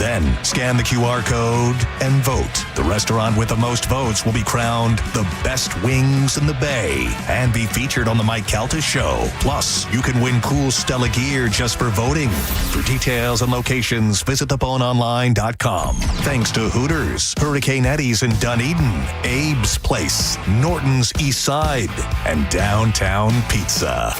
Then scan the QR code and vote. The restaurant with the most votes will be crowned the best wings in the Bay and be featured on the Mike Calta Show. Plus, you can win cool Stella gear just for voting. For details and locations, visit theboneonline.com. Thanks to Hooters, Hurricane Eddie's in Dunedin, Abe's Place, Norton's East Side, and Downtown Pizza.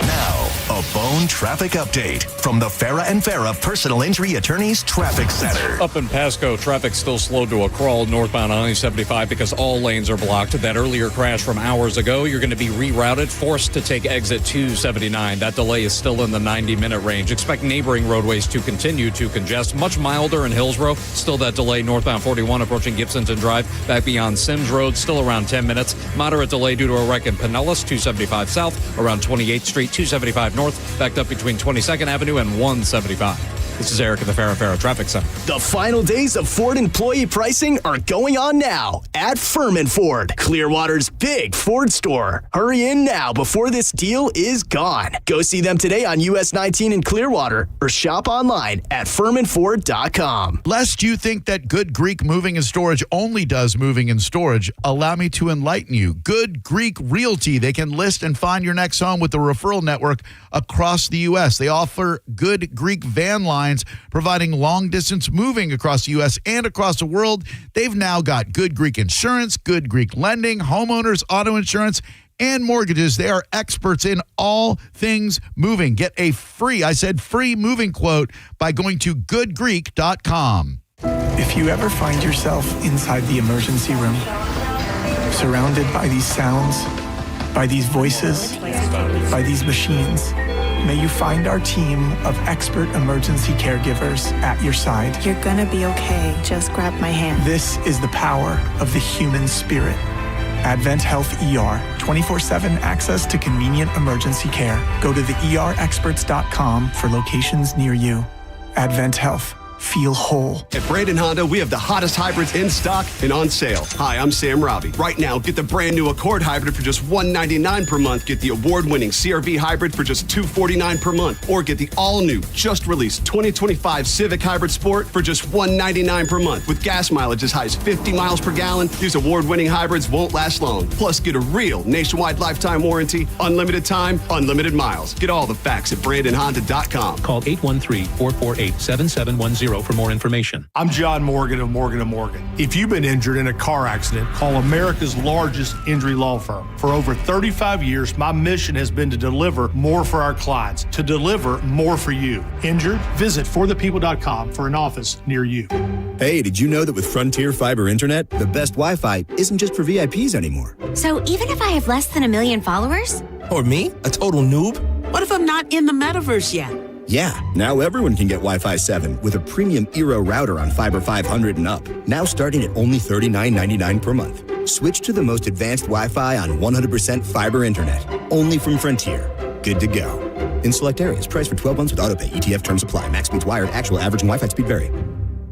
Now, a Bone traffic update from the Farah and Farah Personal Injury Attorneys Traffic Center. Up in Pasco, traffic still slowed to a crawl northbound on I-75 because all lanes are blocked. That earlier crash from hours ago, you're going to be rerouted, forced to take exit 279. That delay is still in the 90-minute range. Expect neighboring roadways to continue to congest. Much milder in Hillsborough. Still that delay northbound 41 approaching Gibsonton Drive. Back beyond Sims Road, still around 10 minutes. Moderate delay due to a wreck in Pinellas, 275 south, around 28th Street, 275 north, backed up between 22nd Avenue and 175. This is Eric at the Farah Traffic Center. The final days of Ford employee pricing are going on now at Ferman Ford, Clearwater's big Ford store. Hurry in now before this deal is gone. Go see them today on US 19 in Clearwater or shop online at FermanFord.com. Lest you think that Good Greek Moving and Storage only does moving and storage, allow me to enlighten you. Good Greek Realty, they can list and find your next home with a referral network across the U.S. They offer Good Greek van lines, providing long-distance moving across the U.S. and across the world. They've now got Good Greek Insurance, Good Greek Lending, homeowners, auto insurance, and mortgages. They are experts in all things moving. Get a free moving quote by going to goodgreek.com. If you ever find yourself inside the emergency room, surrounded by these sounds, by these voices, by these machines, may you find our team of expert emergency caregivers at your side. You're gonna be okay. Just grab my hand. This is the power of the human spirit. AdventHealth ER, 24/7 access to convenient emergency care. Go to the erexperts.com for locations near you. AdventHealth. Feel whole. At Brandon Honda, we have the hottest hybrids in stock and on sale. Hi, I'm Sam Robbie. Right now, get the brand new Accord hybrid for just $199 per month. Get the award-winning CR-V hybrid for just $249 per month. Or get the all-new, just released 2025 Civic Hybrid Sport for just $199 per month. With gas mileage as high as 50 miles per gallon, these award-winning hybrids won't last long. Plus, get a real nationwide lifetime warranty, unlimited time, unlimited miles. Get all the facts at BrandonHonda.com. Call 813-448-7710 for more information. I'm John Morgan of Morgan & Morgan. If you've been injured in a car accident, call America's largest injury law firm. For over 35 years, my mission has been to deliver more for our clients, to deliver more for you. Injured? Visit forthepeople.com for an office near you. Hey, did you know that with Frontier Fiber Internet, the best Wi-Fi isn't just for VIPs anymore? So even if I have less than 1 million followers? Or me, a total noob? What if I'm not in the metaverse yet? Yeah, now everyone can get Wi-Fi 7 with a premium Eero router on Fiber 500 and up. Now starting at only $39.99 per month. Switch to the most advanced Wi-Fi on 100% fiber internet. Only from Frontier. Good to go. In select areas, price for 12 months with autopay. ETF terms apply. Max speeds wired. Actual average and Wi-Fi speed vary.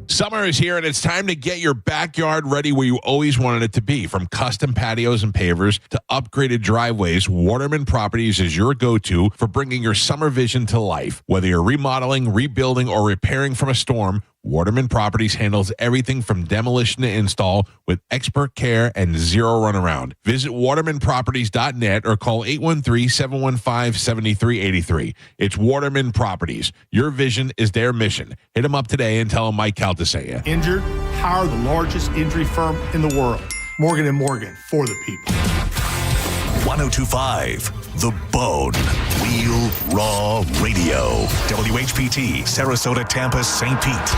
Summer is here, and it's time to get your backyard ready where you always wanted it to be. From custom patios and pavers to upgraded driveways, Waterman Properties is your go-to for bringing your summer vision to life. Whether you're remodeling, rebuilding, or repairing from a storm, Waterman Properties handles everything from demolition to install with expert care and zero runaround. Visit watermanproperties.net or call 813-715-7383. It's Waterman Properties. Your vision is their mission. Hit them up today and tell them Mike Calta sent you. Injured? Hire the largest injury firm in the world. Morgan & Morgan, for the people. 1025 The Bone. Real Raw Radio. WHPT, Sarasota, Tampa, St. Pete.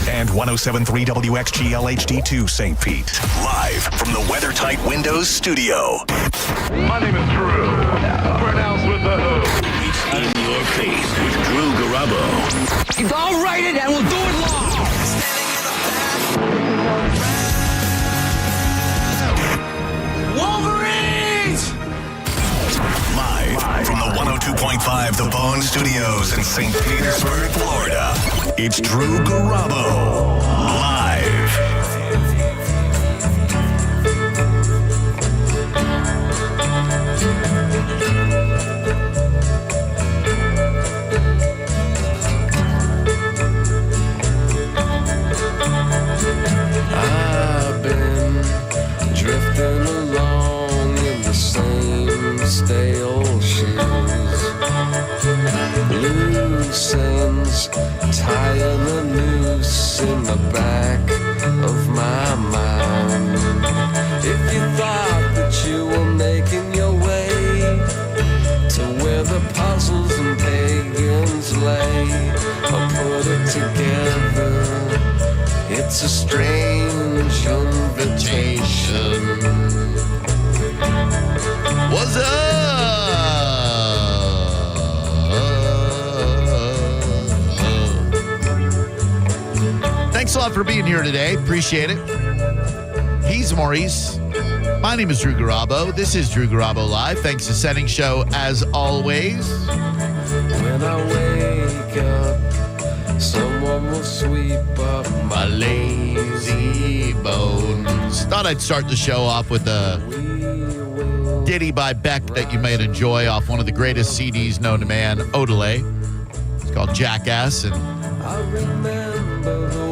And 107.3 WXGL HD2 St. Pete. Live from the WeatherTight Windows studio. My name is Drew. Pronounced with the O. It's in your face with Drew Garabo. I'll write it and we'll do it live. Wolverines! Live from the 102.5 The Bone Studios in St. Petersburg, Florida. It's Drew Garabo. Live. together. It's a strange invitation. What's up? Thanks a lot for being here today. Appreciate it. He's Maurice. My name is Drew Garabo. This is Drew Garabo Live. Thanks to Setting Show as always. When I wake up, someone will sweep up my lazy bones. Thought I'd start the show off with a ditty by Beck that you might enjoy off one of the greatest CDs known to man, Odelay. It's called Jackass, and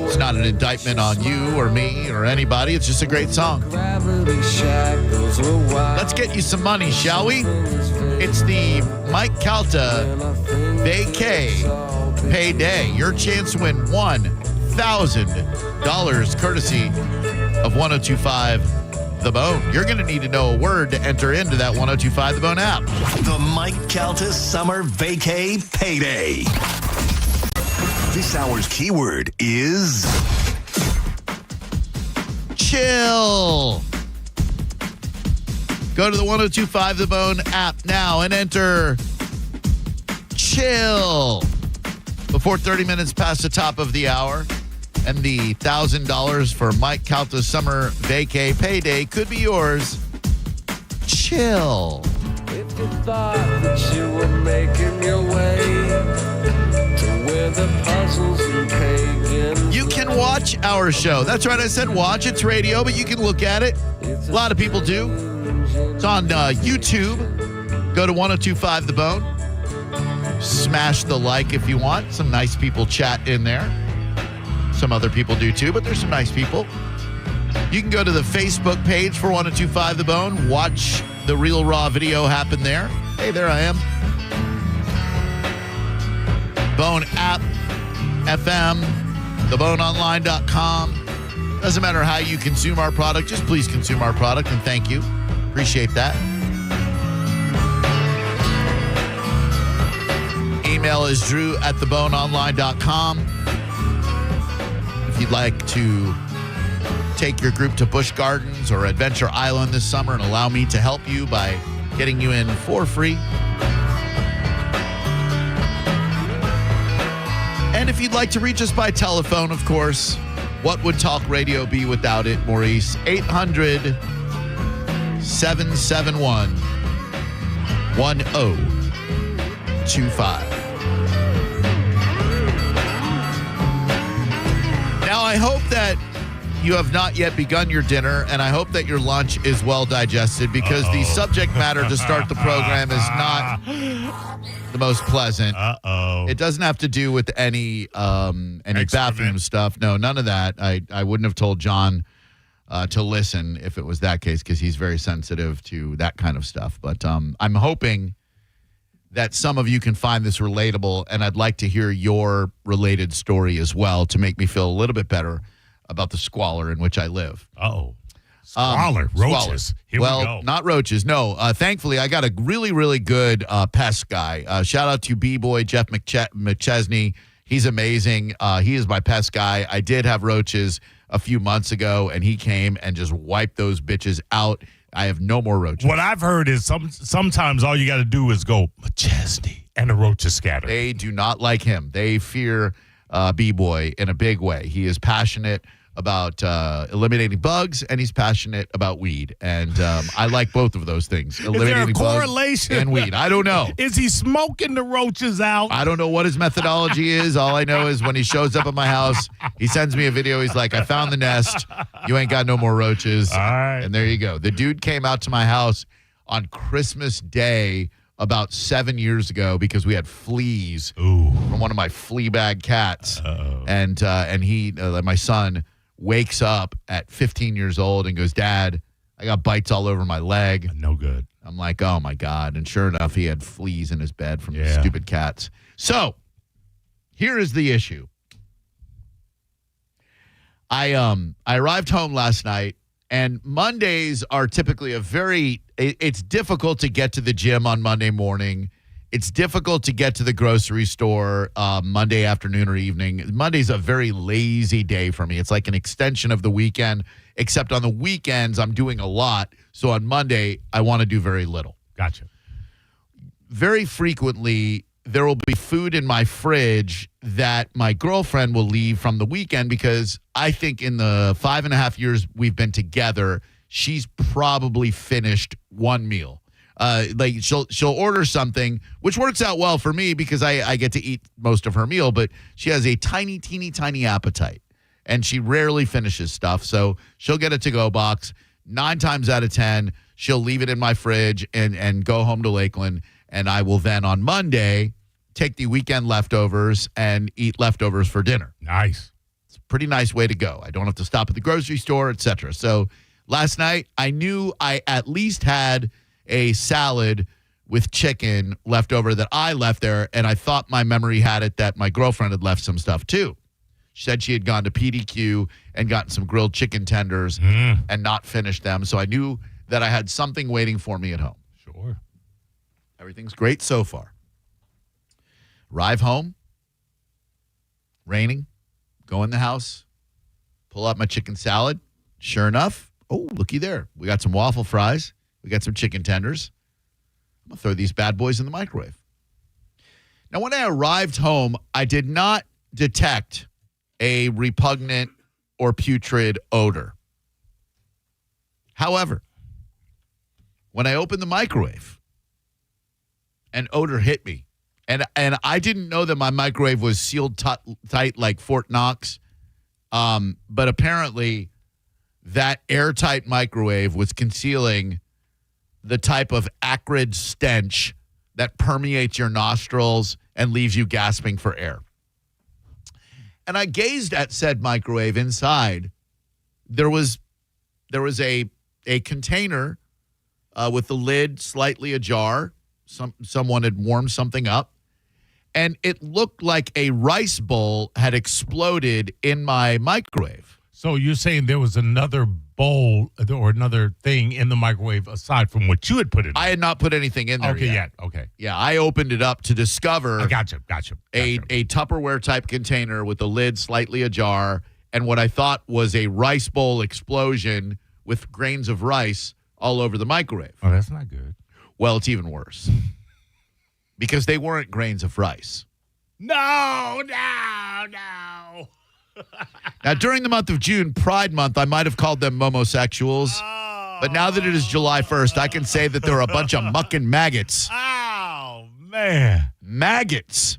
it's not an indictment on you or me or anybody. It's just a great song. Let's get you some money, shall we? It's the Mike Calta Vacay Payday. Your chance to win $1,000 courtesy of 1025 The Bone. You're going to need to know a word to enter into that 1025 The Bone app. The Mike Calta Summer Vacay Payday. This hour's keyword is chill. Go to the 1025 The Bone app now and enter chill before 30 minutes past the top of the hour. And the $1,000 for Mike Calta's Summer Vacay Payday could be yours. Chill. If you thought that you were making your way to where the puzzles and pagans, you can watch our show. That's right, I said watch. It's radio, but you can look at it. A lot of people do. It's on YouTube. Go to 1025 The Bone. Smash the like if you want. Some nice people chat in there. Some other people do too, but there's some nice people. You can go to the Facebook page for 1025 The Bone. Watch the real raw video happen there. Hey, there I am. Bone app, FM, theboneonline.com. Doesn't matter how you consume our product. Just please consume our product, and thank you. Appreciate that. Email is drew@theboneonline.com. If you'd like to take your group to Busch Gardens or Adventure Island this summer and allow me to help you by getting you in for free. And if you'd like to reach us by telephone, of course, what would talk radio be without it, Maurice? 800-771-1025. Now, I hope that you have not yet begun your dinner, and I hope that your lunch is well digested, because the subject matter to start the program is not the most pleasant. It doesn't have to do with any bathroom stuff. No, none of that. I wouldn't have told John to listen if it was that case, because he's very sensitive to that kind of stuff. But I'm hoping that some of you can find this relatable, and I'd like to hear your related story as well to make me feel a little bit better about the squalor in which I live. Squalor, roaches. Here we go. Not roaches. No. Thankfully, I got a really, really good pest guy. Shout out to B-Boy Jeff McChesney. He's amazing. He is my pest guy. I did have roaches a few months ago, and he came and just wiped those bitches out. I have no more roaches. What I've heard is sometimes all you got to do is go, McChesney, and the roaches scatter. They do not like him. They fear B-Boy in a big way. He is passionate about eliminating bugs, and he's passionate about weed. And I like both of those things. Eliminating bugs correlation? And weed. I don't know. Is he smoking the roaches out? I don't know what his methodology is. All I know is when he shows up at my house, he sends me a video. He's like, I found the nest. You ain't got no more roaches. All right. And there you go. The dude came out to my house on Christmas Day about 7 years ago because we had fleas from one of my flea bag cats. And he, my son, wakes up at 15 years old and goes, Dad, I got bites all over my leg. No good. I'm like, oh my God. And sure enough, he had fleas in his bed from the stupid cats. So here is the issue. I arrived home last night, and Mondays are typically it's difficult to get to the gym on Monday morning. It's difficult to get to the grocery store Monday afternoon or evening. Monday's a very lazy day for me. It's like an extension of the weekend, except on the weekends, I'm doing a lot. So on Monday, I want to do very little. Gotcha. Very frequently, there will be food in my fridge that my girlfriend will leave from the weekend because I think in the 5.5 years we've been together, she's probably finished one meal. Like she'll order something, which works out well for me because I get to eat most of her meal, but she has a teeny tiny appetite and she rarely finishes stuff. So she'll get a to-go box. 9 times out of 10, she'll leave it in my fridge and go home to Lakeland. And I will then on Monday take the weekend leftovers and eat leftovers for dinner. Nice. It's a pretty nice way to go. I don't have to stop at the grocery store, etc. So last night I knew I at least had a salad with chicken left over that I left there, and I thought my memory had it that my girlfriend had left some stuff too. She said she had gone to PDQ and gotten some grilled chicken tenders and not finished them, so I knew that I had something waiting for me at home. Sure. Everything's great so far. Arrive home, raining, go in the house, pull out my chicken salad. Sure enough, oh, looky there. We got some waffle fries. We got some chicken tenders. I'm going to throw these bad boys in the microwave. Now, when I arrived home, I did not detect a repugnant or putrid odor. However, when I opened the microwave, an odor hit me. And I didn't know that my microwave was sealed tight like Fort Knox. But apparently, that airtight microwave was concealing the type of acrid stench that permeates your nostrils and leaves you gasping for air. And I gazed at said microwave inside. There was a container with the lid slightly ajar. Someone had warmed something up. And it looked like a rice bowl had exploded in my microwave. So you're saying there was another bowl or another thing in the microwave aside from what you had put in? I had not put anything in there yet. Okay. Yeah, I opened it up to discover Gotcha. a Tupperware type container with the lid slightly ajar and what I thought was a rice bowl explosion with grains of rice all over the microwave. Oh, that's not good. Well, it's even worse because they weren't grains of rice. No. Now, during the month of June, Pride Month, I might have called them momosexuals. But now that it is July 1st, I can say that they're a bunch of mucking maggots. Oh, man. Maggots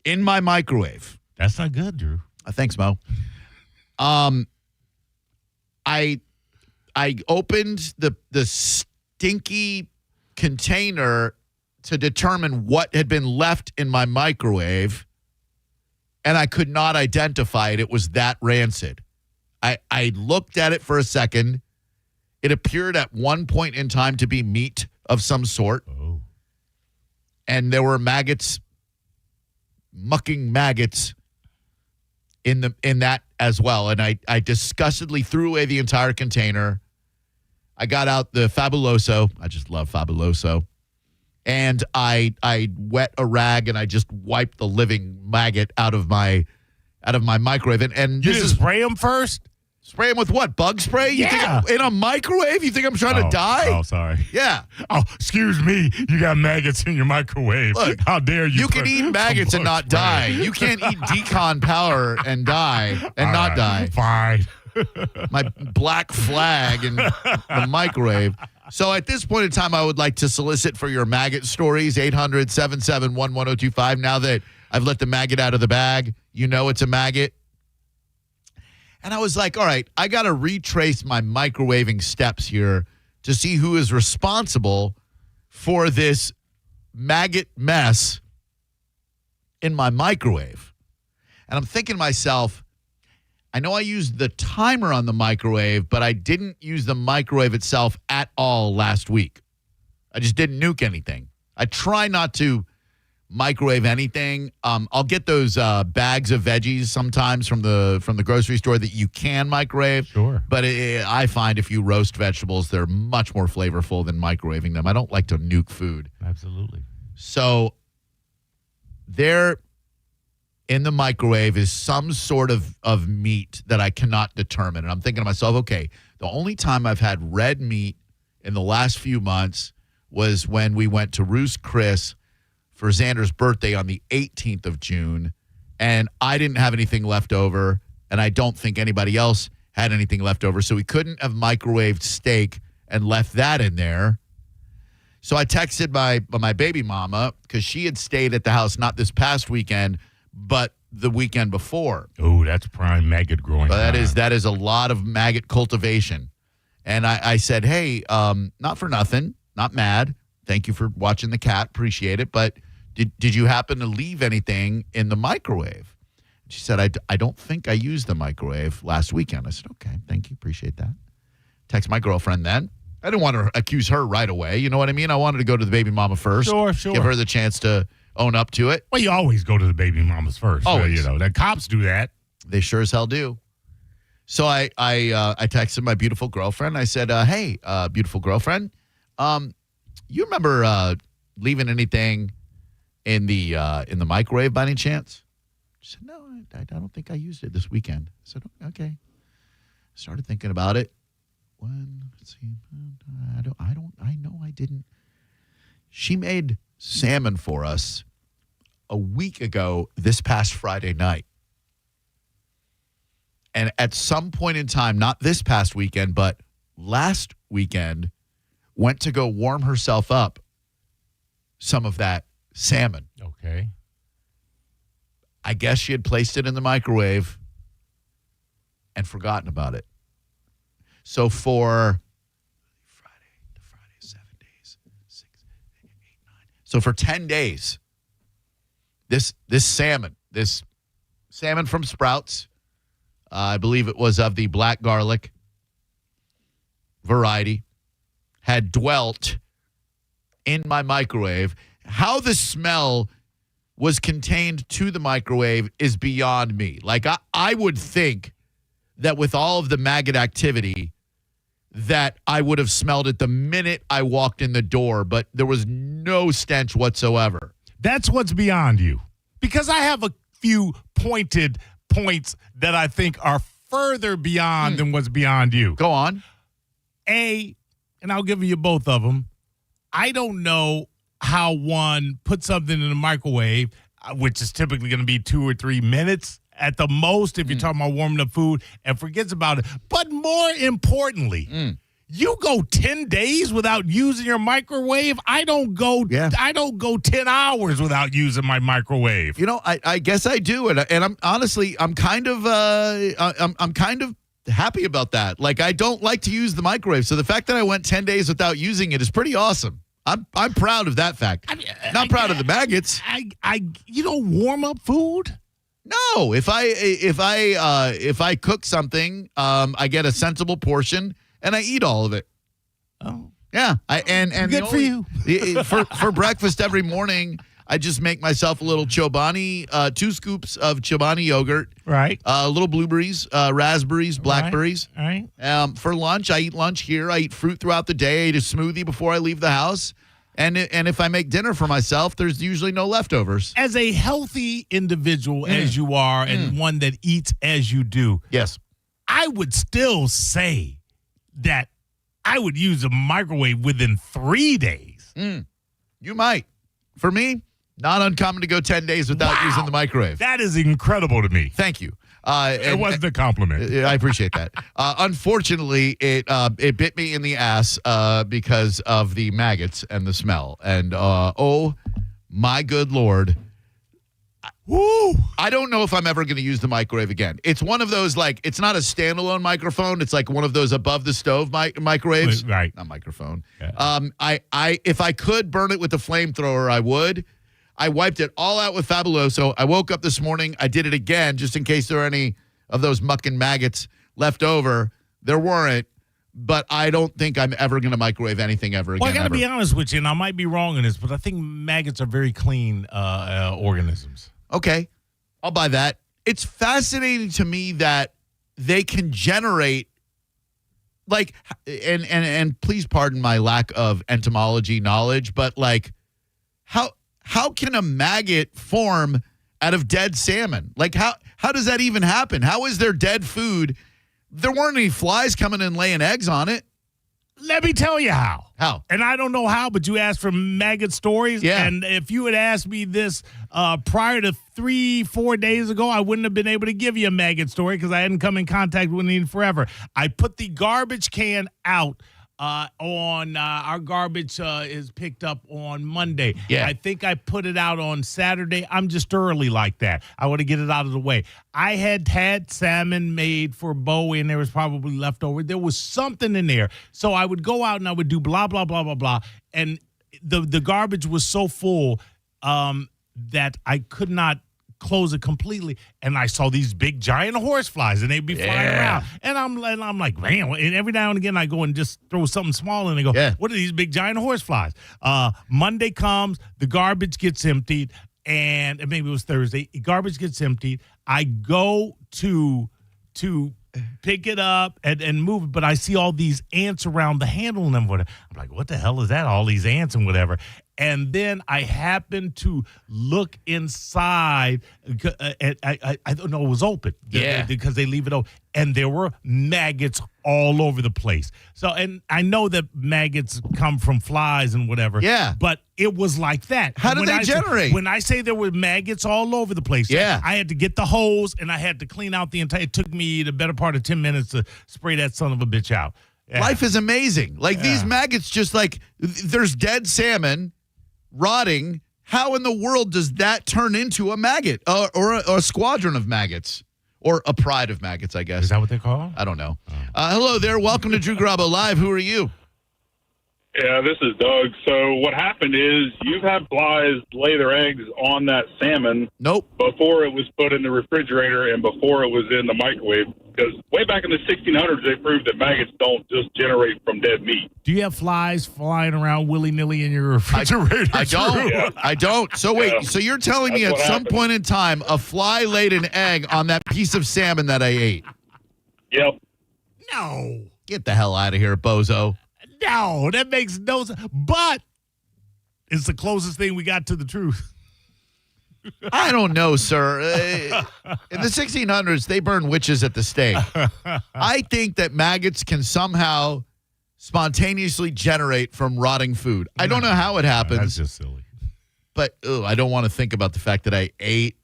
in my microwave. That's not good, Drew. Thanks, Mo. I opened the stinky container to determine what had been left in my microwave, and I could not identify it. It was that rancid. I looked at it for a second. It appeared at one point in time to be meat of some sort. Oh. And there were maggots, mucking maggots in that as well. And I disgustedly threw away the entire container. I got out the Fabuloso. I just love Fabuloso. And I wet a rag and I just wiped the living maggot out of my microwave. And you didn't spray them first? Spray them with what? Bug spray? You Yeah. think in a microwave? You think I'm trying to die? Oh, sorry. Yeah. Oh, excuse me. You got maggots in your microwave. Look, how dare you? You can eat maggots and not die. You can't eat decon powder and die and All not right, die. Fine. My black flag in the microwave. So at this point in time, I would like to solicit for your maggot stories, 800-771-1025. Now that I've let the maggot out of the bag, you know it's a maggot. And I was like, all right, I got to retrace my microwaving steps here to see who is responsible for this maggot mess in my microwave. And I'm thinking to myself, I know I used the timer on the microwave, but I didn't use the microwave itself at all last week. I just didn't nuke anything. I try not to microwave anything. I'll get those bags of veggies sometimes from the grocery store that you can microwave. Sure. But I find if you roast vegetables, they're much more flavorful than microwaving them. I don't like to nuke food. Absolutely. So there in the microwave is some sort of meat that I cannot determine. And I'm thinking to myself, okay, the only time I've had red meat in the last few months was when we went to Ruth's Chris for Xander's birthday on the 18th of June, and I didn't have anything left over, and I don't think anybody else had anything left over, so we couldn't have microwaved steak and left that in there. So I texted my baby mama because she had stayed at the house not this past weekend, but the weekend before. Oh, that's prime maggot growing. But that is a lot of maggot cultivation. And I said, hey, not for nothing, not mad. Thank you for watching the cat. Appreciate it. But did you happen to leave anything in the microwave? She said, I don't think I used the microwave last weekend. I said, okay, thank you. Appreciate that. Text my girlfriend then. I didn't want to accuse her right away. You know what I mean? I wanted to go to the baby mama first. Sure. Give her the chance to own up to it. Well, you always go to the baby mamas first. Always. The cops do that. They sure as hell do. So I texted my beautiful girlfriend. I said, hey, beautiful girlfriend, you remember leaving anything in the microwave by any chance? She said, no, I don't think I used it this weekend. I said, okay. Started thinking about it. Let's see. I know I didn't. She made salmon for us a week ago this past Friday night. And at some point in time, not this past weekend, but last weekend, went to go warm herself up some of that salmon. Okay. I guess she had placed it in the microwave and forgotten about it. So for Friday, 7 days, 6, 8, 9. So for 10 days, this salmon from Sprouts, I believe it was of the black garlic variety, had dwelt in my microwave. How the smell was contained to the microwave is beyond me. Like, I would think that with all of the maggot activity that I would have smelled it the minute I walked in the door, but there was no stench whatsoever. That's what's beyond you. Because I have a few pointed points that I think are further beyond than what's beyond you. Go on. And I'll give you both of them. I don't know how one puts something in the microwave, which is typically going to be 2 or 3 minutes at the most if you're talking about warming up food, and forgets about it. But more importantly, you go 10 days without using your microwave. I don't go 10 hours without using my microwave. You know, I guess I do, and I'm honestly I'm kind of happy about that. Like, I don't like to use the microwave, so the fact that I went 10 days without using it is pretty awesome. I'm proud of that fact. Not proud of the maggots. You don't warm up food? No, if I cook something, I get a sensible portion and I eat all of it. Oh, yeah. And good for you. for breakfast every morning, I just make myself a little Chobani, 2 scoops of Chobani yogurt, right? Little blueberries, raspberries, blackberries. All right. For lunch, I eat lunch here. I eat fruit throughout the day. I eat a smoothie before I leave the house. And if I make dinner for myself, there's usually no leftovers. As a healthy individual as you are, and one that eats as you do, yes, I would still say that I would use a microwave within 3 days. You might. For me, not uncommon to go 10 days without using the microwave. That is incredible to me. Thank you. It wasn't a compliment. I appreciate that. Unfortunately, it bit me in the ass because of the maggots and the smell. And oh my good Lord, I don't know if I'm ever going to use the microwave again. It's one of those, like, it's not a standalone microphone. It's like one of those above the stove microwaves. Right. Not microphone. Yeah. If I could burn it with a flamethrower, I would. I wiped it all out with Fabuloso. I woke up this morning. I did it again just in case there were any of those mucking maggots left over. There weren't. but I don't think I'm ever going to microwave anything ever again. Well, I got to ever. be honest with you, and I might be wrong in this, but I think maggots are very clean organisms. Okay, I'll buy that. It's fascinating to me that they can generate, like, and please pardon my lack of entomology knowledge, but like, how can a maggot form out of dead salmon? Like, how does that even happen? How is there dead food? There weren't any flies coming and laying eggs on it. Let me tell you how. How? And I don't know how, but you asked for maggot stories. Yeah. And if you had asked me this prior to 3-4 days ago, I wouldn't have been able to give you a maggot story because I hadn't come in contact with it in forever. I put the garbage can out on our garbage is picked up on Monday. Yeah. I think I put it out on Saturday. I'm just early like that. I want to get it out of the way. I had salmon made for Bowie, and there was probably leftover. There was something in there. So I would go out and I would do blah, blah, blah, blah, blah. And the garbage was so full that I could not close it completely, and I saw these big giant horse flies, and they'd be flying around, and I'm like, man. And every now and again, I go and just throw something small, and they go, what are these big giant horse flies? Monday comes, the garbage gets emptied, and maybe it was Thursday. Garbage gets emptied. I go to pick it up and move it, but I see all these ants around the handle and whatever. I'm like, what the hell is that? All these ants and whatever. And then I happened to look inside. I don't know, it was open. Yeah. Because they leave it open. And there were maggots all over the place. So, and I know that maggots come from flies and whatever. Yeah. But it was like that. How did they generate? When I say there were maggots all over the place, I had to get the hose and I had to clean out the entire. It took me the better part of 10 minutes to spray that son of a bitch out. Yeah. Life is amazing. Like these maggots, just like there's dead salmon rotting. How in the world does that turn into a maggot or a squadron of maggots? Or a pride of maggots, I guess. Is that what they call? I don't know. Hello there. Welcome to Drew Garabo Live. Who are you? Yeah, this is Doug. So what happened is you've had flies lay their eggs on that salmon. Nope. Before it was put in the refrigerator and before it was in the microwave. Because way back in the 1600s, they proved that maggots don't just generate from dead meat. Do you have flies flying around willy-nilly in your refrigerator? I don't. Yeah. I don't. So wait, so you're telling me at some point in time, a fly laid an egg on that piece of salmon that I ate? Yep. No. Get the hell out of here, bozo. No, that makes no sense. But it's the closest thing we got to the truth. I don't know, sir. In the 1600s, they burned witches at the stake. I think that maggots can somehow spontaneously generate from rotting food. I don't know how it happens. That's just silly. But I don't want to think about the fact that I ate.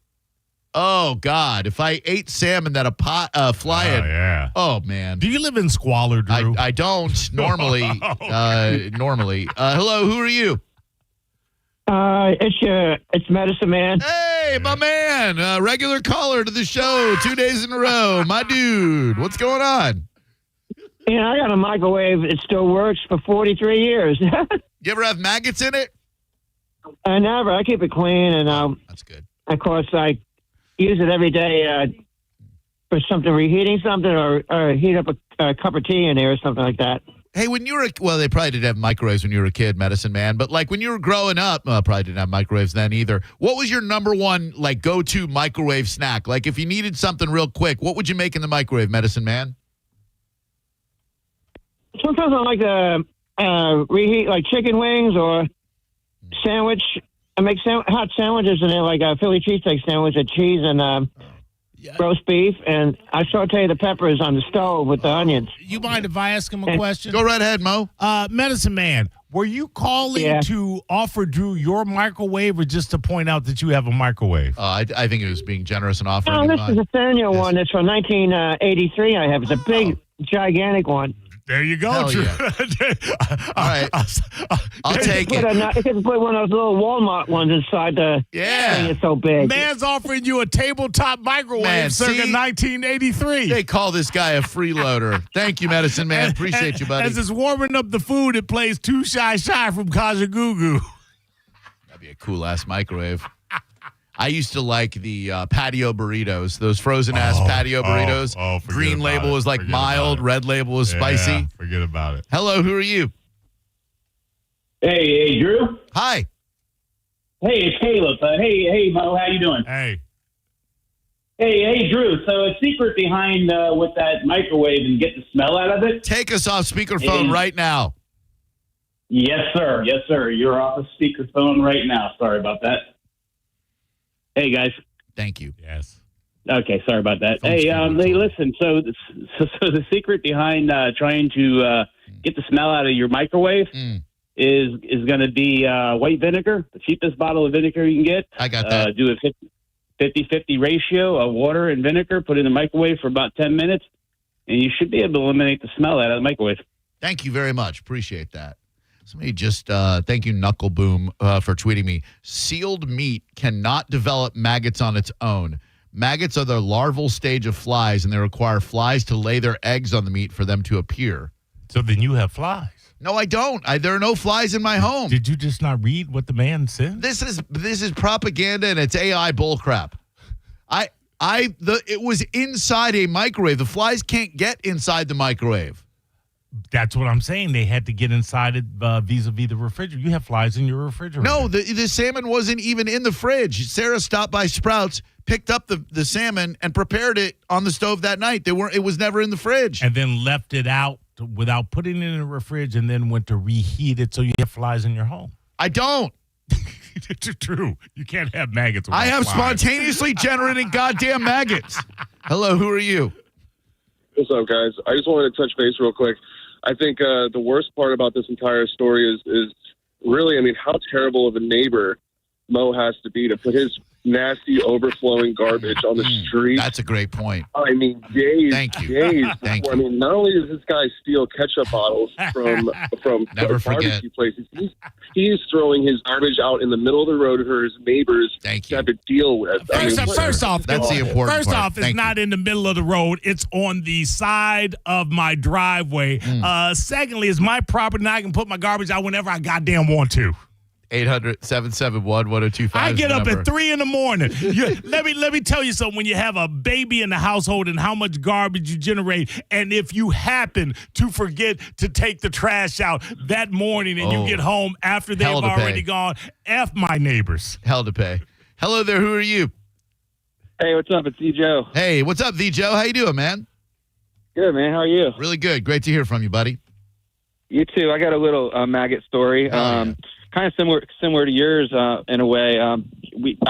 Oh, God. If I ate salmon that a fly had. Yeah. Oh, man. Do you live in squalor, Drew? I don't normally. Normally. Hello, who are you? It's Medicine Man. Hey, my man. Regular caller to the show 2 days in a row. My dude. What's going on? I got a microwave. It still works for 43 years. You ever have maggots in it? I never. I keep it clean, and that's good. Of course, I use it every day for something, reheating something, or heat up a cup of tea in there or something like that. Hey, when you were well, they probably didn't have microwaves when you were a kid, Medicine Man. But like when you were growing up, probably didn't have microwaves then either. What was your number one like go-to microwave snack? Like if you needed something real quick, what would you make in the microwave, Medicine Man? Sometimes I like to reheat like chicken wings or sandwich. I make hot sandwiches in there, like a Philly cheesesteak sandwich with cheese and roast beef, and I saute the peppers on the stove with the onions. You mind if I ask him a question? Go right ahead, Mo. Medicine Man, were you calling to offer Drew your microwave or just to point out that you have a microwave? I think it was being generous and offering. No, this is a Daniel one. It's from 1983 I have. It's a big, gigantic one. There you go, Hell Drew. Yeah. All right. I'll take it. You can put one of those little Walmart ones inside the thing. It's so big. Man's offering you a tabletop microwave circa 1983. They call this guy a freeloader. Thank you, Medicine Man. Appreciate you, buddy. As it's warming up the food, it plays Too Shy from Kajagoogoo. That'd be a cool-ass microwave. I used to like the patio burritos, those frozen-ass patio burritos. Green label was like mild, red label was spicy. Forget about it. Hello, who are you? Hey, Drew. Hi. Hey, it's Caleb. Hey, Mo, how you doing? Hey. Hey, Drew. So a secret behind with that microwave and get the smell out of it. Take us off speakerphone right now. Yes, sir. Yes, sir. You're off of speakerphone right now. Sorry about that. Hey, guys. Thank you. Yes. Okay, sorry about that. Hey, listen. So the secret behind trying to get the smell out of your microwave is going to be white vinegar, the cheapest bottle of vinegar you can get. I got that. Do a 50-50 ratio of water and vinegar. Put it in the microwave for about 10 minutes, and you should be able to eliminate the smell out of the microwave. Thank you very much. Appreciate that. Somebody just thank you, Knuckle Boom, for tweeting me. Sealed meat cannot develop maggots on its own. Maggots are the larval stage of flies, and they require flies to lay their eggs on the meat for them to appear. So then you have flies. No, I don't. There are no flies in my home. Did you just not read what the man said? This is propaganda and it's AI bullcrap. It was inside a microwave. The flies can't get inside the microwave. That's what I'm saying. They had to get inside it vis-a-vis the refrigerator. You have flies in your refrigerator. No, the salmon wasn't even in the fridge. Sarah stopped by Sprouts, picked up the salmon, and prepared it on the stove that night. It was never in the fridge. And then left it out without putting it in the fridge, and then went to reheat it so you have flies in your home. I don't. It's true. You can't have maggots. I have flies. Spontaneously generating goddamn maggots. Hello, who are you? What's up, guys? I just wanted to touch base real quick. I think the worst part about this entire story is really, I mean, how terrible of a neighbor Mo has to be to put his nasty, overflowing garbage on the street. That's a great point. I mean, days. Thank you. Days. Thank you. I mean, not only does this guy steal ketchup bottles from Never forget. barbecue places, he's throwing his garbage out in the middle of the road for his neighbors to have to deal with. First off, that's the important First part. off, it's not in the middle of the road. It's on the side of my driveway. Secondly, it's my property, and I can put my garbage out whenever I goddamn want to. 800-771-1025. I get up at 3 in the morning. Let me tell you something. When you have a baby in the household and how much garbage you generate, and if you happen to forget to take the trash out that morning and you get home after they've already gone, F my neighbors. Hell to pay. Hello there. Who are you? Hey, what's up? It's Joe. Hey, what's up, Joe? How you doing, man? Good, man. How are you? Really good. Great to hear from you, buddy. You too. I got a little maggot story. Kind of similar to yours in a way. I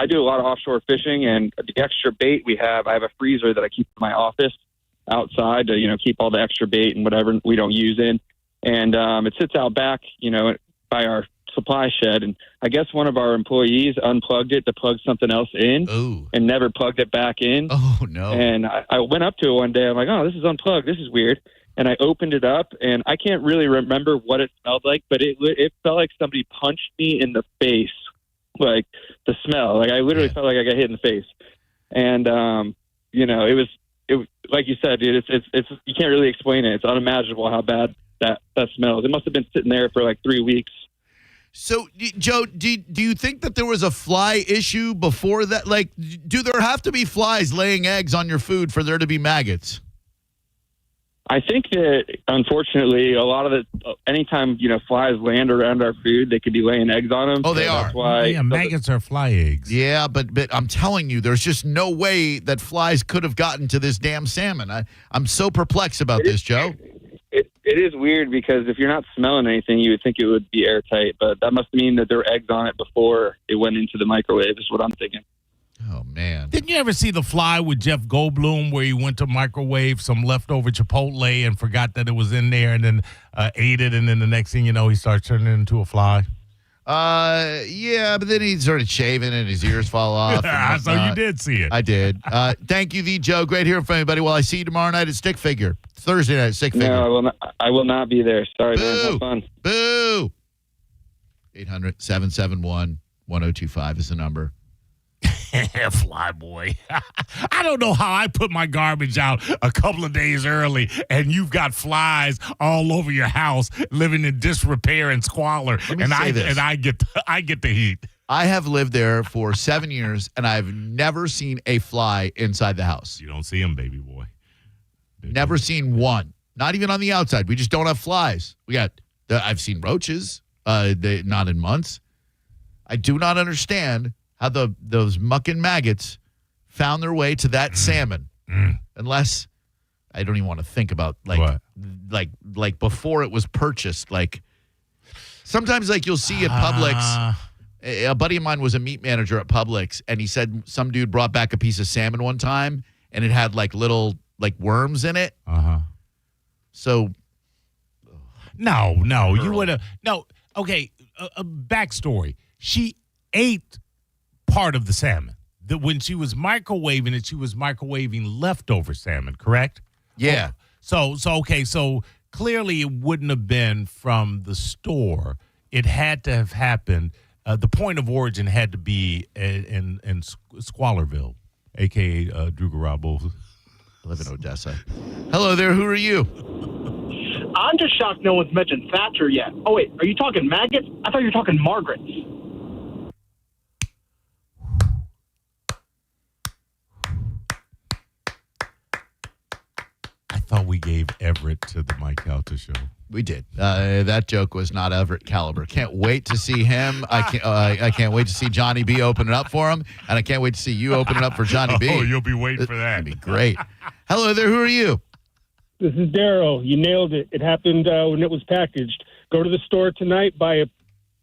do a lot of offshore fishing, and the extra bait I have a freezer that I keep in my office outside to keep all the extra bait and whatever we don't use in, and it sits out back by our supply shed. And I guess one of our employees unplugged it to plug something else in, and never plugged it back in. Oh no! And I went up to it one day. I'm like, oh, this is unplugged. This is weird. And I opened it up, and I can't really remember what it smelled like, but it felt like somebody punched me in the face, like the smell. Like I literally felt like I got hit in the face, and it was like you said, dude. It's you can't really explain it. It's unimaginable how bad that smells. It must have been sitting there for like 3 weeks. So, Joe, do you think that there was a fly issue before that? Like, do there have to be flies laying eggs on your food for there to be maggots? I think that, unfortunately, a lot of it, anytime, flies land around our food, they could be laying eggs on them. Oh, they are. That's why maggots are fly eggs. Yeah, but I'm telling you, there's just no way that flies could have gotten to this damn salmon. I'm so perplexed about this, Joe. It is weird because if you're not smelling anything, you would think it would be airtight, but that must mean that there were eggs on it before it went into the microwave is what I'm thinking. Oh, man. Didn't you ever see The Fly with Jeff Goldblum where he went to microwave some leftover Chipotle and forgot that it was in there and then ate it, and then the next thing you know, he starts turning into a fly? Yeah, but then he started shaving and his ears fall off. So you did see it. I did. Thank you, Joe. Great hearing from you, buddy. Well, I see you tomorrow night at Stick Figure. Thursday night at Stick Figure. No, I will not be there. Sorry, man. Have fun. Boo! 800-771-1025 is the number. Fly boy. I don't know how I put my garbage out a couple of days early and you've got flies all over your house living in disrepair and squalor. And I get the heat. I have lived there for 7 years and I've never seen a fly inside the house. You don't see them, baby boy. Never seen one. Not even on the outside. We just don't have flies. I've seen roaches, not in months. I do not understand how those mucking maggots found their way to that salmon. Unless I don't even want to think about like before it was purchased. Like sometimes like you'll see at Publix. A buddy of mine was a meat manager at Publix, and he said some dude brought back a piece of salmon one time, and it had like little like worms in it. So no, you would have no. Okay, a backstory. She ate part of the salmon. When she was microwaving it, she was microwaving leftover salmon, correct? Yeah. So clearly it wouldn't have been from the store. It had to have happened. The point of origin had to be in Squalorville, a.k.a. Drew Garabo. I live in Odessa. Hello there. Who are you? I'm just shocked no one's mentioned Thatcher yet. Oh, wait. Are you talking maggots? I thought you were talking Margaret's. I thought we gave Everett to the Mike Calta show. We did. That joke was not Everett caliber. Can't wait to see him. I can't wait to see Johnny B open it up for him, and I can't wait to see you open it up for Johnny B. Oh, you'll be waiting for that. That'd be great. Hello there. Who are you? This is Daryl. You nailed it. It happened when it was packaged. Go to the store tonight, buy a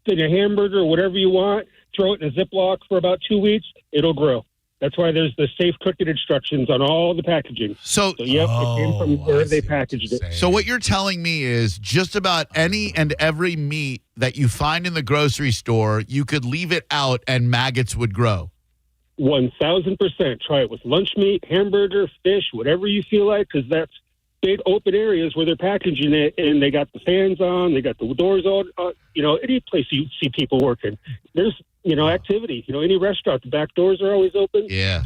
thing of hamburger or whatever you want, throw it in a Ziploc for about 2 weeks. It'll grow. That's why there's the safe cooking instructions on all the packaging. So yep, it came from where they packaged it. So what you're telling me is just about any and every meat that you find in the grocery store, you could leave it out and maggots would grow. 1,000%. Try it with lunch meat, hamburger, fish, whatever you feel like, because that's big open areas where they're packaging it, and they got the fans on, they got the doors on. Any place you see people working, there's activity. Any restaurant, the back doors are always open. Yeah,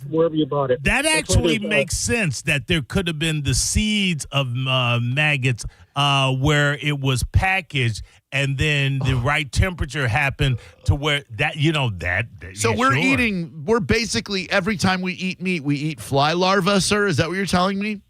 wherever you bought it. That actually makes sense. That there could have been the seeds of maggots where it was packaged, and then the right temperature happened to where that. So we're basically every time we eat meat, we eat fly larvae, sir. Is that what you're telling me?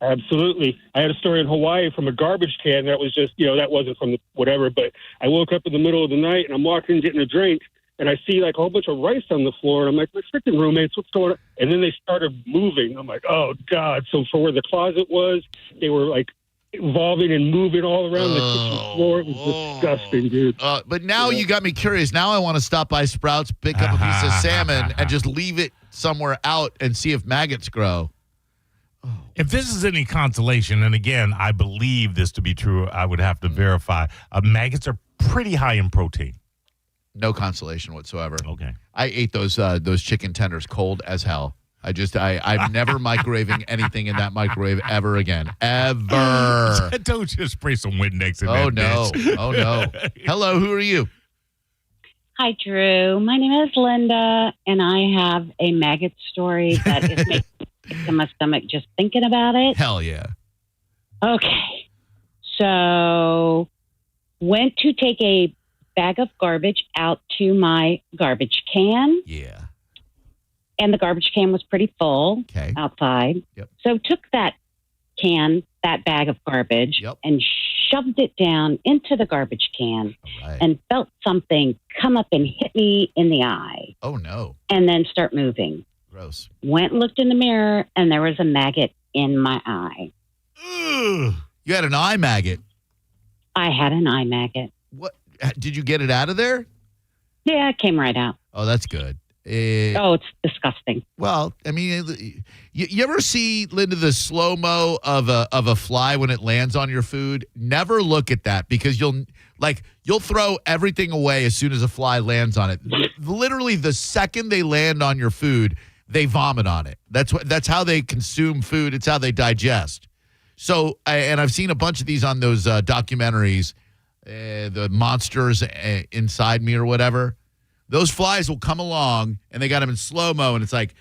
Absolutely. I had a story in Hawaii from a garbage can that was just, that wasn't from the whatever, but I woke up in the middle of the night and I'm walking, getting a drink, and I see like a whole bunch of rice on the floor, and I'm like, my freaking roommates, what's going on? And then they started moving. I'm like, oh, God. So for where the closet was, they were like evolving and moving all around the kitchen floor. It was disgusting, dude. But now you got me curious. Now I want to stop by Sprouts, pick up a piece of salmon, and just leave it somewhere out and see if maggots grow. If this is any consolation, and again, I believe this to be true, I would have to verify. Maggots are pretty high in protein. No consolation whatsoever. Okay. I ate those chicken tenders cold as hell. I'm never microwaving anything in that microwave ever again. Ever. Don't just spray some Windex in that bitch. Oh, no. Hello, who are you? Hi, Drew. My name is Linda, and I have a maggot story that is making me sick to my stomach just thinking about it. Hell yeah. Okay. So, went to take a bag of garbage out to my garbage can. Yeah. And the garbage can was pretty full outside. Yep. So, took that bag of garbage, and shoved it down into the garbage can and felt something come up and hit me in the eye. Oh, no. And then start moving. Gross. Went and looked in the mirror, and there was a maggot in my eye. Ugh. You had an eye maggot? I had an eye maggot. What? Did you get it out of there? Yeah, it came right out. Oh, that's good. It's disgusting. Well, I mean, you ever see, Linda, the slow-mo of a fly when it lands on your food? Never look at that, because you'll throw everything away as soon as a fly lands on it. Literally, the second they land on your food, they vomit on it. That's how they consume food. It's how they digest. So, and I've seen a bunch of these on those documentaries, the monsters inside me or whatever. Those flies will come along, and they got them in slow-mo, and it's like,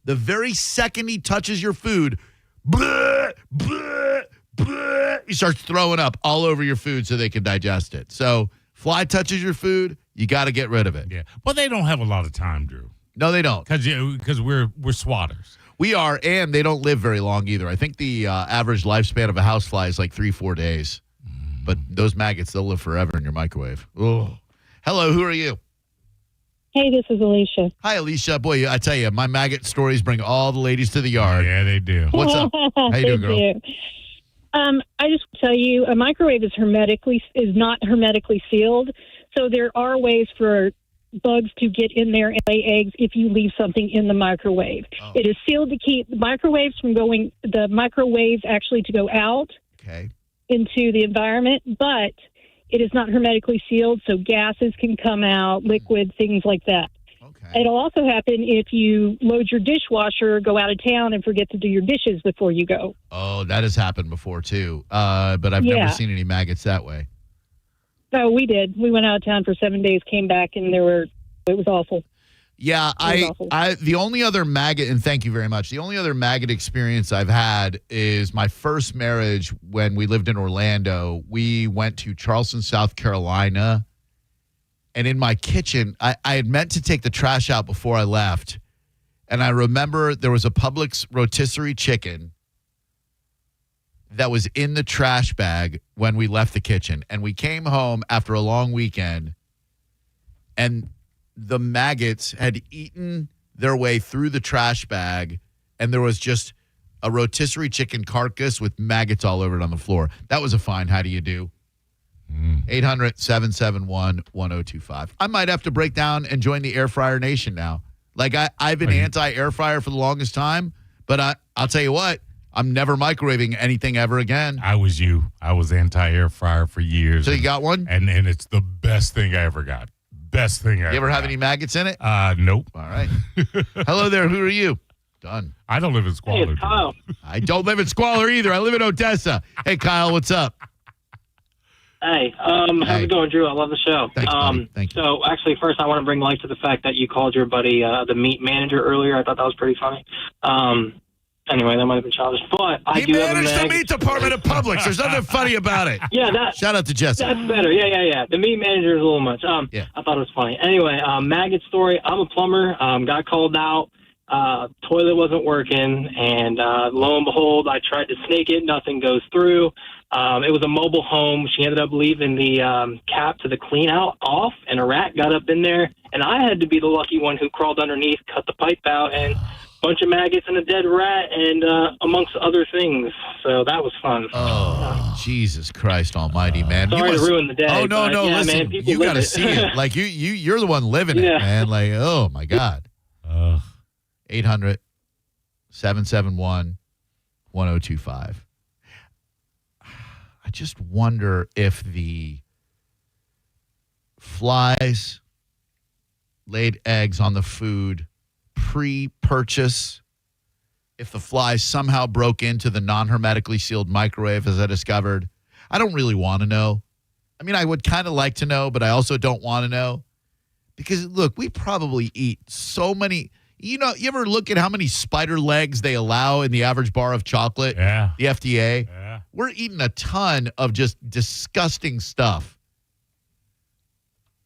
the very second he touches your food, bleh, bleh, bleh, he starts throwing up all over your food so they can digest it. So, fly touches your food, you got to get rid of it. Yeah. Well, they don't have a lot of time, Drew. No, they don't. Because we're swatters. We are, and they don't live very long either. I think the average lifespan of a housefly is like 3-4 days. But those maggots, they'll live forever in your microwave. Oh. Hello, who are you? Hey, this is Alicia. Hi, Alicia. Boy, I tell you, my maggot stories bring all the ladies to the yard. Yeah, they do. What's up? How you doing, girl? Do. I just tell you, a microwave is not hermetically sealed, so there are ways for bugs to get in there and lay eggs if you leave something in the microwave. Oh. It is sealed to keep the microwaves actually to go out into the environment, but it is not hermetically sealed, so gases can come out, liquid, things like that. Okay. It'll also happen if you load your dishwasher, go out of town, and forget to do your dishes before you go. Oh, that has happened before, too. But I've never seen any maggots that way. Oh, we did. We went out of town for 7 days, came back, and it was awful. Yeah, the only other maggot, and thank you very much, the only other maggot experience I've had is my first marriage when we lived in Orlando. We went to Charleston, South Carolina, and in my kitchen, I had meant to take the trash out before I left, and I remember there was a Publix rotisserie chicken that was in the trash bag when we left the kitchen, and we came home after a long weekend, and the maggots had eaten their way through the trash bag, and there was just a rotisserie chicken carcass with maggots all over it on the floor. That was a fine how do you do. 800-771-1025. I might have to break down and join the air fryer nation now. Like, I've been anti-air fryer for the longest time, but I'll tell you what, I'm never microwaving anything ever again. I was anti-air fryer for years. So you got one? And it's the best thing I ever got. Best thing I ever got. You ever have any maggots in it? Nope. All right. Hello there. Who are you? Done. I don't live in Squalor. Hey, it's Kyle. I don't live in Squalor either. I live in Odessa. Hey, Kyle, what's up? Hey, how's it going, Drew? I love the show. Thanks, buddy. Thank you. So, actually, first I want to bring light to the fact that you called your buddy the meat manager earlier. I thought that was pretty funny. Anyway, that might have been childish, but I do have a managed the meat department at Publix. There's nothing funny about it. Yeah, shout out to Jesse. That's better. Yeah. The meat manager is a little much. I thought it was funny. Anyway, maggot story. I'm a plumber. Got called out. Toilet wasn't working, and lo and behold, I tried to snake it. Nothing goes through. It was a mobile home. She ended up leaving the cap to the clean out off, and a rat got up in there, and I had to be the lucky one who crawled underneath, cut the pipe out, and bunch of maggots and a dead rat, and amongst other things. So that was fun. Oh, Jesus Christ Almighty, man! Sorry to ruin the day. Oh no, yeah, listen, man, you got to see it. Like you're the one living it, man. Like, oh my God. 800-771-1025. I just wonder if the flies laid eggs on the food pre-purchase, if the flies somehow broke into the non-hermetically sealed microwave, as I discovered. I don't really want to know. I mean, I would kind of like to know, but I also don't want to know. Because, look, we probably eat so many. You ever look at how many spider legs they allow in the average bar of chocolate? Yeah. The FDA? Yeah. We're eating a ton of just disgusting stuff.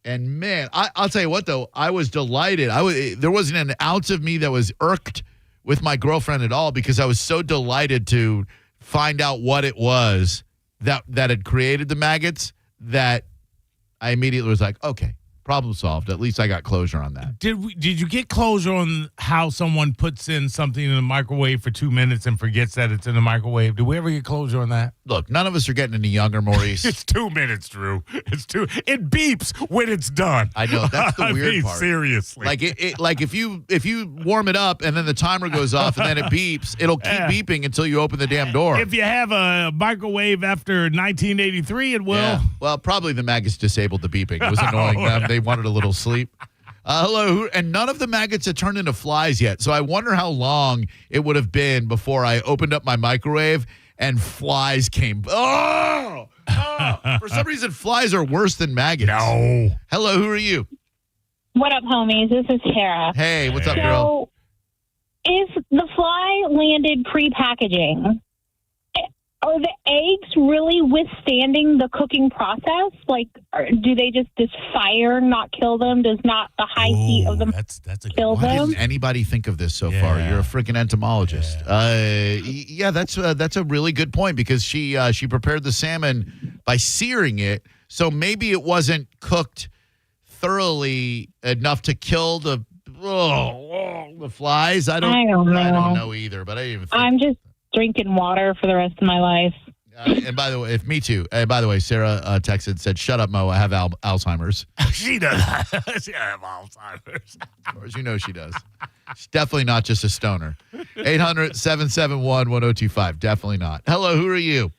And, man, I'll tell you what, though. I was delighted. There wasn't an ounce of me that was irked with my girlfriend at all because I was so delighted to find out what it was that had created the maggots that I immediately was like, okay, problem solved. At least I got closure on that. Did you get closure on how someone puts in something in the microwave for 2 minutes and forgets that it's in the microwave? Did we ever get closure on that? Look, none of us are getting any younger, Maurice. It's 2 minutes, Drew. It beeps when it's done. I know, that's the weird part. Seriously. Like if you warm it up and then the timer goes off and then it beeps, it'll keep beeping until you open the damn door. If you have a microwave after 1983, it will. Yeah. Well, probably the maggots disabled the beeping. It was annoying them. They wanted a little sleep. Hello, and none of the maggots had turned into flies yet. So I wonder how long it would have been before I opened up my microwave and flies came. Oh! For some reason, flies are worse than maggots. No. Hello, who are you? What up, homies? This is Tara. Hey, what's up, girl? If the fly landed pre-packaging, Are the eggs really withstanding the cooking process? Like, do they does fire not kill them? Does not the high heat of them kill them? Why didn't anybody think of this so far? You're a freaking entomologist. That's a really good point because she prepared the salmon by searing it, so maybe it wasn't cooked thoroughly enough to kill the flies. I don't know either, but I didn't even think. I'm just drinking water for the rest of my life. And by the way, me too. By the way, Sarah texted, said, "Shut up, Mo. I have Alzheimer's." She does. She has Alzheimer's. Or as you know, she does. She's definitely not just a stoner. 800-771-1025. Definitely not. Hello, who are you?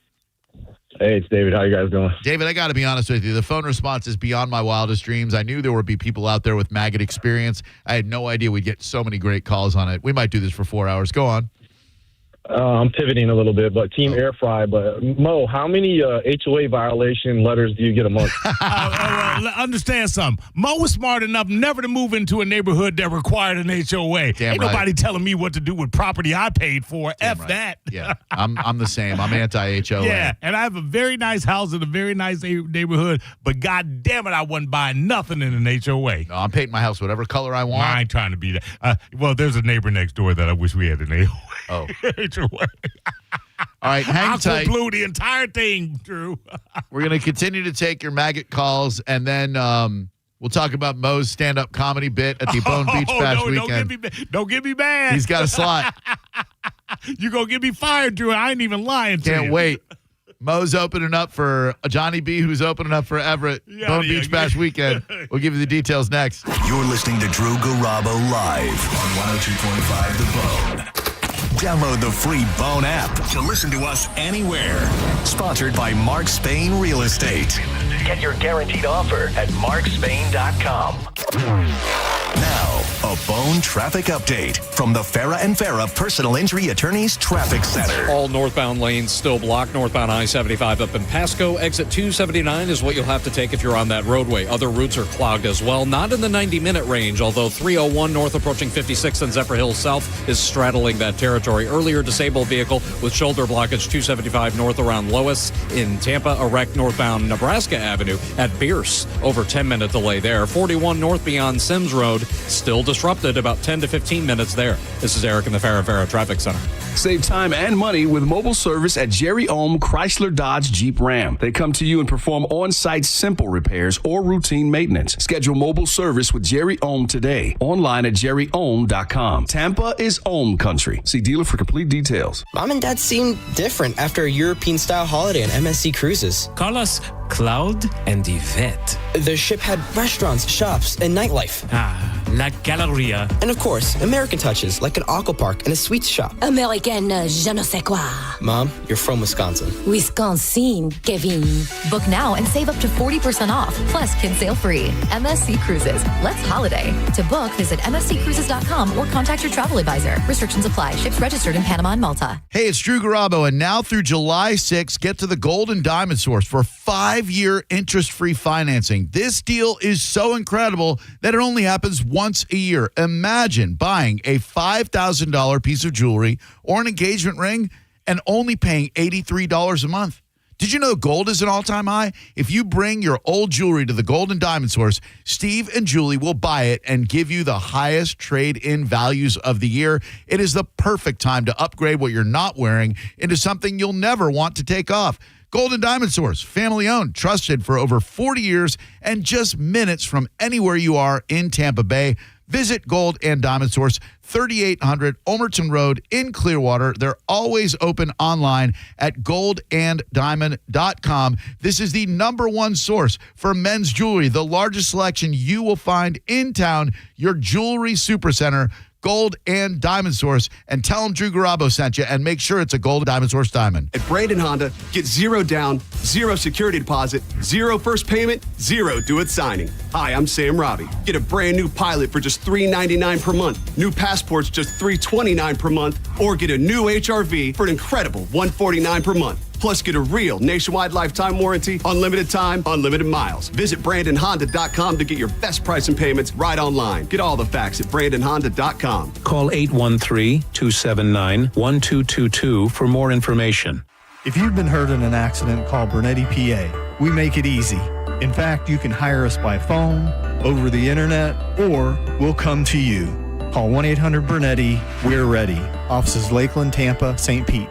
Hey, it's David. How you guys doing? David, I got to be honest with you. The phone response is beyond my wildest dreams. I knew there would be people out there with maggot experience. I had no idea we'd get so many great calls on it. We might do this for 4 hours. Go on. I'm pivoting a little bit, but team air fry. But Mo, how many HOA violation letters do you get a month? Understand something. Mo was smart enough never to move into a neighborhood that required an HOA. Ain't nobody telling me what to do with property I paid for. That. Yeah, I'm the same. I'm anti-HOA. Yeah, and I have a very nice house in a very nice neighborhood, but God damn it, I wasn't buying nothing in an HOA. No, I'm painting my house whatever color I want. I ain't trying to be that. Well, there's a neighbor next door that I wish we had an HOA. Oh. HOA. All right, hang tight. Blew the entire thing, Drew. We're going to continue to take your maggot calls, and then we'll talk about Mo's stand-up comedy bit at the Bone Beach Bash weekend. Don't get me mad. He's got a slot. You're going to get me fired, Drew. I ain't even lying to you. Can't wait. Mo's opening up for Johnny B, who's opening up for Everett. Bone Beach Bash weekend. We'll give you the details next. You're listening to Drew Garabo live on 102.5 The Bone. Download the free Bone app to listen to us anywhere. Sponsored by Mark Spain Real Estate. Get your guaranteed offer at markspain.com. Now, a Bone traffic update from the Farah and Farah Personal Injury Attorneys Traffic Center. All northbound lanes still blocked. Northbound I-75 up in Pasco. Exit 279 is what you'll have to take if you're on that roadway. Other routes are clogged as well. Not in the 90-minute range, although 301 north approaching 56th and Zephyr Hills South is straddling that territory. Earlier disabled vehicle with shoulder blockage 275 north around Lois. In Tampa, a wreck northbound Nebraska Avenue at Bierce. Over 10-minute delay there. 41 north beyond Sims Road. Still disrupted, about 10 to 15 minutes there. This is Eric in the Farah Traffic Center. Save time and money with mobile service at Jerry Ohm Chrysler Dodge Jeep Ram. They come to you and perform on-site simple repairs or routine maintenance. Schedule mobile service with Jerry Ohm today. Online at jerryohm.com. Tampa is Ohm country. See dealer for complete details. Mom and Dad seemed different after a European-style holiday on MSC Cruises. Call us Cloud and Yvette. The ship had restaurants, shops, and nightlife. La Galleria. And of course, American touches, like an aqua park and a sweets shop. American je ne sais quoi. Mom, you're from Wisconsin. Wisconsin, Kevin. Book now and save up to 40% off, plus kids-sail free. MSC Cruises. Let's holiday. To book, visit msccruises.com or contact your travel advisor. Restrictions apply. Ships registered in Panama and Malta. Hey, it's Drew Garabo, and now through July 6th, get to the Gold and Diamond Source for 5-year interest-free financing. This deal is so incredible that it only happens once a year. Imagine buying a $5,000 piece of jewelry or an engagement ring and only paying $83 a month. Did you know gold is an all-time high? If you bring your old jewelry to the Gold and Diamond Source, Steve and Julie will buy it and give you the highest trade-in values of the year. It is the perfect time to upgrade what you're not wearing into something you'll never want to take off. Gold and Diamond Source, family-owned, trusted for over 40 years, and just minutes from anywhere you are in Tampa Bay. Visit Gold and Diamond Source, 3800 Omerton Road in Clearwater. They're always open online at goldanddiamond.com. This is the #1 source for men's jewelry, the largest selection you will find in town. Your Jewelry Supercenter, Gold and Diamond Source, and tell them Drew Garabo sent you, and make sure it's a Gold and Diamond Source diamond. At Brandon Honda, get 0 down, 0 security deposit, 0 first payment, 0 do-it signing. Hi, I'm Sam Robbie. Get a brand new Pilot for just $399 per month, new passports just $329 per month, or get a new HRV for an incredible $149 per month. Plus, get a real nationwide lifetime warranty, unlimited time, unlimited miles. Visit BrandonHonda.com to get your best price and payments right online. Get all the facts at BrandonHonda.com. Call 813-279-1222 for more information. If you've been hurt in an accident, call Bernetti PA. We make it easy. In fact, you can hire us by phone, over the internet, or we'll come to you. Call 1-800-BERNETTI. We're ready. Offices Lakeland, Tampa, St. Pete.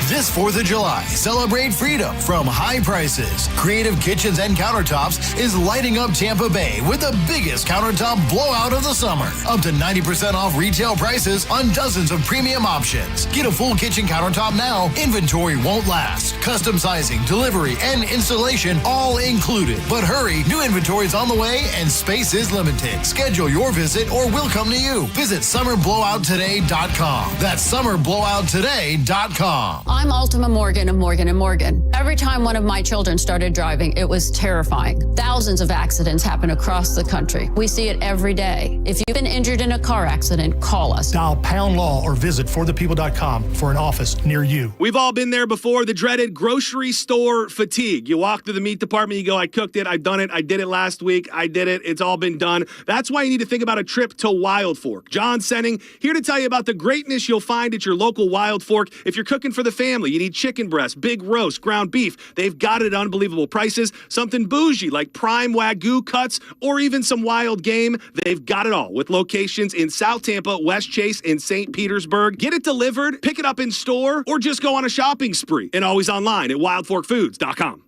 This 4th of July, celebrate freedom from high prices. Creative Kitchens and Countertops is lighting up Tampa Bay with the biggest countertop blowout of the summer. Up to 90% off retail prices on dozens of premium options. Get a full kitchen countertop now. Inventory won't last. Custom sizing, delivery, and installation all included. But hurry, new inventory is on the way and space is limited. Schedule your visit or we'll come to you. Visit summerblowouttoday.com. That's summerblowouttoday.com. I'm Ultima Morgan of Morgan & Morgan. Every time one of my children started driving, it was terrifying. Thousands of accidents happen across the country. We see it every day. If you've been injured in a car accident, call us. Dial # law or visit forthepeople.com for an office near you. We've all been there before, the dreaded grocery store fatigue. You walk to the meat department, you go, I cooked it, I've done it, I did it last week, I did it, it's all been done. That's why you need to think about a trip to Wild Fork. John Senning, here to tell you about the greatness you'll find at your local Wild Fork. If you're cooking for the family, you need chicken breast, big roast, ground beef. They've got it at unbelievable prices. Something bougie like prime Wagyu cuts or even some wild game. They've got it all with locations in South Tampa, West Chase, and St. Petersburg. Get it delivered, pick it up in store, or just go on a shopping spree. And always online at wildforkfoods.com.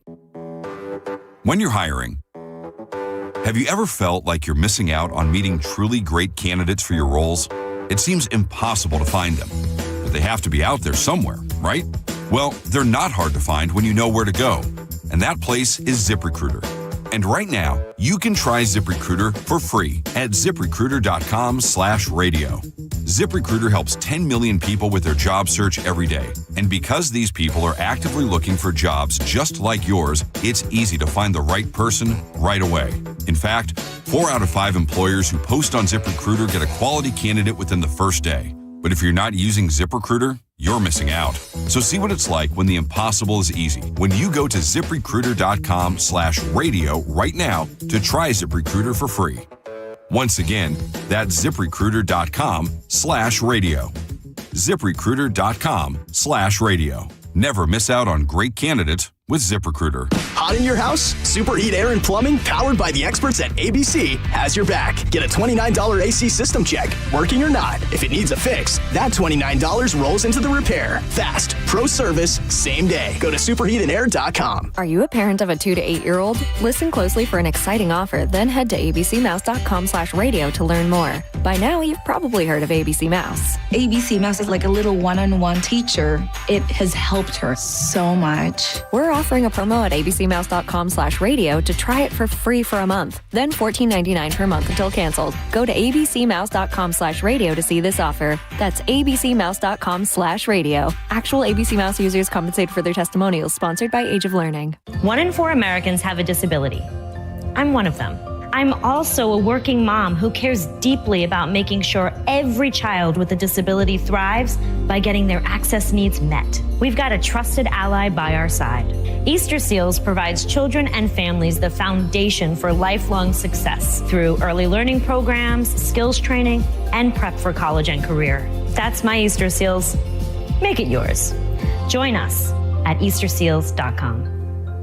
When you're hiring, have you ever felt like you're missing out on meeting truly great candidates for your roles? It seems impossible to find them, but they have to be out there somewhere, right? Well, they're not hard to find when you know where to go, and that place is ZipRecruiter. And right now, you can try ZipRecruiter for free at ZipRecruiter.com/radio. ZipRecruiter helps 10 million people with their job search every day. And because these people are actively looking for jobs just like yours, it's easy to find the right person right away. In fact, 4 out of 5 employers who post on ZipRecruiter get a quality candidate within the first day. But if you're not using ZipRecruiter, you're missing out. So see what it's like when the impossible is easy. When you go to ZipRecruiter.com/radio right now to try ZipRecruiter for free. Once again, that's ZipRecruiter.com/radio. ZipRecruiter.com/radio. Never miss out on great candidates with ZipRecruiter. Hot in your house? Superheat Air and Plumbing, powered by the experts at ABC, has your back. Get a $29 AC system check, working or not. If it needs a fix, that $29 rolls into the repair. Fast, pro service, same day. Go to superheatandair.com. Are you a parent of a 2 to 8-year-old? Listen closely for an exciting offer, then head to abcmouse.com/radio to learn more. By now, you've probably heard of ABC Mouse. ABC Mouse is like a little one-on-one teacher. It has helped her so much. We're offering a promo at abcmouse.com/radio to try it for free for a month, then $14.99 per month until canceled. Go to abcmouse.com/radio to see this offer. That's abcmouse.com/radio. Actual ABC Mouse users compensated for their testimonials, sponsored by Age of Learning. 1 in 4 Americans have a disability. I'm one of them. I'm also a working mom who cares deeply about making sure every child with a disability thrives by getting their access needs met. We've got a trusted ally by our side. Easter Seals provides children and families the foundation for lifelong success through early learning programs, skills training, and prep for college and career. That's my Easter Seals. Make it yours. Join us at easterseals.com.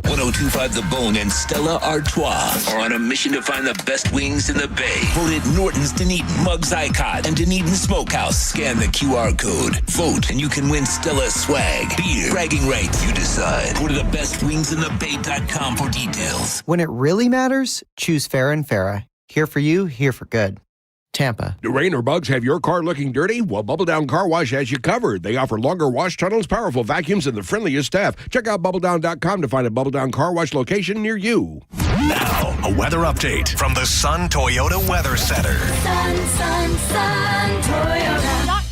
1025 The Bone and Stella Artois are on a mission to find the best wings in the Bay. Voted Norton's Dunedin, Muggs Icon, and Dunedin Smokehouse. Scan the QR code. Vote, and you can win Stella swag, beer, bragging rights. You decide. Go to thebestwingsinthebay.com for details. When it really matters, choose Farah & Farah. Here for you, here for good. Tampa. Do rain or bugs have your car looking dirty? Well, Bubble Down Car Wash has you covered. They offer longer wash tunnels, powerful vacuums, and the friendliest staff. Check out BubbleDown.com to find a Bubble Down Car Wash location near you. Now, a weather update from the Sun Toyota Weather Center. Sun, Toyota.com.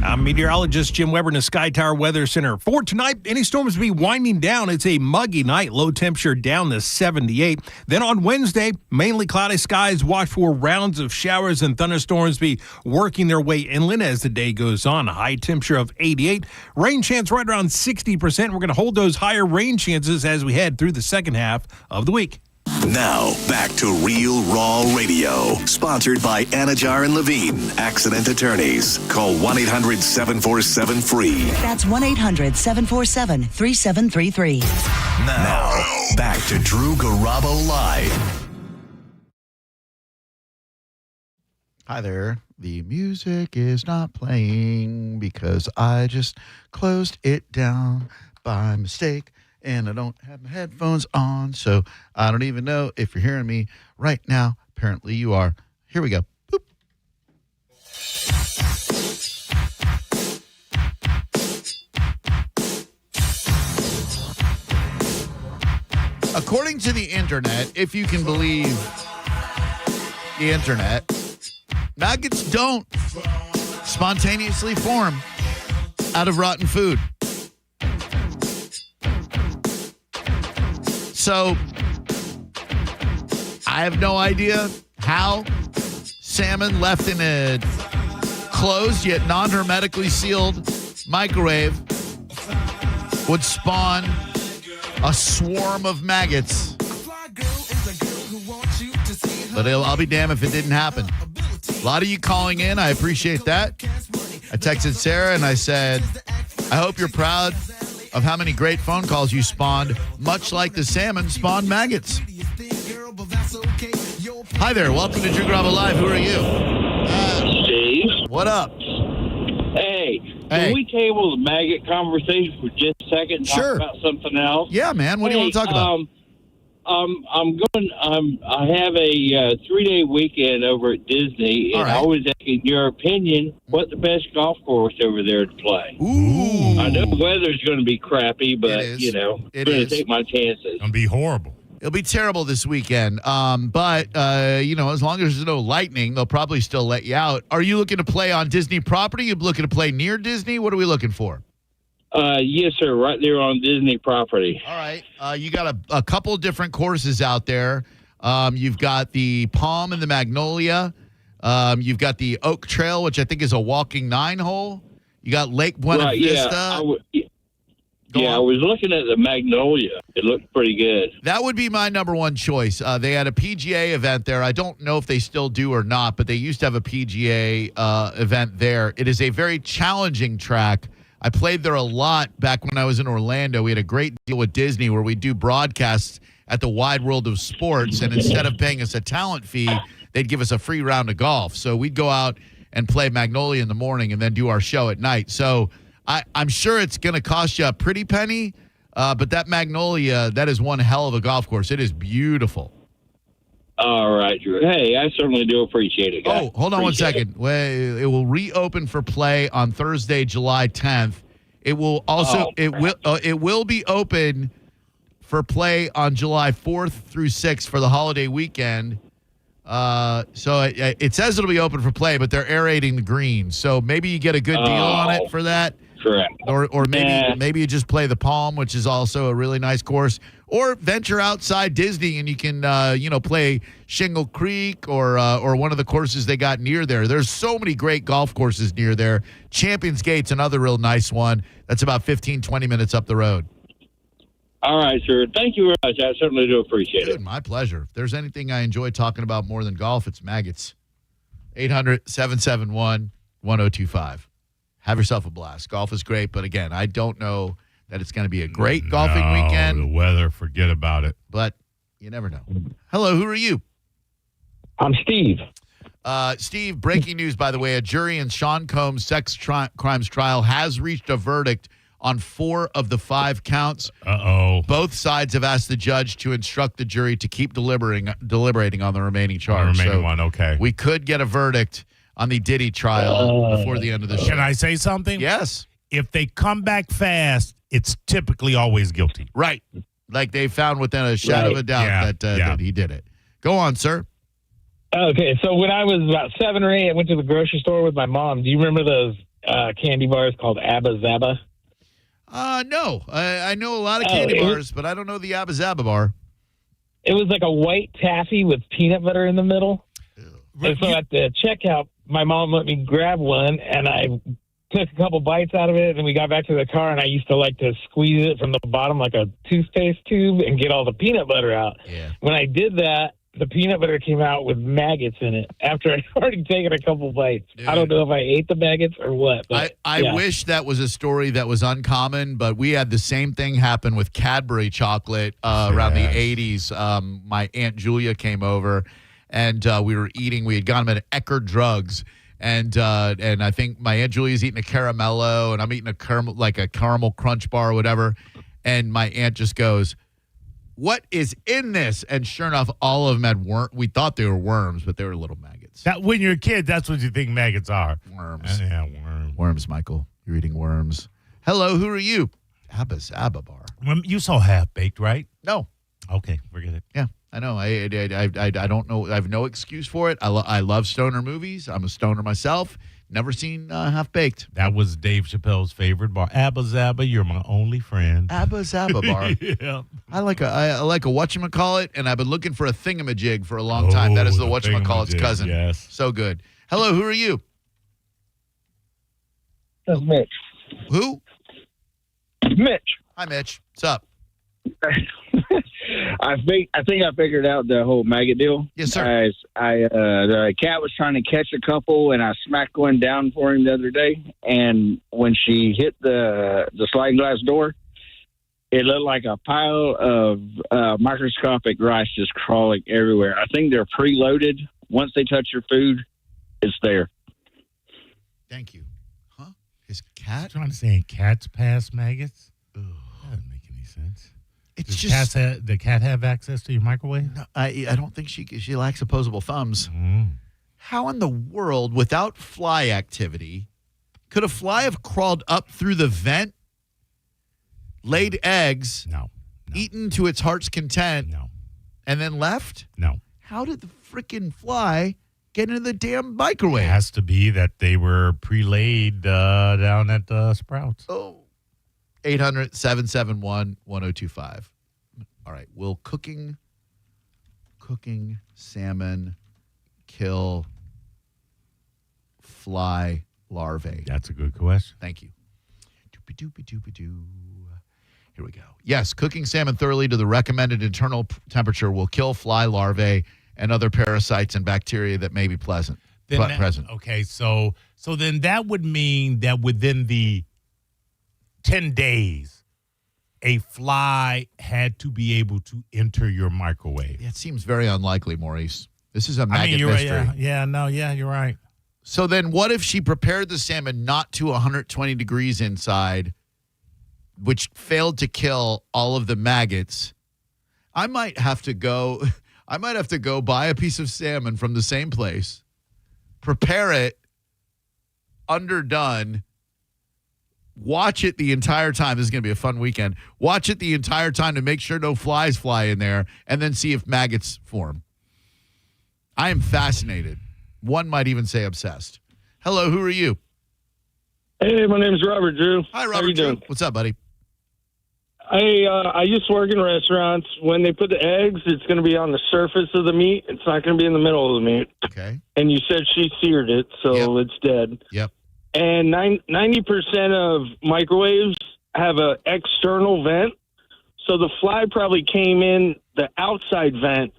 I'm meteorologist Jim Weber in the Sky Tower Weather Center. For tonight, any storms will be winding down. It's a muggy night, low temperature down to 78. Then on Wednesday, mainly cloudy skies. Watch for rounds of showers and thunderstorms be working their way inland as the day goes on. A high temperature of 88. Rain chance right around 60%. We're going to hold those higher rain chances as we head through the second half of the week. Now, back to Real Raw Radio, sponsored by Anajar and Levine, Accident Attorneys. Call 1-800-747-FREE. That's 1-800-747-3733. Now, back to Drew Garabo Live. Hi there. The music is not playing because I just closed it down by mistake. And I don't have my headphones on, so I don't even know if you're hearing me right now. Apparently you are. Here we go. Boop. According to the internet, if you can believe the internet, maggots don't spontaneously form out of rotten food. So, I have no idea how salmon left in a closed yet non-hermetically sealed microwave would spawn a swarm of maggots. But I'll be damned if it didn't happen. A lot of you calling in. I appreciate that. I texted Sarah and I said, I hope you're proud of how many great phone calls you spawned, much like the salmon spawned maggots. Hi there. Welcome to Drew Garabo Live. Who are you? Steve. What up? Hey, can we table the maggot conversation for just a second and talk about something else? Yeah, man. What do you want to talk about? I have a 3-day weekend over at Disney, and I was asking your opinion, what the best golf course over there to play? Ooh. I know the weather's going to be crappy, but, I'm going to take my chances. It's going to be horrible. It'll be terrible this weekend. But as long as there's no lightning, they'll probably still let you out. Are you looking to play on Disney property? You looking to play near Disney? What are we looking for? Yes, sir. Right there on Disney property. All right. You got a couple different courses out there. You've got the Palm and the Magnolia. You've got the Oak Trail, which I think is a walking 9-hole. You got Lake Buena Vista. I was looking at the Magnolia. It looked pretty good. That would be my number one choice. They had a PGA event there. I don't know if they still do or not, but they used to have a PGA event there. It is a very challenging track. I played there a lot back when I was in Orlando. We had a great deal with Disney where we do broadcasts at the Wide World of Sports, and instead of paying us a talent fee, they'd give us a free round of golf. So we'd go out and play Magnolia in the morning and then do our show at night. So I'm sure it's going to cost you a pretty penny, but that Magnolia, that is one hell of a golf course. It is beautiful. All right, Drew. Hey, I certainly do appreciate it, guys. Oh, hold on one second. It will reopen for play on Thursday, July 10th. It will also it will be open for play on July 4th through 6th for the holiday weekend. So it says it'll be open for play, but they're aerating the greens. So maybe you get a good deal on it for that. Correct. Or maybe you just play the Palm, which is also a really nice course. Or venture outside Disney and you can play Shingle Creek or one of the courses they got near there. There's so many great golf courses near there. Champions Gate's another real nice one. That's about 15-20 minutes up the road. All right, sir. Thank you very much. I certainly do appreciate it. My pleasure. If there's anything I enjoy talking about more than golf, it's maggots. 800-771-1025. Have yourself a blast. Golf is great, but again, I don't know that it's going to be a great golfing weekend. The weather, forget about it. But you never know. Hello, who are you? I'm Steve. Steve, breaking news, by the way. A jury in Sean Combs' sex crimes trial has reached a verdict on 4 of the 5 counts. Uh-oh. Both sides have asked the judge to instruct the jury to keep deliberating on the remaining charge. The remaining one, okay. We could get a verdict on the Diddy trial before the end of the show. Can I say something? Yes. If they come back fast, it's typically always guilty. Right. Like they found within a shadow of a doubt that he did it. Go on, sir. Okay, so when I was about 7 or 8, I went to the grocery store with my mom. Do you remember those candy bars called Abba Zaba? No. I know a lot of candy bars, but I don't know the Abba Zaba bar. It was like a white taffy with peanut butter in the middle. And so at the checkout, my mom let me grab one, and I took a couple bites out of it, and then we got back to the car, and I used to like to squeeze it from the bottom like a toothpaste tube and get all the peanut butter out. Yeah. When I did that, the peanut butter came out with maggots in it after I'd already taken a couple bites. Dude. I don't know if I ate the maggots or what. But I wish that was a story that was uncommon, but we had the same thing happen with Cadbury chocolate around the 80s. My Aunt Julia came over, and we were eating. We had gone to Eckerd Drugs, and I think my Aunt Julia's eating a caramello, and I'm eating a caramel crunch bar or whatever, and my aunt just goes, "What is in this?" And sure enough, all of them had worms. We thought they were worms, but they were little maggots. That when you're a kid, that's what you think maggots are. Worms. Yeah, worms. Worms, Michael. You're eating worms. Hello, who are you? Abba Zaba Bar. You saw Half Baked, right? No. Okay, forget it. Yeah, I know. I don't know. I have no excuse for it. I love stoner movies. I'm a stoner myself. Never seen Half Baked. That was Dave Chappelle's favorite bar. Abba Zaba, you're my only friend. Abba Zaba Bar. Yeah. I like a whatchamacallit, and I've been looking for a thingamajig for a long time. That is the whatchamacallit's cousin. Yes. So good. Hello, who are you? That's Mitch. Who? Mitch. Hi, Mitch. What's up? I think I figured out the whole maggot deal. Yes, sir. The cat was trying to catch a couple, and I smacked one down for him the other day. And when she hit the sliding glass door, it looked like a pile of microscopic rice just crawling everywhere. I think they're preloaded. Once they touch your food, it's there. Thank you. Huh? His cat? Trying to say cats pass maggots? Ugh. That doesn't make any sense. It's Does the cat have access to your microwave? No, I don't think she lacks opposable thumbs. How in the world, without fly activity, could a fly have crawled up through the vent, laid eggs, eaten to its heart's content, and then left? No. How did the freaking fly get into the damn microwave? It has to be that they were pre-laid down at Sprouts. Oh. 800-771-1025. All right. Will cooking salmon kill fly larvae? That's a good question. Thank you. Doopy-doopy-doopy-doo. Here we go. Yes, cooking salmon thoroughly to the recommended internal temperature will kill fly larvae and other parasites and bacteria that may be present. Okay, so then that would mean that within the 10 days, a fly had to be able to enter your microwave. It seems very unlikely, Maurice. This is a maggot mystery. Right, you're right. So then what if she prepared the salmon not to 120 degrees inside, which failed to kill all of the maggots? I might have to go buy a piece of salmon from the same place, prepare it, underdone, watch it the entire time. This is going to be a fun weekend. Watch it the entire time to make sure no flies fly in there, and then see if maggots form. I am fascinated. One might even say obsessed. Hello, who are you? Hey, my name is Robert Drew. Hi, Robert How you Drew. doing? What's up, buddy? I used to work in restaurants. When they put the eggs, it's going to be on the surface of the meat. It's not going to be in the middle of the meat. Okay. And you said she seared it, so it's dead. Yep. And 90% of microwaves have an external vent. So the fly probably came in the outside vent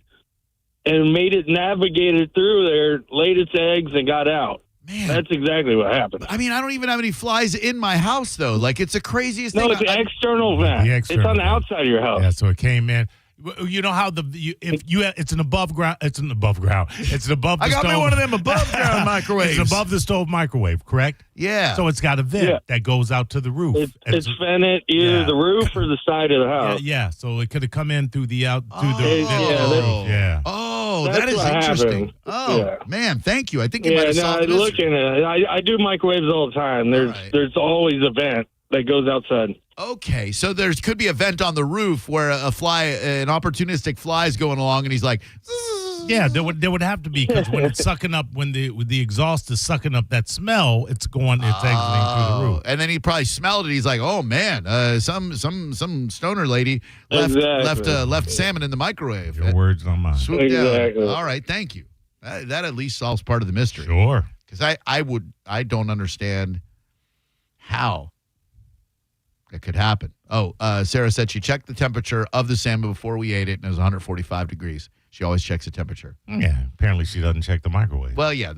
and made it navigate it through there, laid its eggs, and got out. Man. That's exactly what happened. I mean, I don't even have any flies in my house, though. Like, it's the craziest thing. No, it's the external vent. It's on the outside of your house. Yeah, so it came in. You know how it's an above ground. It's an above ground. It's an above the stove. I got me one of them above ground microwaves. It's above the stove microwave, correct? Yeah. So it's got a vent that goes out to the roof. It's vented either the roof or the side of the house. Yeah. So it could have come in through the Oh, that is interesting. Oh, man, thank you. I think you might have solved this. I do microwaves all the time. There's always a vent that goes outside. Okay, so there could be a vent on the roof where an opportunistic fly is going along, and he's like, yeah, there would have to be, because when it's sucking up, when the exhaust is sucking up that smell, it's exiting through the roof. And then he probably smelled it. He's like, oh man, some stoner lady left salmon in the microwave. Your words, not mine. Swoop down. All right, thank you. That at least solves part of the mystery. Sure. Because I don't understand how it could happen. Oh, Sarah said she checked the temperature of the salmon before we ate it, and it was 145 degrees. She always checks the temperature. Yeah, apparently she doesn't check the microwave. Well, yeah.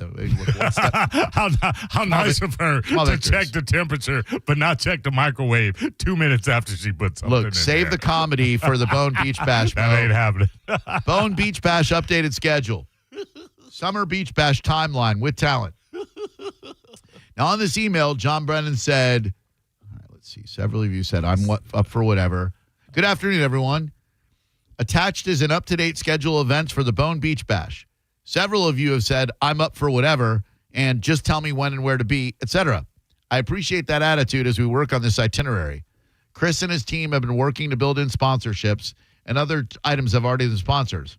How nice of her to check the temperature, but not check the microwave 2 minutes after she puts something in Look, save the comedy for the Bone Beach Bash. That ain't happening. Bone Beach Bash updated schedule. Summer Beach Bash timeline with talent. Now, on this email, John Brennan said, all right, let's see, several of you said, I'm up for whatever. Good afternoon, everyone. Attached is an up-to-date schedule of events for the Bone Beach Bash. Several of you have said, I'm up for whatever, and just tell me when and where to be, etc. I appreciate that attitude as we work on this itinerary. Chris and his team have been working to build in sponsorships, and other items have already been sponsors.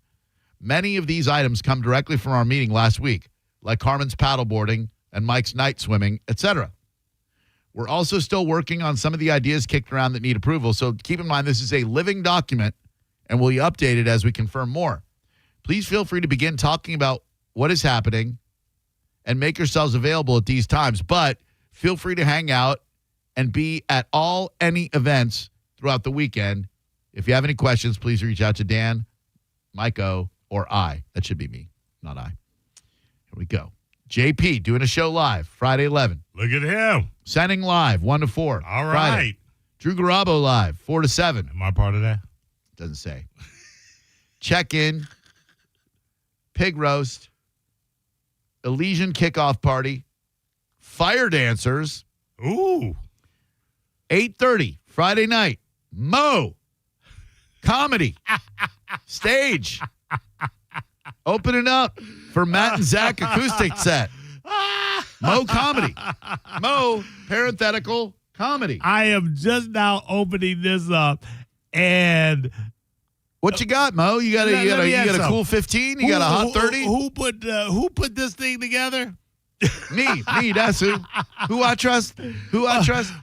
Many of these items come directly from our meeting last week, like Carmen's paddleboarding and Mike's night swimming, etc. We're also still working on some of the ideas kicked around that need approval, so keep in mind this is a living document, and we'll be updated as we confirm more. Please feel free to begin talking about what is happening and make yourselves available at these times, but feel free to hang out and be at any events throughout the weekend. If you have any questions, please reach out to Dan, Mike O, or I. That should be me, not I. Here we go. JP doing a show live Friday 11. Look at him. Sending live 1 to 4. All right. Friday. Drew Garabo live 4 to 7. Am I part of that? Doesn't say. Check-in, pig roast, Elysian kickoff party, fire dancers. Ooh. 8:30 Friday night. Mo. Comedy. Stage. Opening up for Matt and Zach acoustic set. Mo comedy. Mo parenthetical comedy. I am just now opening this up, and what you got, Mo? You got a cool 15? You got a hot 30? Who put this thing together? Me, that's who. Who I trust.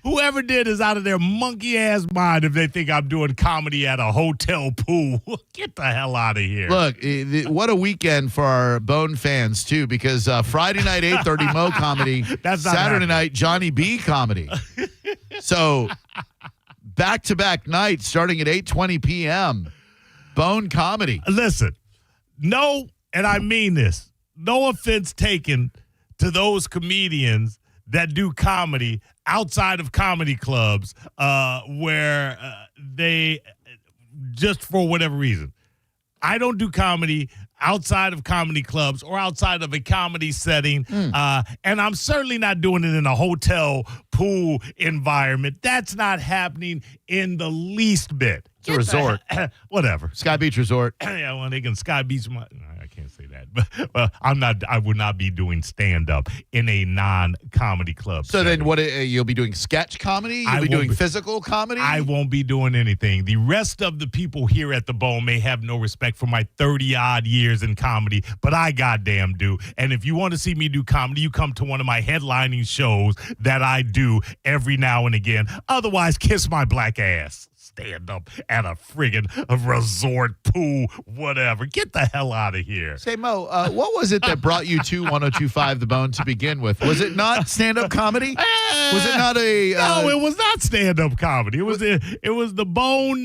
Whoever did is out of their monkey ass mind if they think I'm doing comedy at a hotel pool. Get the hell out of here. Look, what a weekend for our Bone fans, too, because Friday night, 8:30 Mo comedy. That's not Saturday happening. night, Johnny B comedy. So, back-to-back nights starting at 8:20 p.m. Bone comedy. Listen, no, and I mean this, no offense taken to those comedians that do comedy outside of comedy clubs where they, just for whatever reason, I don't do comedy outside of comedy clubs or outside of a comedy setting, and I'm certainly not doing it in a hotel pool environment. That's not happening in the least bit. It's a resort. Whatever. Sky Beach Resort. Yeah, well, they can Sky Beach. I can't say that, but well, I would not be doing stand up in a non-comedy club. So setting. then, what you'll be doing sketch comedy? You'll be doing physical comedy? I won't be doing anything. The rest of the people here at the Bone may have no respect for my 30-odd years in comedy, but I goddamn do. And if you want to see me do comedy, you come to one of my headlining shows that I do every now and again. Otherwise, kiss my black ass. Stand up at a friggin' resort, pool, whatever. Get the hell out of here. Say, Mo, what was it that brought you to 102.5 The Bone to begin with? Was it not stand-up comedy? Was it not a... no, it was not stand-up comedy. It was the Bone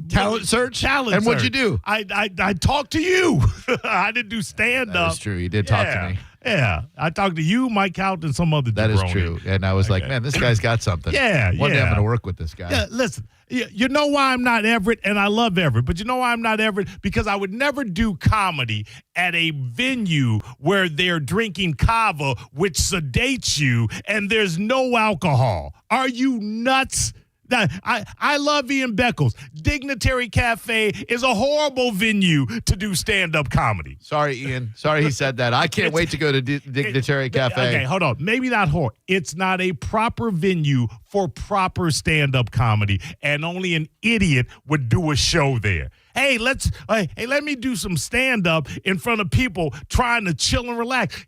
talent search? And what'd you do? I talked to you. I didn't do stand-up. That's true. You did talk to me. Yeah, I talked to you, Mike Hout, and some other. That is jabroni. true, and I was like, man, this guy's got something. Yeah, One day I'm going to work with this guy. Yeah, listen, you know why I'm not Everett, and I love Everett, but you know why I'm not Everett? Because I would never do comedy at a venue where they're drinking kava, which sedates you, and there's no alcohol. Are you nuts? I love Ian Beckles. Dignitary Cafe is a horrible venue to do stand-up comedy. Sorry, Ian. Sorry he said that. I can't wait to go to Dignitary Cafe. Okay, hold on. Maybe not horrible. It's not a proper venue for proper stand-up comedy, and only an idiot would do a show there. Hey, let me do some stand-up in front of people trying to chill and relax.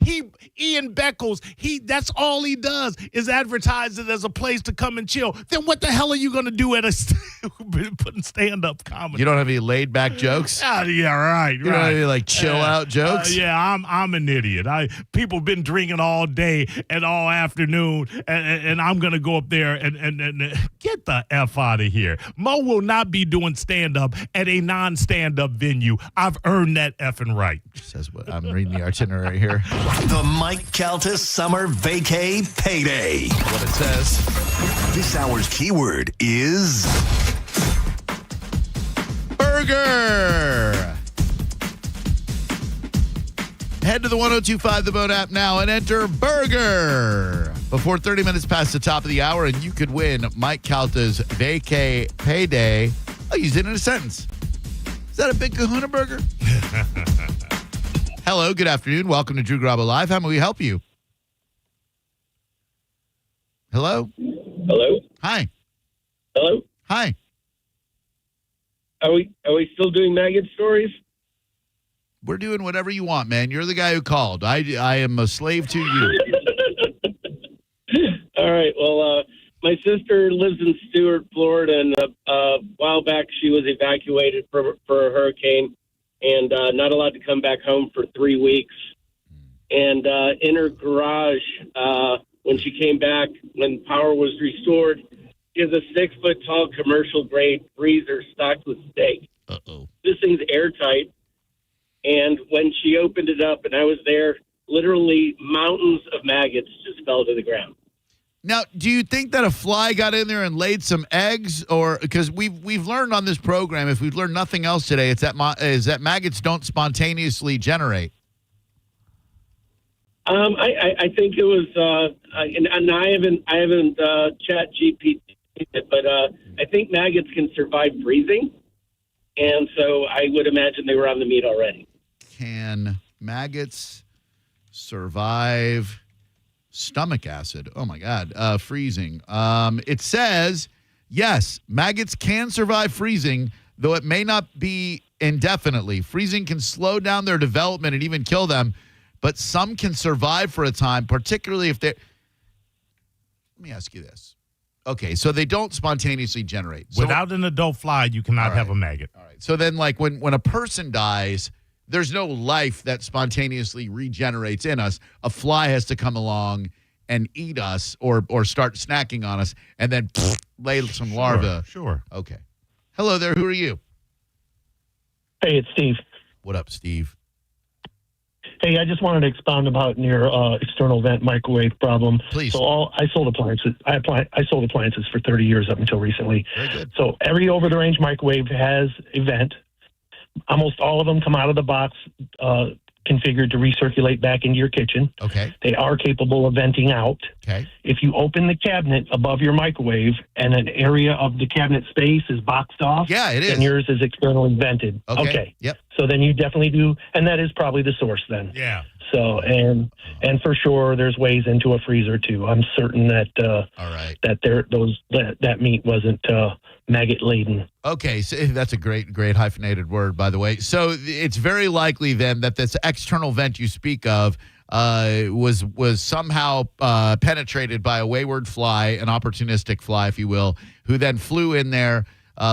Ian Beckles, that's all he does is advertise it as a place to come and chill. Then what the hell are you going to do at putting stand-up comedy? You don't have any laid-back jokes? Yeah, right. You don't have any chill-out jokes? Yeah, I'm an idiot. People been drinking all day and all afternoon, and I'm going to go up there and get the F out of here. Mo will not be doing stand-up at a non-stand-up venue. I've earned that effing right. Says what I'm reading the itinerary here. The Mike Calta Summer Vacay Payday. What it says. This hour's keyword is burger. Head to the 1025 The Bone app now and enter burger before 30 minutes past the top of the hour, and you could win Mike Calta's Vacay Payday. I'll use it in a sentence. Is that a big kahuna burger? Hello, good afternoon. Welcome to Drew Garabo Live. How may we help you? Hello? Hello? Hi. Hello? Hi. Are we still doing maggot stories? We're doing whatever you want, man. You're the guy who called. I am a slave to you. All right. Well, my sister lives in Stuart, Florida, and a while back she was evacuated for a hurricane and not allowed to come back home for 3 weeks. And in her garage, when she came back, when power was restored, she has a 6-foot-tall commercial-grade freezer stocked with steak. Uh-oh. This thing's airtight. And when she opened it up and I was there, literally mountains of maggots just fell to the ground. Now, do you think that a fly got in there and laid some eggs, or because we've learned on this program, if we've learned nothing else today, it's that maggots don't spontaneously generate? I think it was, and I haven't chat GPT it, but I think maggots can survive freezing, and so I would imagine they were on the meat already. Can maggots survive stomach acid? Oh, my God. Freezing. It says, yes, maggots can survive freezing, though it may not be indefinitely. Freezing can slow down their development and even kill them, but some can survive for a time, particularly if they're... Let me ask you this. Okay, so they don't spontaneously generate. So, without an adult fly, you cannot have a maggot. All right. So then, like, when a person dies, there's no life that spontaneously regenerates in us. A fly has to come along and eat us or start snacking on us and then lay some larvae. Sure. Okay. Hello there. Who are you? Hey, it's Steve. What up, Steve? Hey, I just wanted to expound about your external vent microwave problem. Please. So I sold appliances. I sold appliances for 30 years up until recently. Very good. So every over-the-range microwave has a vent. Almost all of them come out of the box configured to recirculate back into your kitchen. Okay. They are capable of venting out. Okay. If you open the cabinet above your microwave and an area of the cabinet space is boxed off, yeah, it is. then yours is externally vented. Okay. Yep. So then you definitely do, and that is probably the source then. Yeah. So and for sure, there's ways into a freezer too. I'm certain that all right, that meat wasn't maggot laden. Okay, so that's a great hyphenated word, by the way. So it's very likely then that this external vent you speak of was somehow penetrated by a wayward fly, an opportunistic fly, if you will, who then flew in there,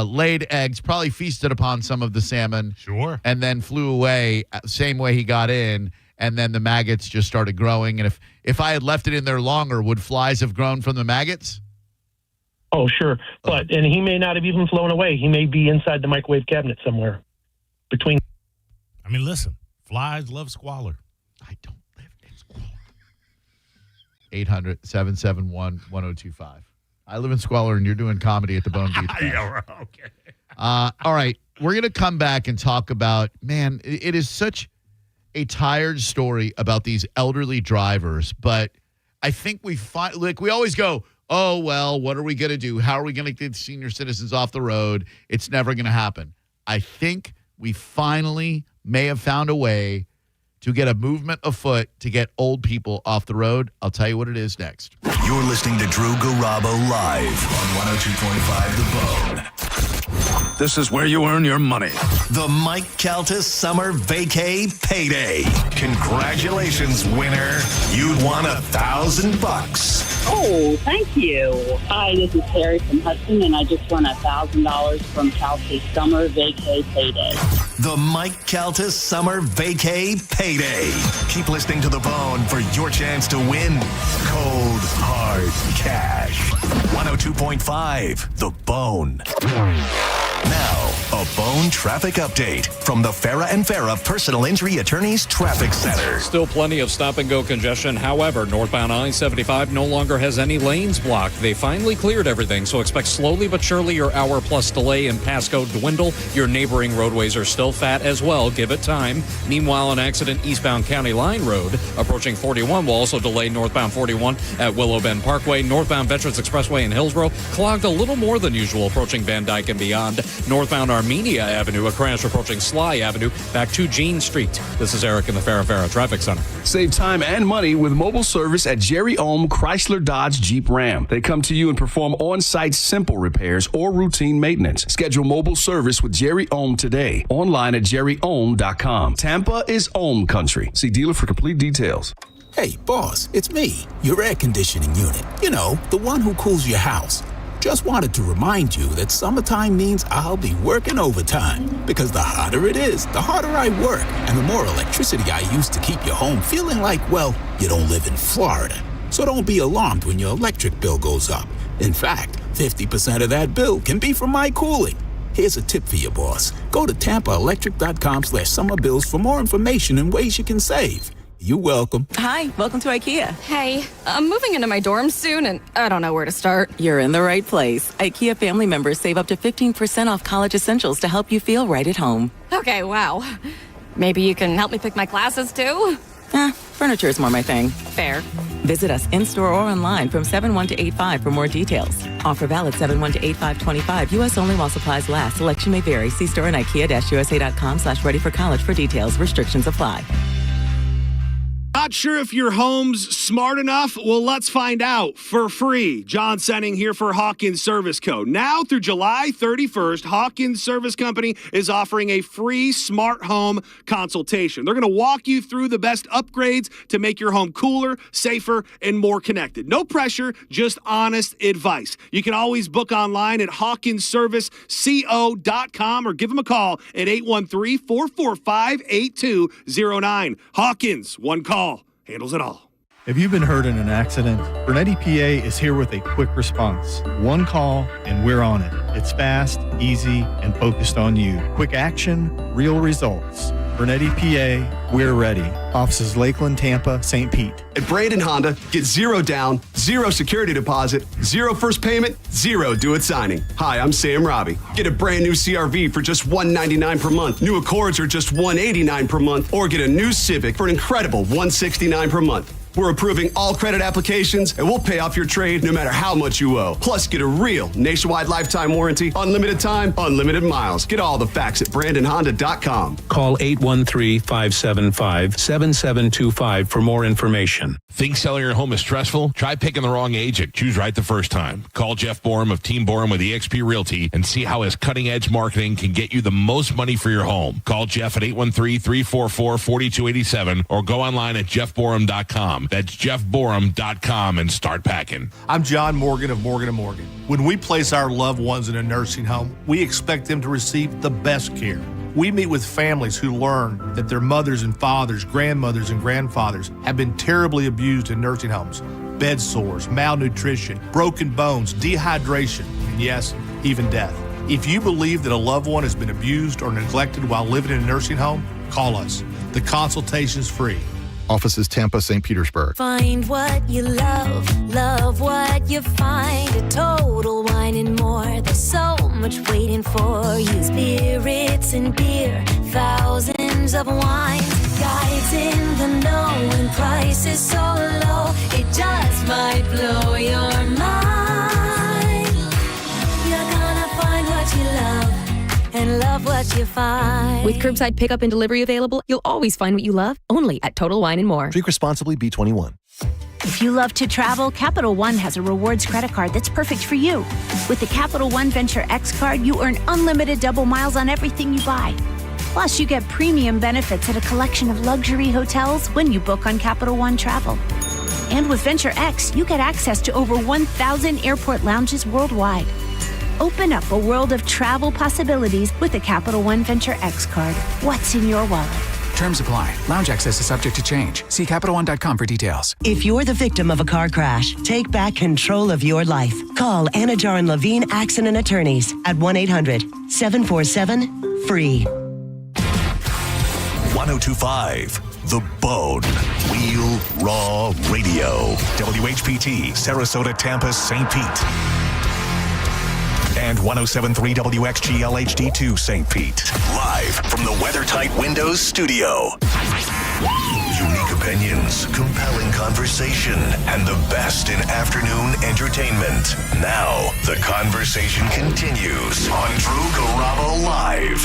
laid eggs, probably feasted upon some of the salmon, sure, and then flew away same way he got in. And then the maggots just started growing. And if I had left it in there longer, would flies have grown from the maggots? Oh, sure. And he may not have even flown away. He may be inside the microwave cabinet somewhere between. I mean, listen, flies love squalor. I don't live in squalor. 800-771-1025. I live in squalor, and you're doing comedy at the Bone Beach. Yeah, okay. All right. We're going to come back and talk about, man, it is such a tired story about these elderly drivers, but I think we always go, oh, well, what are we going to do? How are we going to get senior citizens off the road? It's never going to happen. I think we finally may have found a way to get a movement afoot to get old people off the road. I'll tell you what it is next. You're listening to Drew Garabo live on 102.5 The Bone. This is where you earn your money. The Mike Calta Summer Vacay Payday. Congratulations, winner. You'd won $1,000. Oh, thank you. Hi, this is Terry from Hudson, and I just won $1,000 from Calta's Summer Vacay Payday. The Mike Calta Summer Vacay Payday. Keep listening to The Bone for your chance to win cold, hard cash. 102.5 The Bone. Now, a Bone traffic update from the Farah and Farah Personal Injury Attorneys Traffic Center. Still plenty of stop-and-go congestion. However, northbound I-75 no longer has any lanes blocked. They finally cleared everything, so expect slowly but surely your hour-plus delay in Pasco dwindle. Your neighboring roadways are still fat as well. Give it time. Meanwhile, an accident eastbound County Line Road approaching 41 will also delay northbound 41 at Willow Bend Parkway. Northbound Veterans Expressway in Hillsborough clogged a little more than usual approaching Van Dyke and beyond. Northbound Armenia Avenue, a crash approaching Sly Avenue back to Jean Street. This is Eric in the Farah Traffic Center. Save time and money with mobile service at Jerry Ohm Chrysler Dodge Jeep Ram. They come to you and perform on-site simple repairs or routine maintenance. Schedule mobile service with Jerry Ohm today. Online at jerryohm.com. Tampa is Ohm country. See dealer for complete details. Hey, boss, it's me, your air conditioning unit. You know, the one who cools your house. Just wanted to remind you that summertime means I'll be working overtime. Because the hotter it is, the harder I work. And the more electricity I use to keep your home feeling like, well, you don't live in Florida. So don't be alarmed when your electric bill goes up. In fact, 50% of that bill can be from my cooling. Here's a tip for you, boss. Go to TampaElectric.com/summerbills for more information and ways you can save. You're welcome. Hi, welcome to IKEA. Hey, I'm moving into my dorm soon, and I don't know where to start. You're in the right place. IKEA family members save up to 15% off college essentials to help you feel right at home. Okay, wow. Maybe you can help me pick my classes, too? Furniture is more my thing. Fair. Visit us in-store or online from 7/1 to 8/5 for more details. Offer valid 7/1 to 8/5/25. U.S. only while supplies last. Selection may vary. See store and IKEA-USA.com/ready-for-college for details. Restrictions apply. Not sure if your home's smart enough? Well, let's find out for free. John Senning here for Hawkins Service Co. Now through July 31st, Hawkins Service Company is offering a free smart home consultation. They're going to walk you through the best upgrades to make your home cooler, safer, and more connected. No pressure, just honest advice. You can always book online at hawkinsserviceco.com or give them a call at 813-445-8209. Hawkins, one call. Handles it all. If you've been hurt in an accident, Bernetti PA is here with a quick response. One call and we're on it. It's fast, easy, and focused on you. Quick action, real results. Bernetti PA, we're ready. Offices Lakeland, Tampa, St. Pete. At Brandon Honda, get 0 down, 0 security deposit, 0 first payment, 0 do-it signing. Hi, I'm Sam Robbie. Get a brand new CRV for just $199 per month. New Accords are just $189 per month. Or get a new Civic for an incredible $169 per month. We're approving all credit applications, and we'll pay off your trade no matter how much you owe. Plus, get a real nationwide lifetime warranty, unlimited time, unlimited miles. Get all the facts at BrandonHonda.com. Call 813-575-7725 for more information. Think selling your home is stressful? Try picking the wrong agent. Choose right the first time. Call Jeff Borum of Team Borum with eXp Realty and see how his cutting-edge marketing can get you the most money for your home. Call Jeff at 813-344-4287 or go online at jeffborum.com. That's jeffborum.com and start packing. I'm John Morgan of Morgan & Morgan. When we place our loved ones in a nursing home, we expect them to receive the best care. We meet with families who learn that their mothers and fathers, grandmothers and grandfathers have been terribly abused in nursing homes. Bed sores, malnutrition, broken bones, dehydration, and yes, even death. If you believe that a loved one has been abused or neglected while living in a nursing home, call us. The consultation's free. Offices Tampa, St. Petersburg. Find what you love what you find. A Total Wine and More. There's so much waiting for you. Spirits and beer, thousands of wines. Guides in the know and prices so low. It just might blow your mind. You're gonna find what you love and love what you find. With curbside pickup and delivery available, you'll always find what you love, only at Total Wine & More. Drink responsibly, B21. If you love to travel, Capital One has a rewards credit card that's perfect for you. With the Capital One Venture X card, you earn unlimited double miles on everything you buy. Plus, you get premium benefits at a collection of luxury hotels when you book on Capital One Travel. And with Venture X, you get access to over 1,000 airport lounges worldwide. Open up a world of travel possibilities with the Capital One Venture X card. What's in your wallet? Terms apply. Lounge access is subject to change. See CapitalOne.com for details. If you're the victim of a car crash, take back control of your life. Call Anajar and Levine Accident Attorneys at 1-800-747-FREE. 1025 The Bone. Wheel Raw Radio. WHPT, Sarasota, Tampa, St. Pete. And 107.3 WXGL HD2 St. Pete. Live from the WeatherTight Windows studio. Unique opinions, compelling conversation, and the best in afternoon entertainment. Now, the conversation continues on Drew Garabo Live.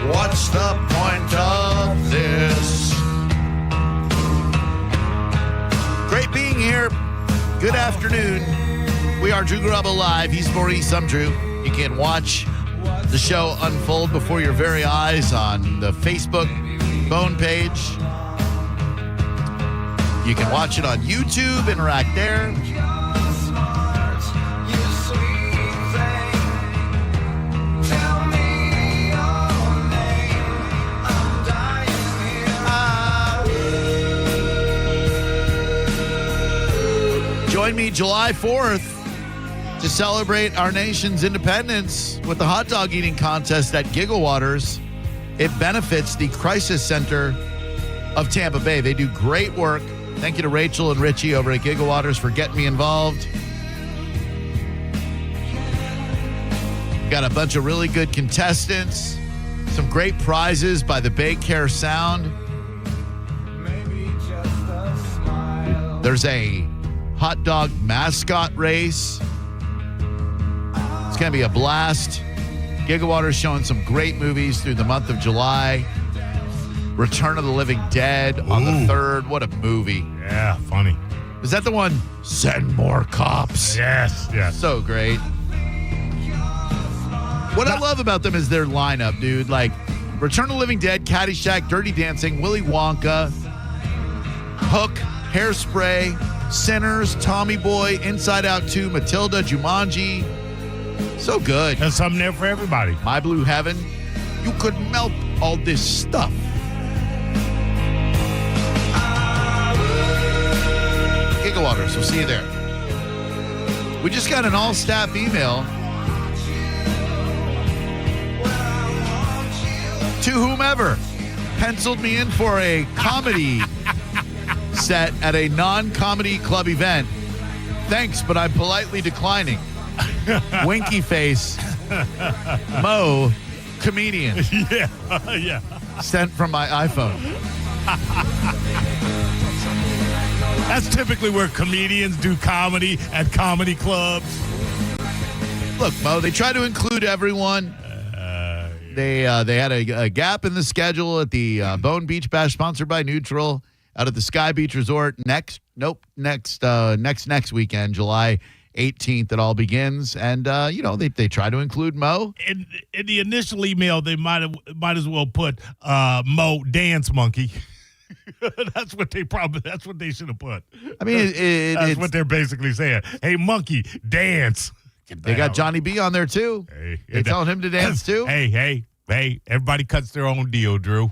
What's the point of this? Great being here. Good afternoon. We are Drew Garabo Live. He's Maurice. I'm Drew. You can watch the show unfold before your very eyes on the Facebook Bone page. You can watch it on YouTube, interact there. Join me July 4th to celebrate our nation's independence with the hot dog eating contest at Gigawaters. It benefits the Crisis Center of Tampa Bay. They do great work. Thank you to Rachel and Richie over at Gigawaters for getting me involved. Got a bunch of really good contestants. Some great prizes by the Bay Care Sound. There's a hot dog mascot race. It's going to be a blast. Gigawaters showing some great movies through the month of July. Return of the Living Dead on the 3rd. What a movie. Yeah, funny. Is that the one? Send more cops. Yes, yes. So great. What I love about them is their lineup, dude. Like Return of the Living Dead, Caddyshack, Dirty Dancing, Willy Wonka, Hook, Hairspray, Sinners, Tommy Boy, Inside Out 2, Matilda, Jumanji. So good. There's something there for everybody. My Blue Heaven. You could melt all this stuff. Gigawaters, we'll see you there. We just got an all-staff email to whomever penciled me in for a comedy set at a non-comedy club event. Thanks, but I'm politely declining. Winky face. Mo, comedian. Yeah, yeah. Sent from my iPhone. That's typically where comedians do comedy at comedy clubs. Look, Mo, they try to include everyone. They had a gap in the schedule at the Bone Beach Bash, sponsored by Neutral, out at the Sky Beach Resort next weekend, July 18th. It all begins, and they try to include Mo. In the initial email, they might as well put Mo Dance Monkey. That's what they should have put. I mean, that's what they're basically saying. Hey, monkey, dance. They got Johnny B on there too. Hey, they telling him to dance too. Hey! Everybody cuts their own deal, Drew.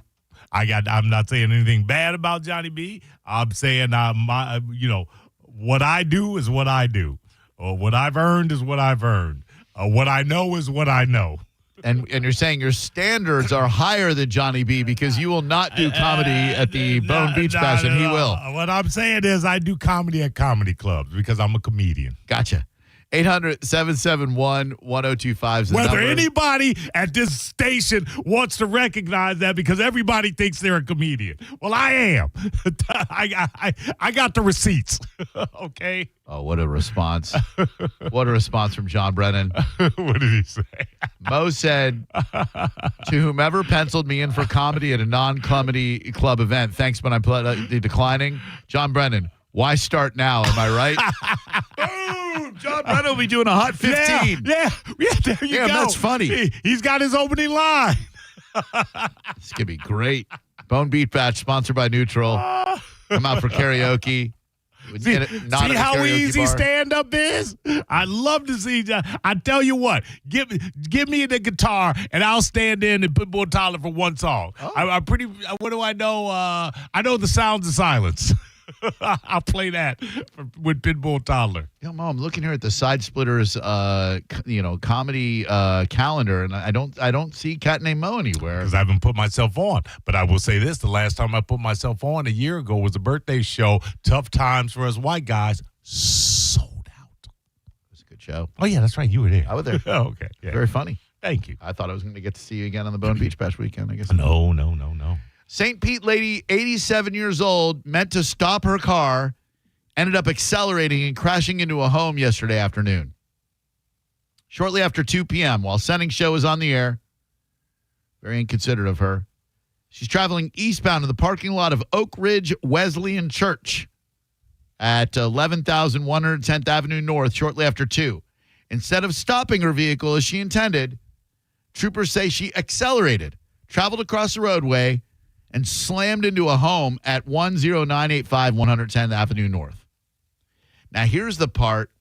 I'm not saying anything bad about Johnny B. I'm saying what I do is what I do, or what I've earned is what I've earned, or what I know is what I know. And you're saying your standards are higher than Johnny B because you will not do comedy at the Bone Beach Bash, and he will. What I'm saying is I do comedy at comedy clubs because I'm a comedian. Gotcha. 800-771-1025 is the Whether number. anybody at this station wants to recognize that, because everybody thinks they're a comedian. Well, I am. I got the receipts. Okay. Oh, what a response. What a response from John Brennan. What did he say? Mo said, to whomever penciled me in for comedy at a non-comedy club event, thanks, but I'm declining. John Brennan, why start now? Am I right? Boom! John Brennan will be doing a hot 15. Yeah, there you go. That's funny. He's got his opening line. This could be great. Bone Beat Batch, sponsored by Neutral. Come out for karaoke. See how easy stand-up is? I'd love to see. I tell you what, give me the guitar, and I'll stand in and put Pitbull Tyler for one song. Oh. I'm pretty. What do I know? I know the sounds of silence. I'll play that with Pitbull Toddler. Yo, Mom, I'm looking here at the Side Splitters, comedy calendar, and I don't see Cat Named Mo anywhere. Because I haven't put myself on. But I will say this: the last time I put myself on a year ago was a birthday show. Tough times for us white guys. Sold out. It was a good show. Oh yeah, that's right. You were there. I was there. Oh, okay. Yeah. Very funny. Thank you. I thought I was going to get to see you again on the Bone Beach Bash weekend. I guess. No. St. Pete lady, 87 years old, meant to stop her car, ended up accelerating and crashing into a home yesterday afternoon. Shortly after 2 p.m., while Sending Show was on the air, very inconsiderate of her, she's traveling eastbound in the parking lot of Oak Ridge Wesleyan Church at 11,110th Avenue North shortly after 2. Instead of stopping her vehicle as she intended, troopers say she accelerated, traveled across the roadway, and slammed into a home at 10985 110th Avenue North. Now, here's the part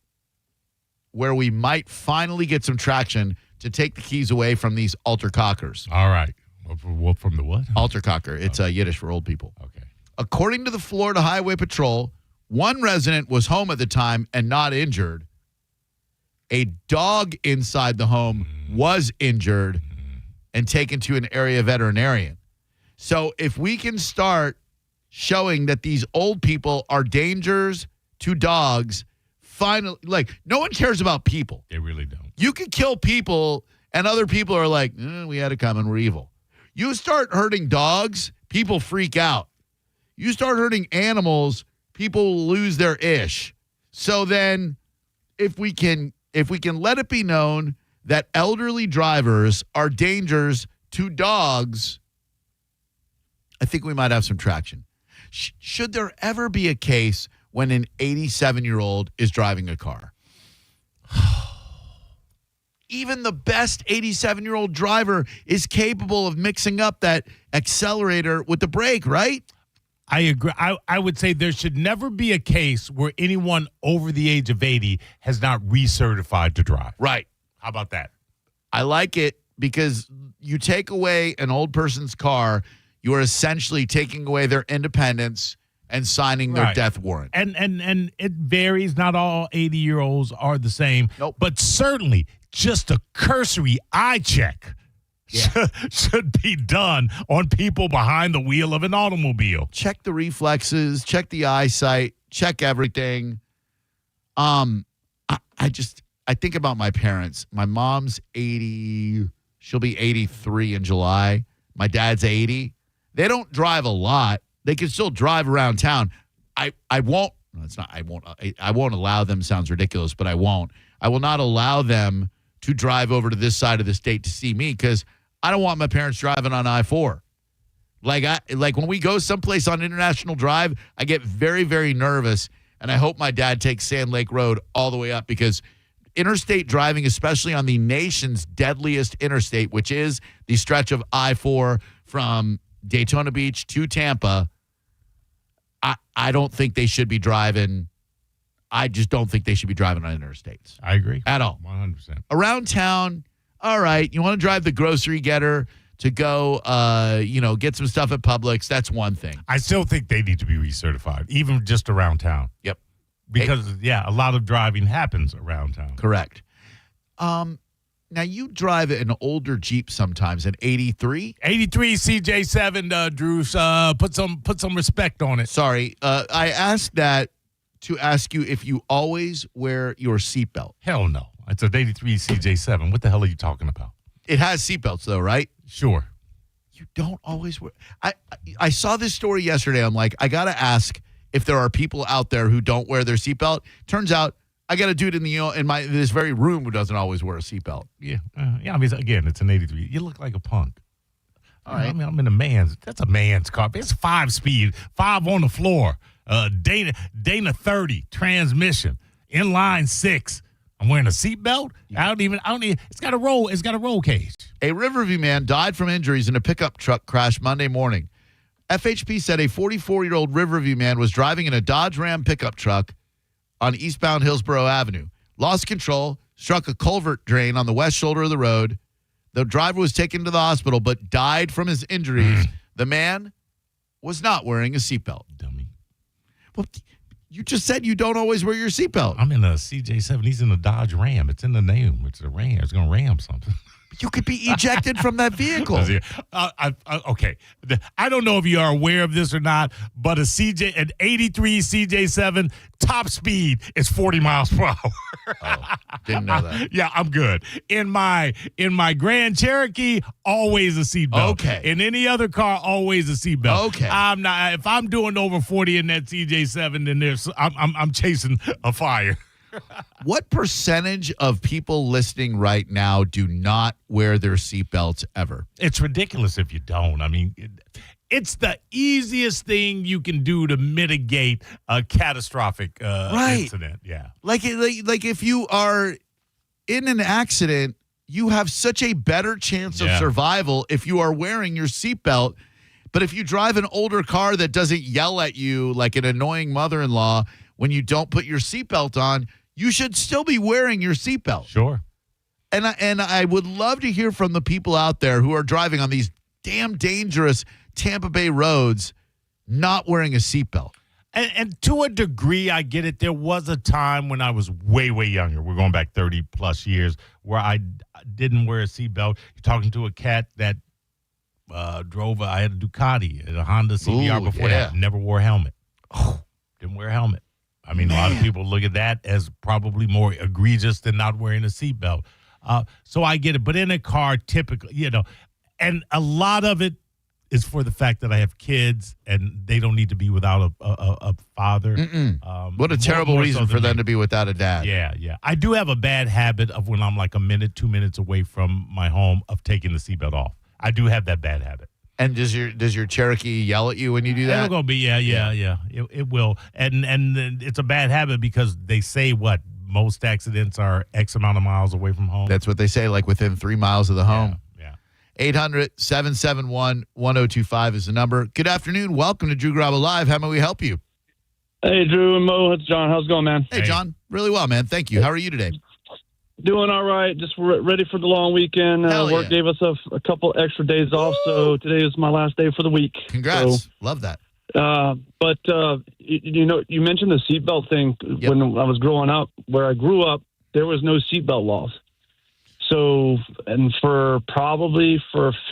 where we might finally get some traction to take the keys away from these altercockers. All right. From the what? Altercocker. It's Yiddish for old people. Okay. According to the Florida Highway Patrol, one resident was home at the time and not injured. A dog inside the home was injured and taken to an area veterinarian. So if we can start showing that these old people are dangers to dogs, finally, no one cares about people. They really don't. You could kill people, and other people are like, we had it coming, we're evil. You start hurting dogs, people freak out. You start hurting animals, people lose their ish. So then if we can let it be known that elderly drivers are dangers to dogs, I think we might have some traction. Should there ever be a case when an 87-year-old is driving a car? Even the best 87-year-old driver is capable of mixing up that accelerator with the brake, right? I agree. I would say there should never be a case where anyone over the age of 80 has not recertified to drive. Right. How about that? I like it because you take away an old person's car, you are essentially taking away their independence and signing their death warrant. And it varies. Not all 80-year-olds are the same. Nope. But certainly just a cursory eye check should be done on people behind the wheel of an automobile. Check the reflexes, check the eyesight, check everything. I think about my parents. My mom's 80. She'll be 83 in July. My dad's 80. They don't drive a lot. They can still drive around town. I won't. No, it's not. I won't allow them. Sounds ridiculous, but I won't. I will not allow them to drive over to this side of the state to see me because I don't want my parents driving on I-4. Like when we go someplace on International Drive, I get very, very nervous, and I hope my dad takes Sand Lake Road all the way up because interstate driving, especially on the nation's deadliest interstate, which is the stretch of I-4 from Daytona Beach to Tampa, I don't think they should be driving. I just don't think they should be driving on interstates. I agree. At all. 100%. Around town, all right, you want to drive the grocery getter to go, get some stuff at Publix, that's one thing. I still think they need to be recertified, even just around town. Yep. Because, a lot of driving happens around town. Correct. Now, you drive an older Jeep sometimes, an 83? 83 CJ7, Drew. Put some respect on it. Sorry. I asked that to ask you if you always wear your seatbelt. Hell no. It's a 83 CJ7. What the hell are you talking about? It has seatbelts, though, right? Sure. You don't always wear. I saw this story yesterday. I'm like, I got to ask if there are people out there who don't wear their seatbelt. Turns out I got a dude in this very room who doesn't always wear a seatbelt. Yeah. I mean, again, it's an 83. You look like a punk. All right. I mean, I'm in that's a man's car. It's 5-speed, 5 on the floor. Dana 30 transmission, inline 6. I'm wearing a seatbelt. I don't even. It's got a roll cage. A Riverview man died from injuries in a pickup truck crash Monday morning. FHP said a 44-year-old Riverview man was driving in a Dodge Ram pickup truck on eastbound Hillsborough Avenue. Lost control, struck a culvert drain on the west shoulder of the road. The driver was taken to the hospital but died from his injuries. The man was not wearing a seatbelt. Dummy. Well, you just said you don't always wear your seatbelt. I'm in a CJ7. He's in a Dodge Ram. It's in the name. It's a Ram. It's going to ram something. You could be ejected from that vehicle. Okay. I don't know if you are aware of this or not, but an 83 CJ7 top speed is 40 miles per hour. Didn't know that. Yeah, I'm good. In my Grand Cherokee, always a seatbelt. Okay. In any other car, always a seatbelt. Okay. I'm not. If I'm doing over 40 in that CJ7, then I'm chasing a fire. What percentage of people listening right now do not wear their seatbelts ever? It's ridiculous if you don't. I mean, it's the easiest thing you can do to mitigate a catastrophic incident. Yeah. Like if you are in an accident, you have such a better chance of survival if you are wearing your seatbelt. But if you drive an older car that doesn't yell at you like an annoying mother-in-law when you don't put your seatbelt on, you should still be wearing your seatbelt. Sure. And I would love to hear from the people out there who are driving on these damn dangerous Tampa Bay roads not wearing a seatbelt. And to a degree, I get it. There was a time when I was way, way younger. We're going back 30-plus years where I didn't wear a seatbelt. You're talking to a cat that drove. I had a Ducati, a Honda CBR before that. Never wore a helmet. Didn't wear a helmet. I mean, a lot of people look at that as probably more egregious than not wearing a seatbelt. So I get it. But in a car, typically, and a lot of it is for the fact that I have kids and they don't need to be without a father. What a terrible reason for them to be without a dad. Yeah. I do have a bad habit of when I'm like a minute, 2 minutes away from my home of taking the seatbelt off. I do have that bad habit. And does your Cherokee yell at you when you do that? It'll go be yeah. It will, and it's a bad habit because they say most accidents are X amount of miles away from home. That's what they say, like within 3 miles of the home. Yeah. 800-771-1025 is the number. Good afternoon. Welcome to Drew Garabo Live. How may we help you? Hey, Drew and Mo. It's John. How's it going, man? Hey, John. Really well, man. Thank you. How are you today? Doing all right. Just ready for the long weekend. Work gave us a couple extra days off, so today is my last day for the week. Congrats. So, love that. But you mentioned the seatbelt thing. When I was growing up, where I grew up, there was no seatbelt laws. So, and for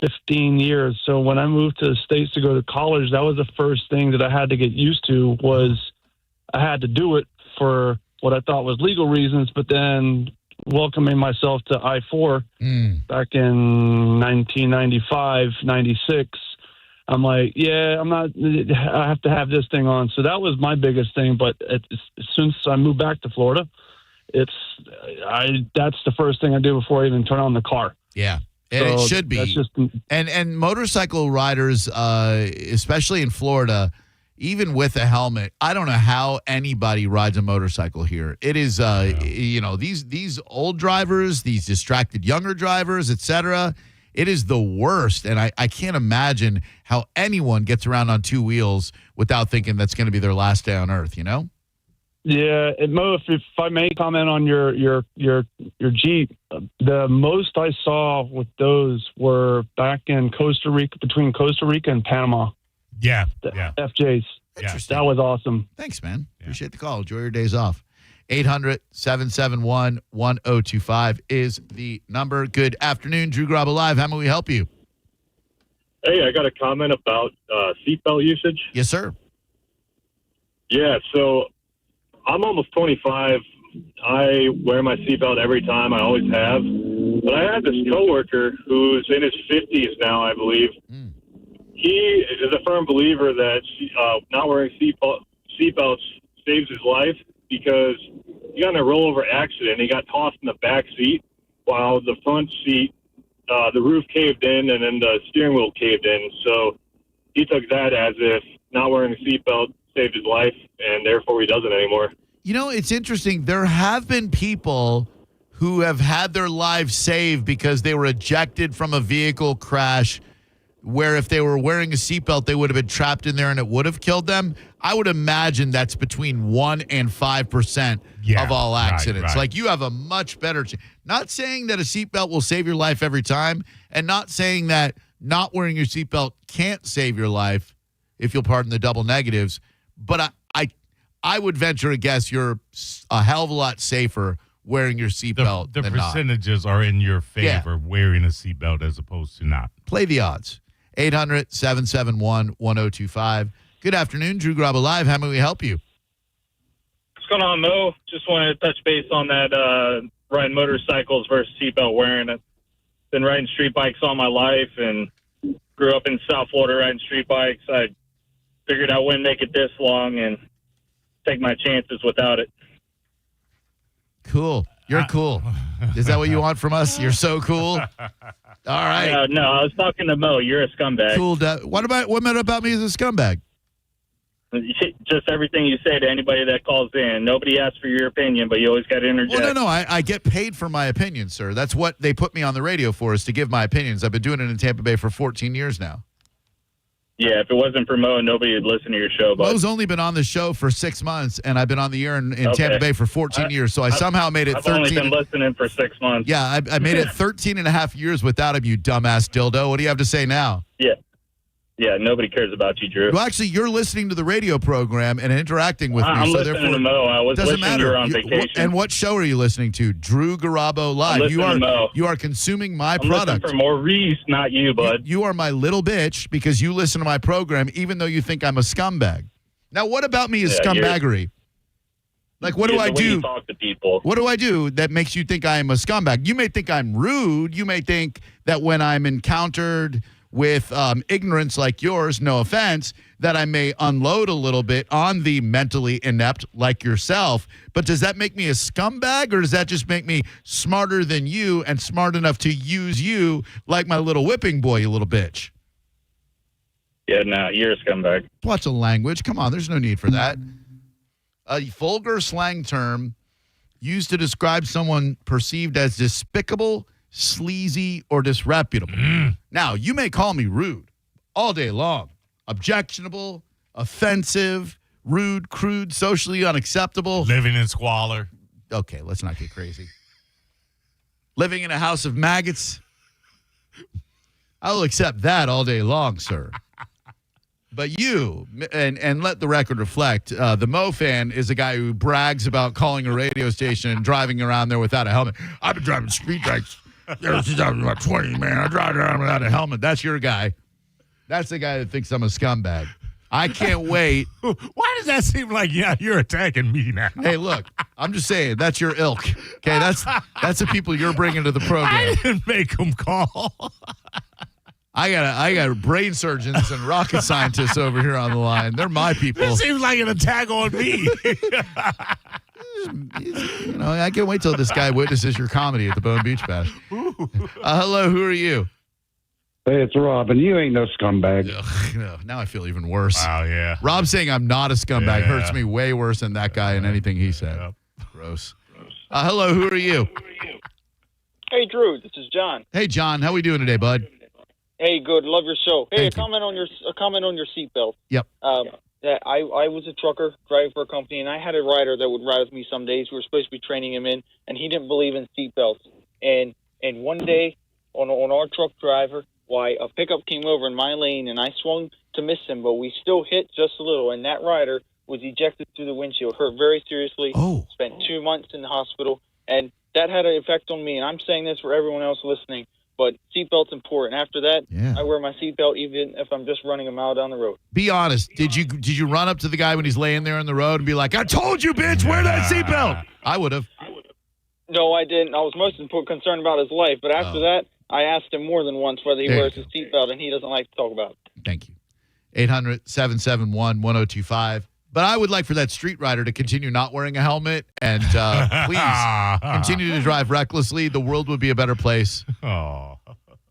15 years. So when I moved to the States to go to college, that was the first thing that I had to get used to was I had to do it for what I thought was legal reasons, but then welcoming myself to I-4 back in 1995, 96, I'm like, I have to have this thing on. So that was my biggest thing. But since I moved back to Florida, that's the first thing I do before I even turn on the car. Yeah. And so it should be. That's just, and motorcycle riders, especially in Florida, even with a helmet, I don't know how anybody rides a motorcycle here. It is, these old drivers, these distracted younger drivers, etc. It is the worst, and I can't imagine how anyone gets around on two wheels without thinking that's going to be their last day on Earth. You know? Yeah, and Mo, if I may comment on your Jeep, the most I saw with those were back in Costa Rica, between Costa Rica and Panama. Yeah. FJs. Interesting. That was awesome. Thanks, man. Yeah. Appreciate the call. Enjoy your days off. 800-771-1025 is the number. Good afternoon, Drew Garabo Live. How may we help you? Hey, I got a comment about seatbelt usage. Yes, sir. Yeah, so I'm almost 25. I wear my seatbelt every time. I always have. But I had this coworker who's in his 50s now, I believe. He is a firm believer that not wearing seatbelts saves his life because he got in a rollover accident. He got tossed in the back seat while the front seat, the roof caved in and then the steering wheel caved in. So he took that as if not wearing a seatbelt saved his life, and therefore he doesn't anymore. You know, it's interesting. There have been people who have had their lives saved because they were ejected from a vehicle crash where if they were wearing a seatbelt, they would have been trapped in there and it would have killed them. I would imagine that's between 1% and 5% of all accidents. Right. Like, you have a much better chance. Not saying that a seatbelt will save your life every time, and not saying that not wearing your seatbelt can't save your life, if you'll pardon the double negatives. But I would venture a guess you're a hell of a lot safer wearing your seatbelt The than not. percentages are in your favor wearing a seatbelt as opposed to not. Play the odds. 800-771-1025. Good afternoon, Drew Garabo Live. How may we help you? What's going on, Mo? Just wanted to touch base on that riding motorcycles versus seatbelt wearing. I've been riding street bikes all my life and grew up in South Florida riding street bikes. I figured I wouldn't make it this long and take my chances without it. Cool. You're cool. Is that what you want from us? You're so cool. All right. No, I was talking to Mo. You're a scumbag. Cool. What about me as a scumbag? Just everything you say to anybody that calls in. Nobody asks for your opinion, but you always got to interject. Well, no. I get paid for my opinion, sir. That's what they put me on the radio for, is to give my opinions. I've been doing it in Tampa Bay for 14 years now. Yeah, if it wasn't for Mo, nobody would listen to your show. But Mo's only been on the show for 6 months, and I've been on the air in Tampa Bay for 14 years, so I somehow made it 13. I've only been listening for 6 months. Yeah, I made it 13 and a half years without him, you dumbass dildo. What do you have to say now? Yeah, nobody cares about you, Drew. Well, actually, you're listening to the radio program and interacting with me. I'm so listening to Mo. I was doesn't listening matter. you were on vacation. And what show are you listening to? Drew Garabo Live. I'm listening to Mo. You are consuming my I'm product. listening for Maurice, not you, bud. You are my little bitch because you listen to my program even though you think I'm a scumbag. Now, what about me is scumbaggery? Like, what do I do? You talk to people. What do I do that makes you think I am a scumbag? You may think I'm rude. You may think that when I'm encountered with ignorance like yours, no offense, that I may unload a little bit on the mentally inept like yourself. But does that make me a scumbag, or does that just make me smarter than you and smart enough to use you like my little whipping boy, you little bitch? Yeah, no, you're a scumbag. Watch the language. Come on, there's no need for that. A vulgar slang term used to describe someone perceived as despicable, sleazy, or disreputable. Now, you may call me rude all day long. Objectionable, offensive, rude, crude, socially unacceptable. Living in squalor. Okay, let's not get crazy. Living in a house of maggots. I will accept that all day long, sir. But you, and let the record reflect, the Mo fan is a guy who brags about calling a radio station and driving around there without a helmet. I've been driving street bikes since I was about 20, man. I drive around without a helmet. That's your guy. That's the guy that thinks I'm a scumbag. I can't wait. Why does that seem like you're attacking me now? Hey, look, I'm just saying, that's your ilk. Okay, that's the people you're bringing to the program. I didn't make them call. I got brain surgeons and rocket scientists over here on the line. They're my people. This seems like an attack on me. You know, I can't wait till this guy witnesses your comedy at the Bone Beach Bash. Hello, who are you? Hey, it's Rob, and you ain't no scumbag. No, now I feel even worse. Wow, yeah. Rob saying I'm not a scumbag hurts me way worse than that guy and anything he said. Yep. Gross. Hello, who are you? Hey, Drew, this is John. Hey, John, how we doing today, bud? Hey, good. Love your show. Hey, Thank a comment on your seatbelt. Yep. That I was a trucker driving for a company, and I had a rider that would ride with me some days. We were supposed to be training him in, and he didn't believe in seatbelts. And one day, on our truck driver, a pickup came over in my lane, and I swung to miss him, but we still hit just a little, and that rider was ejected through the windshield, hurt very seriously, spent 2 months in the hospital, and that had an effect on me. And I'm saying this for everyone else listening. But seatbelt's important. After that, Yeah. I wear my seatbelt even if I'm just running a mile down the road. Be honest. Did you run up to the guy when he's laying there on the road and be like, I told you, bitch, wear that seatbelt? I would have. No, I didn't. I was most concerned about his life. But after that, I asked him more than once whether he wears his seatbelt, and he doesn't like to talk about it. Thank you. 800-771-1025. But I would like for that street rider to continue not wearing a helmet and please continue to drive recklessly. The world would be a better place. Oh.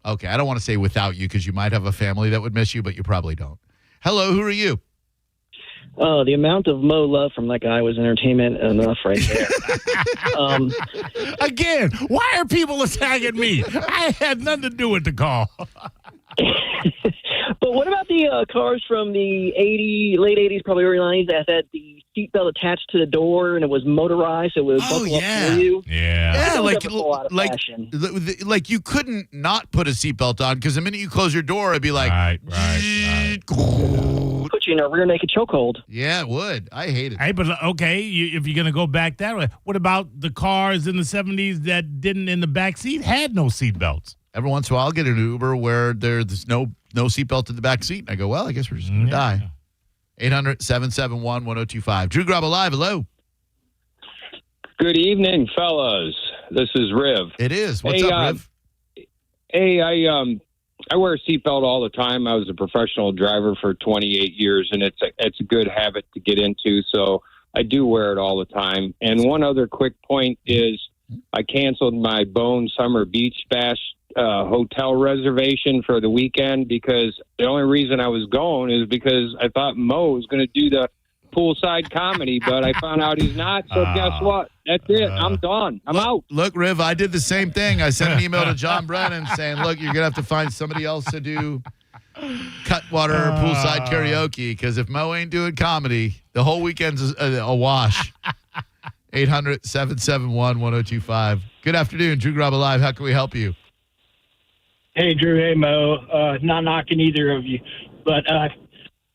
Okay, I don't want to say without you because you might have a family that would miss you, but you probably don't. Hello, who are you? The amount of Mo love from that guy was entertainment enough right there. Again, why are people attacking me? I had nothing to do with the call. But what about the cars from the late 80s, probably early 90s that had the seatbelt attached to the door and it was motorized, so it would buckle up for you? Yeah. Yeah, Like you couldn't not put a seatbelt on because the minute you close your door, it'd be like, right. Put you in a rear naked chokehold. Yeah, it would. I hate it. Hey, but okay, if you're going to go back that way, what about the cars in the 70s that didn't in the back seat had no seatbelts? Every once in a while, I'll get an Uber where there's no seatbelt in the back seat. And I go, well, I guess we're just going to die. 800-771-1025. Drew Garabo live. Hello. Good evening, fellas. This is Riv. It is. What's up, Riv? Hey, I wear a seatbelt all the time. I was a professional driver for 28 years, and it's a good habit to get into, so I do wear it all the time. And one other quick point is I canceled my Bone Summer Beach Bash hotel reservation for the weekend because the only reason I was going is because I thought Mo was going to do the poolside comedy, but I found out he's not. So guess what? That's it. I'm done. I'm out. Look, Riv, I did the same thing. I sent an email to John Brennan saying, look, you're going to have to find somebody else to do cutwater poolside karaoke because if Mo ain't doing comedy, the whole weekend's a wash. 800-771-1025. Good afternoon. Drew Garabo Live. How can we help you? Hey, Drew. Hey, Mo. Not knocking either of you. But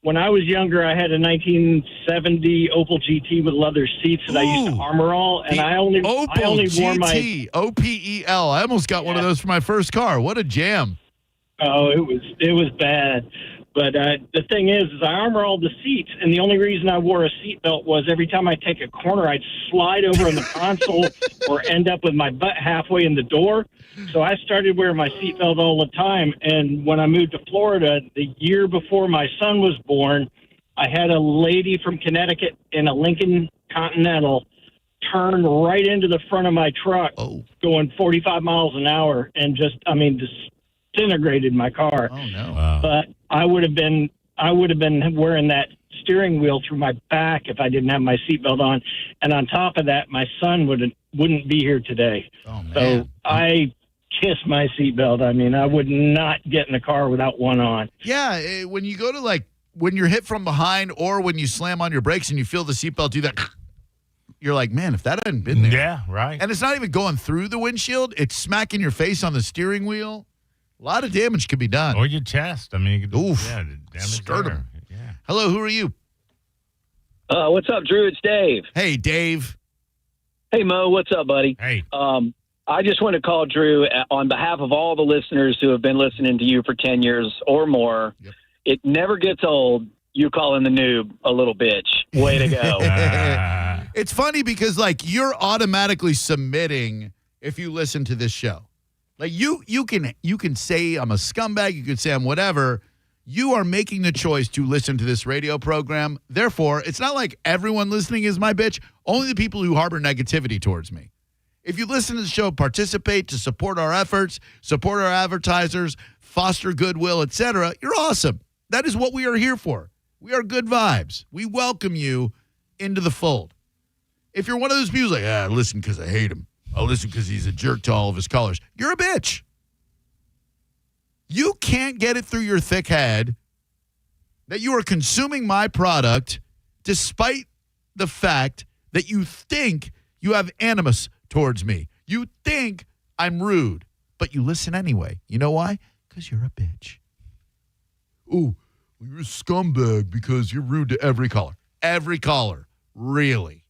when I was younger, I had a 1970 Opel GT with leather seats that I used to armor all. And I only wore my OPEL. I almost got one of those for my first car. What a jam. Oh, it was bad. But the thing is I armor all the seats, and the only reason I wore a seatbelt was every time I take a corner, I'd slide over in the console or end up with my butt halfway in the door. So I started wearing my seatbelt all the time. And when I moved to Florida, the year before my son was born, I had a lady from Connecticut in a Lincoln Continental turn right into the front of my truck going 45 miles an hour and disintegrated my car. Oh no! Wow. But I would have been wearing that steering wheel through my back if I didn't have my seatbelt on, and on top of that, my son wouldn't be here today. Oh man! So I kiss my seatbelt. I mean, I would not get in the car without one on. Yeah, when you go to when you're hit from behind or when you slam on your brakes and you feel the seatbelt do that. You're like, man, if that hadn't been there. Yeah, right. And it's not even going through the windshield. It's smacking your face on the steering wheel. A lot of damage could be done. Or your chest. I mean, you could, oof, damage sternum. Yeah. Hello, who are you? What's up, Drew? It's Dave. Hey, Dave. Hey, Mo. What's up, buddy? Hey. I just want to call Drew on behalf of all the listeners who have been listening to you for 10 years or more. Yep. It never gets old. You calling the noob a little bitch. Way to go. It's funny because you're automatically submitting if you listen to this show. You can say I'm a scumbag, you could say I'm whatever. You are making the choice to listen to this radio program. Therefore, it's not like everyone listening is my bitch, only the people who harbor negativity towards me. If you listen to the show, participate to support our efforts, support our advertisers, foster goodwill, etc., you're awesome. That is what we are here for. We are good vibes. We welcome you into the fold. If you're one of those people I listen because I hate him. I listen because he's a jerk to all of his callers. You're a bitch. You can't get it through your thick head that you are consuming my product despite the fact that you think you have animus towards me. You think I'm rude, but you listen anyway. You know why? Because you're a bitch. Ooh. Well, you're a scumbag because you're rude to every caller. Every caller. Really.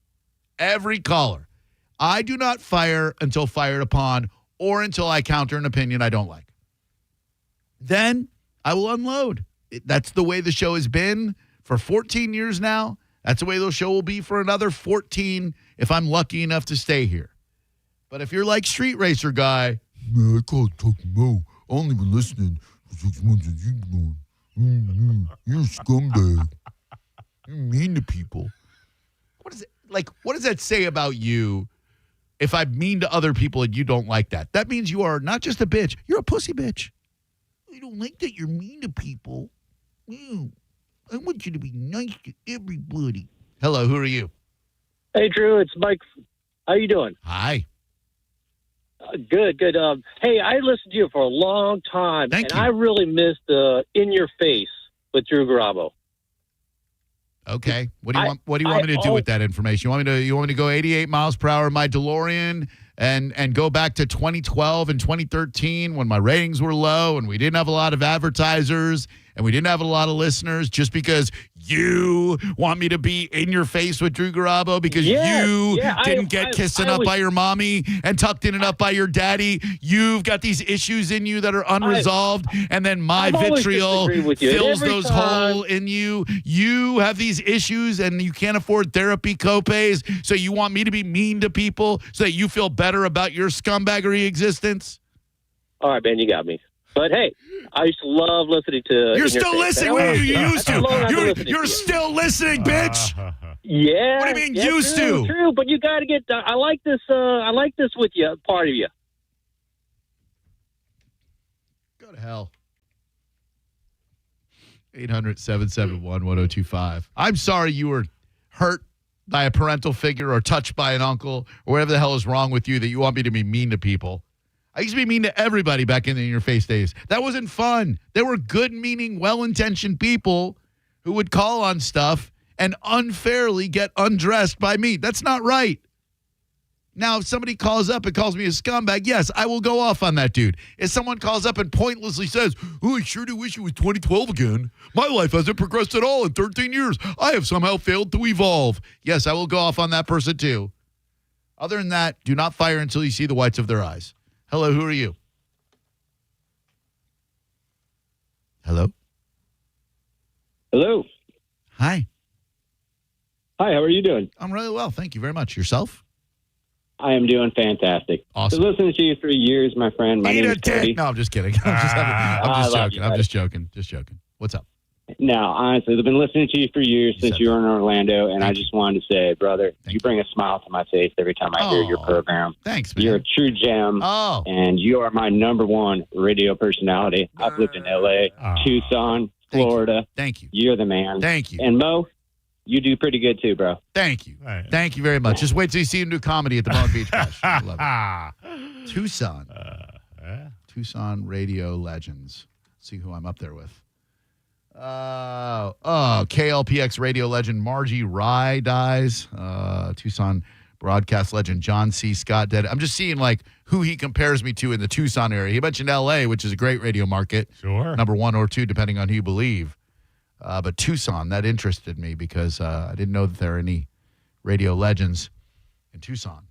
Every caller. I do not fire until fired upon or until I counter an opinion I don't like. then I will unload. That's the way the show has been for 14 years now. That's the way the show will be for another 14 if I'm lucky enough to stay here. But if you're like Street Racer Guy, I call it talking Mo. Only been listening for 6 months as you've been going. You're a scumbag. You're mean to people. What does that say about you if I'm mean to other people and you don't like that? That means you are not just a bitch, you're a pussy bitch. I don't like that you're mean to people. I want you to be nice to everybody. Hello, who are you? Hey, Drew, it's Mike. How you doing? Hi. Good. Hey, I listened to you for a long time, and I really missed In Your Face with Drew Garabo. Okay. What do you want me to do with that information? You want me to go 88 miles per hour in my DeLorean and go back to 2012 and 2013 when my ratings were low and we didn't have a lot of advertisers and we didn't have a lot of listeners just because you want me to be in your face with Drew Garabo because you didn't get kissing up by your mommy and tucked in and up by your daddy. You've got these issues in you that are unresolved, and then my vitriol fills those holes in you. You have these issues and you can't afford therapy copays, so you want me to be mean to people so that you feel better about your scumbaggery existence? All right, man, you got me. But hey, I used to love listening to. You're still listening. You used to. You're still listening, bitch. Yeah. What do you mean used to? True, but you got to get. I like this. I like this with you. Part of you. Go to hell. 800-771-1025. I'm sorry you were hurt by a parental figure or touched by an uncle or whatever the hell is wrong with you that you want me to be mean to people. I used to be mean to everybody back in the In Your Face days. That wasn't fun. There were good-meaning, well-intentioned people who would call on stuff and unfairly get undressed by me. That's not right. Now, if somebody calls up and calls me a scumbag, yes, I will go off on that dude. If someone calls up and pointlessly says, I sure do wish it was 2012 again. My life hasn't progressed at all in 13 years. I have somehow failed to evolve. Yes, I will go off on that person too. Other than that, do not fire until you see the whites of their eyes. Hello, who are you? Hello? Hello. Hi. Hi, how are you doing? I'm really well. Thank you very much. Yourself? I am doing fantastic. Awesome. Been listening to you for years, my friend. My name is Cody. No, I'm just kidding. I'm just joking. What's up? Now, honestly, I've been listening to you for years since you were in Orlando, and I just wanted to say, brother, you bring a smile to my face every time I hear your program. Thanks, man. You're a true gem, and you are my number one radio personality. I've lived in L.A., Tucson, Florida. Thank you. You're the man. Thank you. And Mo, you do pretty good too, bro. Thank you. Thank you very much. Just wait till you see him do comedy at the Long Beach Bash. I love it. Tucson. Tucson radio legends. Let's see who I'm up there with. KLPX radio legend Margie Rye dies. Tucson broadcast legend John C. Scott dead. I'm just seeing like who he compares me to in the Tucson area. He mentioned L.A., which is a great radio market. Sure. Number 1 or 2, depending on who you believe. But Tucson, that interested me because I didn't know that there are any radio legends in Tucson.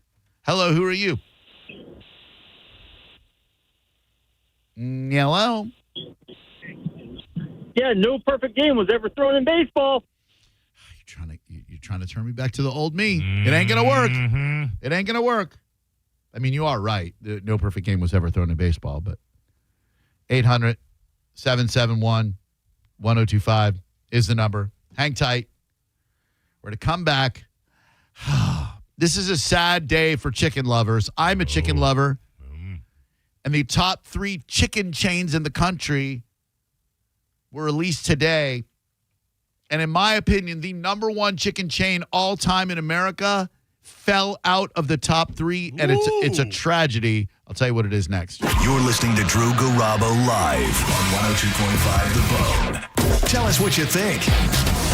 Hello, who are you? Hello. Yeah, no perfect game was ever thrown in baseball. You're trying to turn me back to the old me. It ain't gonna work. It ain't gonna work. I mean, you are right. No perfect game was ever thrown in baseball, but 800-771-1025 is the number. Hang tight. We're to come back. This is a sad day for chicken lovers. I'm a chicken lover. And the top 3 chicken chains in the country were released today. And in my opinion, the number 1 chicken chain all time in America fell out of the top 3, and it's a tragedy. I'll tell you what it is next. You're listening to Drew Garabo live on 102.5 The Bone. Tell us what you think.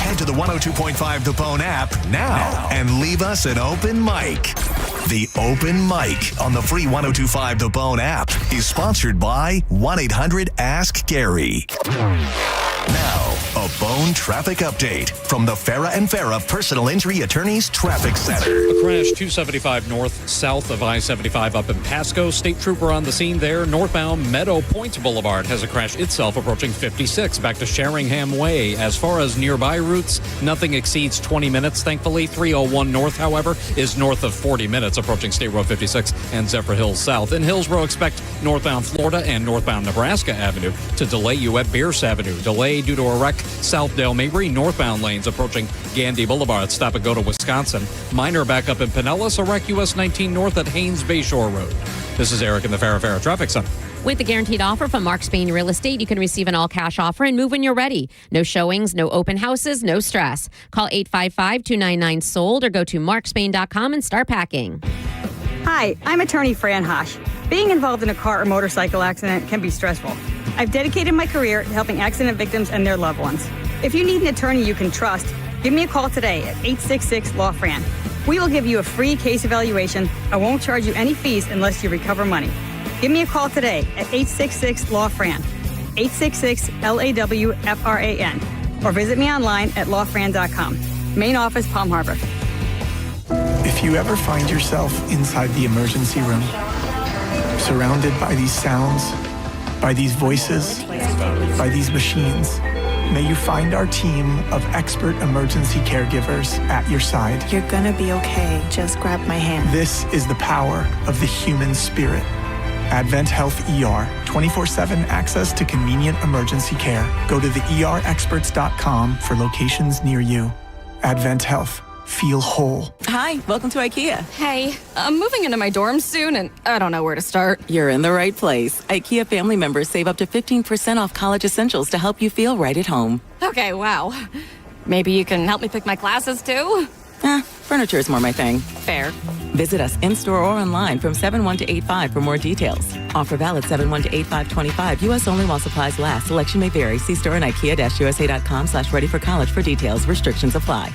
Head to the 102.5 The Bone app now and leave us an open mic. The Open Mic on the free 102.5 The Bone app is sponsored by 1-800-ASK-GARY. Now, a Bone traffic update from the Farah and Farah Personal Injury Attorneys Traffic Center. A crash 275 north, south of I-75 up in Pasco. State trooper on the scene there. Northbound Meadow Points Boulevard has a crash itself approaching 56 back to Sheringham Way. As far as nearby routes, nothing exceeds 20 minutes, thankfully. 301 north, however, is north of 40 minutes approaching State Road 56 and Zephyr Hills south. In Hillsborough, expect northbound Florida and northbound Nebraska Avenue to delay you at Bierce Avenue. Delay due to a wreck south Dale Mabry. Northbound lanes approaching Gandy Boulevard. Stop and go to Wisconsin. Minor backup in Pinellas. A wreck US 19 north at Haynes Bayshore Road. This is Eric in the Farah Traffic Center. With the guaranteed offer from Mark Spain Real Estate, you can receive an all-cash offer and move when you're ready. No showings, no open houses, no stress. Call 855-299-SOLD or go to markspain.com and start packing. Hi, I'm attorney Fran Hosh. Being involved in a car or motorcycle accident can be stressful. I've dedicated my career to helping accident victims and their loved ones. If you need an attorney you can trust, give me a call today at 866-LAW-FRAN. We will give you a free case evaluation. I won't charge you any fees unless you recover money. Give me a call today at 866-LAW-FRAN, 866-LAWFRAN, or visit me online at lawfran.com. Main office, Palm Harbor. If you ever find yourself inside the emergency room, surrounded by these sounds, by these voices, by these machines, may you find our team of expert emergency caregivers at your side. You're gonna be okay. Just grab my hand. This is the power of the human spirit. AdventHealth ER, 24/7 access to convenient emergency care. Go to theerexperts.com for locations near you. AdventHealth. Feel whole. Hi, welcome to IKEA. Hey, I'm moving into my dorm soon, and I don't know where to start. You're in the right place. IKEA family members save up to 15% off college essentials to help you feel right at home. Okay, wow. Maybe you can help me pick my classes, too? Furniture is more my thing. Fair. Visit us in-store or online from 7/1 to 8/5 for more details. Offer valid 7/1 to 8/5/25. U.S. only while supplies last. Selection may vary. See store and IKEA-USA.com/ready for college for details. Restrictions apply.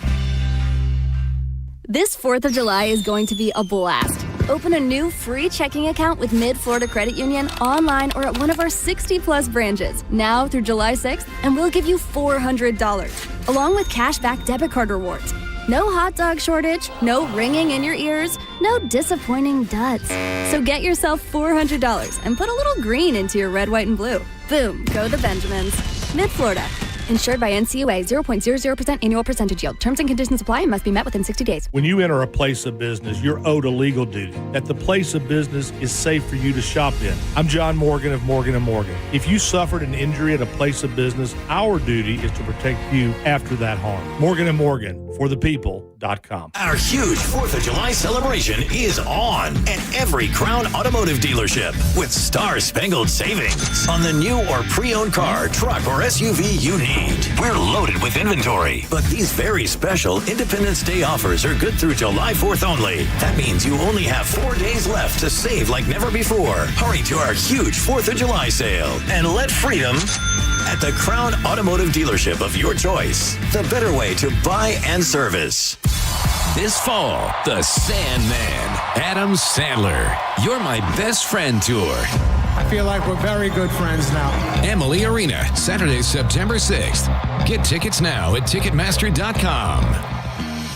This 4th of July is going to be a blast. Open a new free checking account with Mid-Florida Credit Union online or at one of our 60-plus branches now through July 6th, and we'll give you $400, along with cashback debit card rewards. No hot dog shortage, no ringing in your ears, no disappointing duds. So get yourself $400 and put a little green into your red, white, and blue. Boom, go the Benjamins. Mid-Florida. Insured by NCUA, 0.00% annual percentage yield. Terms and conditions apply and must be met within 60 days. When you enter a place of business, you're owed a legal duty that the place of business is safe for you to shop in. I'm John Morgan of Morgan & Morgan. If you suffered an injury at a place of business, our duty is to protect you after that harm. Morgan & Morgan, for the people.com. Our huge 4th of July celebration is on at every Crown Automotive dealership with star-spangled savings on the new or pre-owned car, truck, or SUV you need. We're loaded with inventory, but these very special Independence Day offers are good through July 4th only. That means you only have 4 days left to save like never before. Hurry to our huge 4th of July sale and let freedom at the Crown Automotive dealership of your choice. The better way to buy and service. This fall, the Sandman, Adam Sandler, You're My Best Friend Tour. I feel like we're very good friends now. Emily Arena, Saturday, September 6th. Get tickets now at Ticketmaster.com.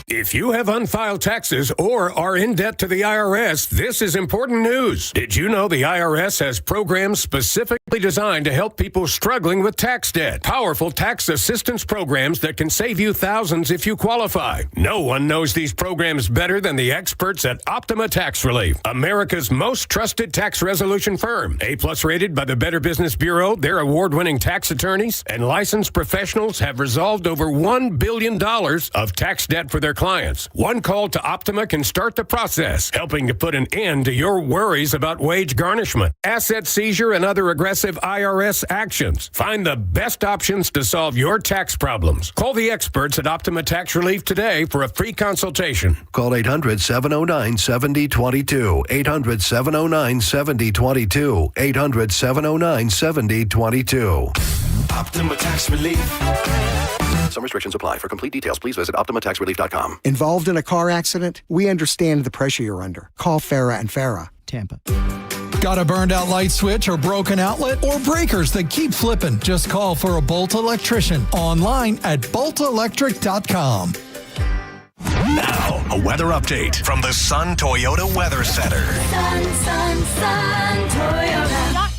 If you have unfiled taxes or are in debt to the IRS, this is important news. Did you know the IRS has programs specifically designed to help people struggling with tax debt? Powerful tax assistance programs that can save you thousands if you qualify. No one knows these programs better than the experts at Optima Tax Relief, America's most trusted tax resolution firm. A-plus rated by the Better Business Bureau, their award-winning tax attorneys and licensed professionals have resolved over $1 billion of tax debt for their clients. One call to Optima can start the process, helping to put an end to your worries about wage garnishment, asset seizure, and other aggressive IRS actions. Find the best options to solve your tax problems. Call the experts at Optima Tax Relief today for a free consultation. Call 800-709-7022. 800-709-7022. 800-709-7022. Optima Tax Relief. Some restrictions apply. For complete details, please visit OptimaTaxRelief.com. Involved in a car accident? We understand the pressure you're under. Call Farah and Farah, Tampa. Got a burned out light switch or broken outlet or breakers that keep flipping? Just call for a Bolt electrician online at boltelectric.com. Now, a weather update from the Sun Toyota Weather Center. Sun Toyota.com.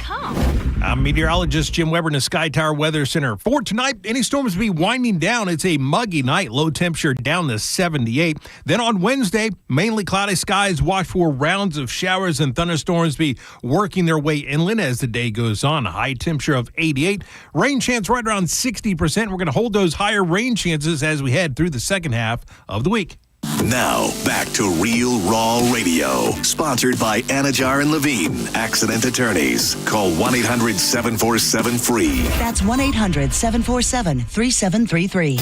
I'm meteorologist Jim Weber in the Sky Tower Weather Center. For tonight, any storms will be winding down. It's a muggy night, low temperature down to 78. Then on Wednesday, mainly cloudy skies. Watch for rounds of showers and thunderstorms be working their way inland as the day goes on. A high temperature of 88. Rain chance right around 60%. We're going to hold those higher rain chances as we head through the second half of the week. Now, back to Real Raw Radio. Sponsored by Anajar and Levine, accident attorneys. Call 1-800-747-FREE. That's 1-800-747-3733.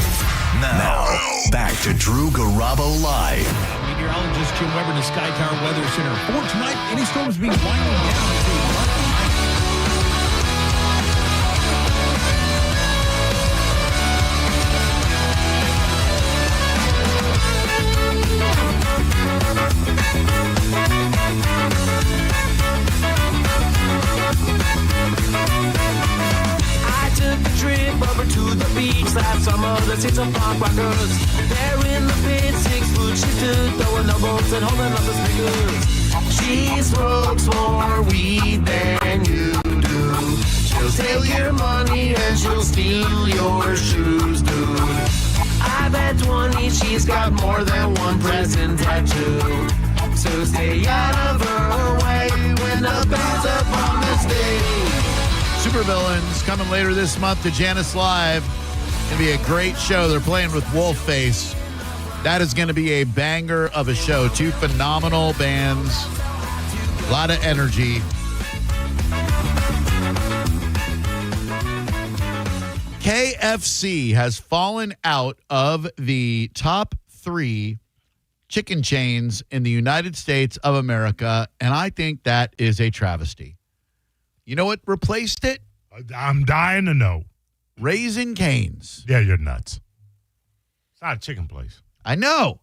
Now, back to Drew Garabo Live. Meteorologist Jim Weber in the Sky Tower Weather Center. For tonight, any storms will be winding down. To the beach last summer, the seats of punk rockers. There in the pit, 6 foot she stood, throwing elbows and holding up the speakers. She smokes more weed than you do. She'll steal your money and she'll steal your shoes, dude. I bet 20 she's got more than one present tattoo. So stay out of her way when the band's up on the stage. Supervillains coming later this month to Janice Live. Going to be a great show. They're playing with Wolfface. That is going to be a banger of a show. 2 phenomenal bands. A lot of energy. KFC has fallen out of the top 3 chicken chains in the United States of America, and I think that is a travesty. You know what replaced it? I'm dying to know. Raising Cane's. Yeah, you're nuts. It's not a chicken place. I know.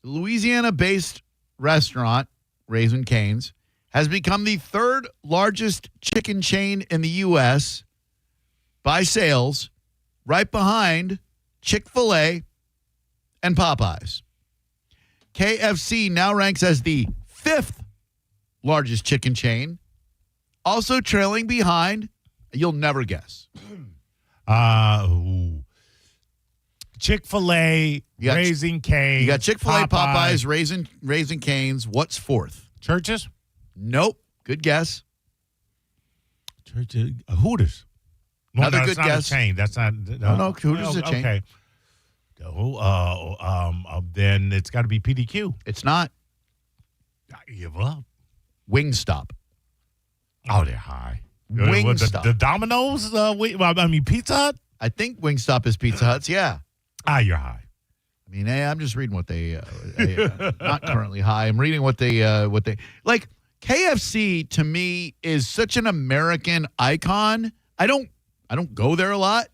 The Louisiana-based restaurant, Raising Cane's, has become the 3rd largest chicken chain in the U.S. by sales, right behind Chick-fil-A and Popeyes. KFC now ranks as the 5th largest chicken chain, also trailing behind, you'll never guess. Chick-fil-A, Raising Cane's. You got Chick-fil-A, Popeyes, Raising Cane's. What's 4th? Churches? Nope. Good guess. Churches. Hooters. Another good not guess. A chain. That's not. No, Hooters is a chain. Okay. Then it's got to be PDQ. It's not. I give up. Wingstop. Oh, they're high. Wingstop. The Domino's? Pizza Hut? I think Wingstop is Pizza Hut's, yeah. You're high. I mean, hey, I'm just reading what they, not currently high. I'm reading what they, like, KFC to me is such an American icon. I don't go there a lot,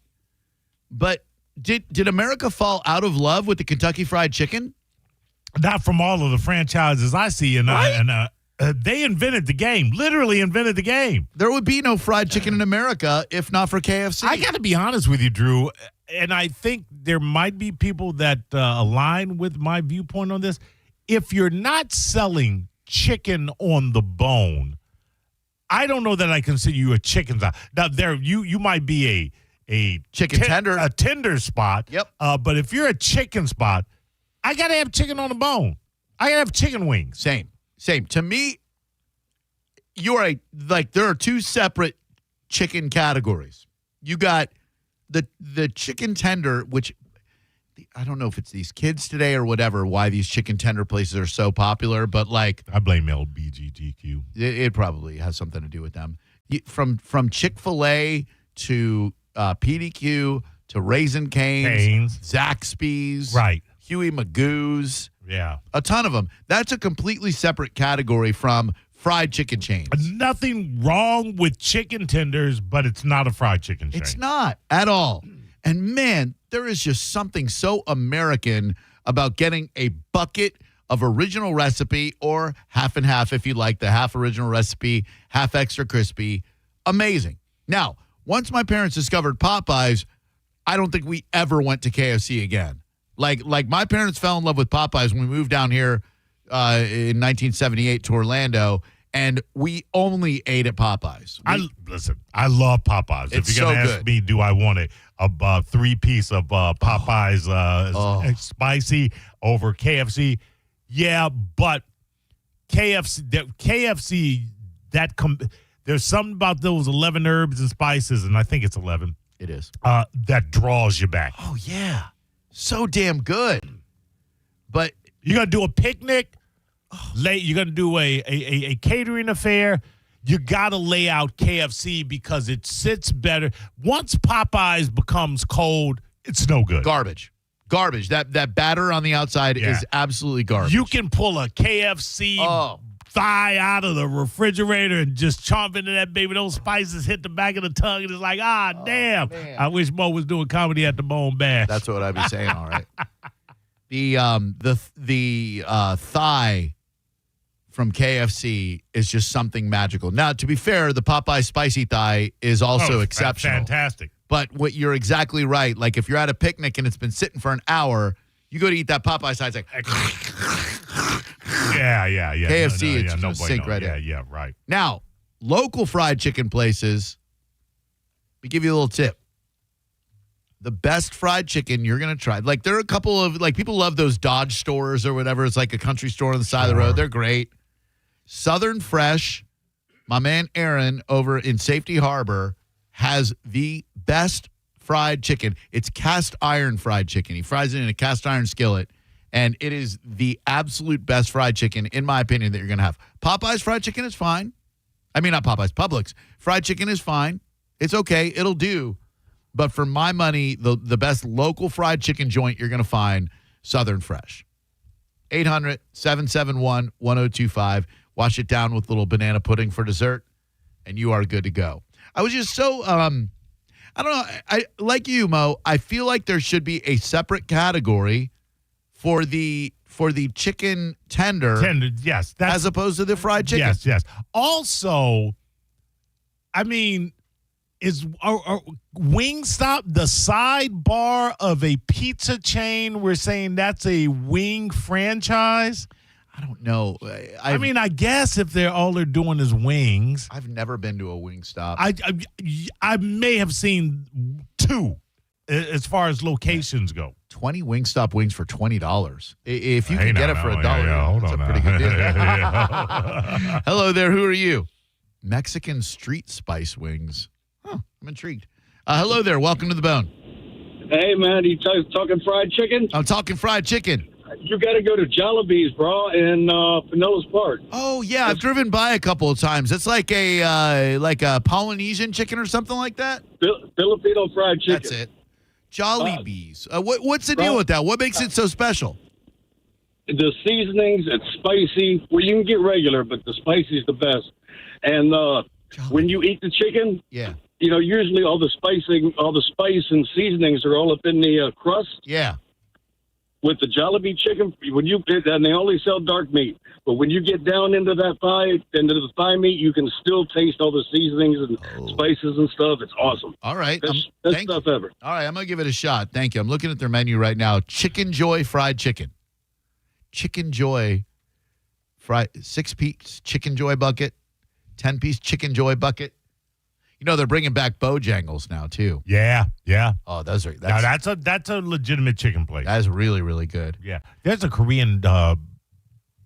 but did America fall out of love with the Kentucky Fried Chicken? Not from all of the franchises I see, and they invented the game. Literally invented the game. There would be no fried chicken in America if not for KFC. I got to be honest with you, Drew, and I think there might be people that align with my viewpoint on this. If you're not selling chicken on the bone, I don't know that I consider you a chicken spot. Now, you might be a chicken tender, a tender spot. Yep. But if you're a chicken spot, I got to have chicken on the bone. I got to have chicken wings. Same. To me, there are 2 separate chicken categories. You got the chicken tender, which I don't know if it's these kids today or whatever, why these chicken tender places are so popular, but like I blame LBGTQ. It probably has something to do with them. From Chick-fil-A to PDQ to Raising Cane's, Zaxby's, right, Huey Magoo's. Yeah. A ton of them. That's a completely separate category from fried chicken chains. Nothing wrong with chicken tenders, but it's not a fried chicken chain. It's not at all. And man, there is just something so American about getting a bucket of original recipe or half and half if you like the half original recipe, half extra crispy. Amazing. Now, once my parents discovered Popeyes, I don't think we ever went to KFC again. Like my parents fell in love with Popeyes when we moved down here in 1978 to Orlando, and we only ate at Popeyes. Listen, I love Popeyes. It's if you're going to so ask me, do I want a 3-piece of Popeyes spicy over KFC? Yeah, but KFC there's something about those 11 herbs and spices, and I think it's 11. It is. That draws you back. Oh, yeah. So damn good. But you're going to do a picnic. You're going to do a catering affair. You got to lay out KFC because it sits better. Once Popeyes becomes cold, it's no good. Garbage. That batter on the outside is absolutely garbage. You can pull a KFC thigh out of the refrigerator and just chomp into that baby. Those spices hit the back of the tongue, and it's like, damn. Man. I wish Mo was doing comedy at the Bone Bash. That's what I'd be saying, all right. The thigh from KFC is just something magical. Now, to be fair, the Popeye spicy thigh is also exceptional. Fantastic. But you're exactly right. Like, if you're at a picnic and it's been sitting for an hour, you go to eat that Popeye side, it's like... Yeah. KFC, it's just sink right in. Yeah, right. Now, local fried chicken places, we give you a little tip. The best fried chicken you're going to try. Like, there are a couple of, like, people love those Dodge stores or whatever. It's like a country store on the side of the road. They're great. Southern Fresh, my man Aaron over in Safety Harbor has the best fried chicken. It's cast iron fried chicken. He fries it in a cast iron skillet, and it is the absolute best fried chicken, in my opinion, that you're going to have. Popeye's fried chicken is fine. I mean, not Popeye's, Publix. Fried chicken is fine. It's okay. It'll do. But for my money, the best local fried chicken joint you're going to find, Southern Fresh. 800-771-1025. Wash it down with a little banana pudding for dessert, and you are good to go. I was just so, I don't know. I like you, Mo. I feel like there should be a separate category for the chicken tender. Yes. As opposed to the fried chicken. Yes. Also, I mean, is Wingstop the sidebar of a pizza chain? We're saying that's a wing franchise? I don't know. I mean, I guess if all they're doing is wings. I've never been to a Wingstop. I may have seen 2 as far as locations go. 20 Wingstop wings for $20. If you can get it for $1, that's a pretty good deal. Hello there. Who are you? Mexican street spice wings. Huh, I'm intrigued. Hello there. Welcome to the Bone. Hey, man. You talking fried chicken? I'm talking fried chicken. You got to go to Jollibee's, bro, in Pinellas Park. Oh, yeah. I've driven by a couple of times. It's like a Polynesian chicken or something like that? Filipino fried chicken. That's it. Jollibee's. What's the deal with that? What makes it so special? The seasonings, it's spicy. Well, you can get regular, but the spicy is the best. And when you eat the chicken, usually all the spice and seasonings are all up in the crust. Yeah. With the Jollibee chicken, and they only sell dark meat, but when you get down into the thigh meat, you can still taste all the seasonings and spices and stuff. It's awesome. All right. Best stuff ever. All right, I'm going to give it a shot. Thank you. I'm looking at their menu right now. Chicken Joy fried chicken. Chicken Joy fried 6-piece Chicken Joy bucket, 10-piece Chicken Joy bucket. You know, they're bringing back Bojangles now, too. Yeah. Oh, that's a legitimate chicken place. That is really, really good. Yeah. There's a Korean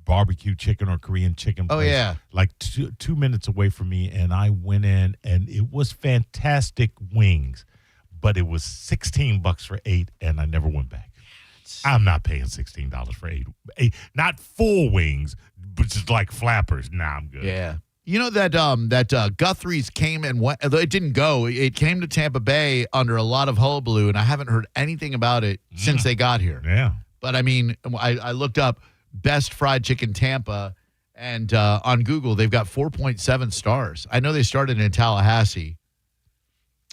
barbecue chicken or Korean chicken place. Oh, yeah. Like 2 minutes away from me, and I went in, and it was fantastic wings, but it was $16 for 8, and I never went back. I'm not paying $16 for 8. Not full wings, but just like flappers. Nah, I'm good. Yeah. You know that Guthrie's came and went. It didn't go. It came to Tampa Bay under a lot of hullabaloo, and I haven't heard anything about it since they got here. Yeah. But, I mean, I looked up best fried chicken Tampa, and on Google, they've got 4.7 stars. I know they started in Tallahassee.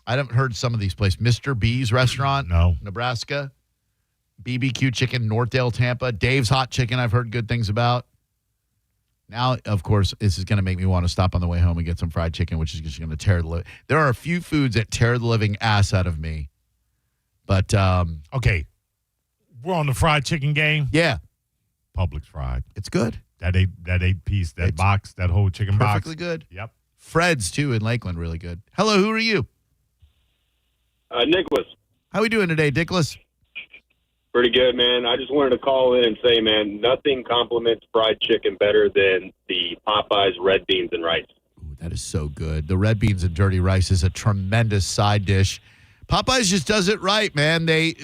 I haven't heard some of these places. Mr. B's restaurant, no. Nebraska. BBQ Chicken, Northdale, Tampa. Dave's Hot Chicken, I've heard good things about. Now, of course, this is going to make me want to stop on the way home and get some fried chicken, which is just going to tear the living. There are a few foods that tear the living ass out of me. But, okay. We're on the fried chicken game. Yeah. Publix fried. It's good. That eight piece, that box, that whole chicken box. Perfectly good. Yep. Fred's, too, in Lakeland, really good. Hello, who are you? Nicholas. How we doing today, Nicholas? Pretty good, man. I just wanted to call in and say, man, nothing compliments fried chicken better than the Popeyes red beans and rice. Ooh, that is so good. The red beans and dirty rice is a tremendous side dish. Popeyes just does it right, man. They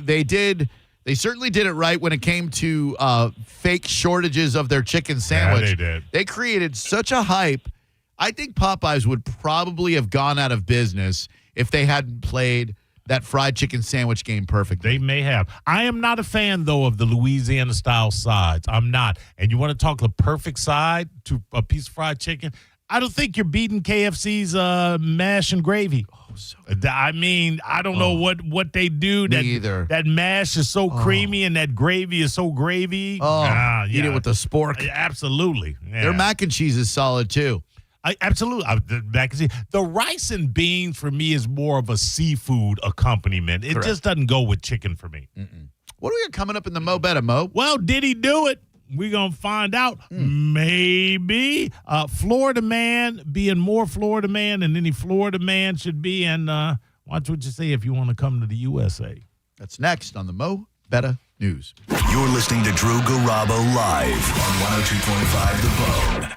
certainly did it right when it came to fake shortages of their chicken sandwich. Yeah, they did. They created such a hype. I think Popeyes would probably have gone out of business if they hadn't played that fried chicken sandwich game perfectly. They may have. I am not a fan, though, of the Louisiana-style sides. I'm not. And you want to talk the perfect side to a piece of fried chicken? I don't think you're beating KFC's mash and gravy. Oh, so good. I mean, I don't know what they do. Me either. That mash is so creamy and that gravy is so gravy. Eat it with the spork. Absolutely. Yeah. Their mac and cheese is solid, too. Absolutely. The rice and beans for me is more of a seafood accompaniment. It just doesn't go with chicken for me. What do we got coming up in the Mo Better Mo? Well, did he do it? We're going to find out. Maybe. Florida man being more Florida man than any Florida man should be. And watch what you say if you want to come to the USA. That's next on the Mo Better News. You're listening to Drew Garabo live on 102.5 The Bone.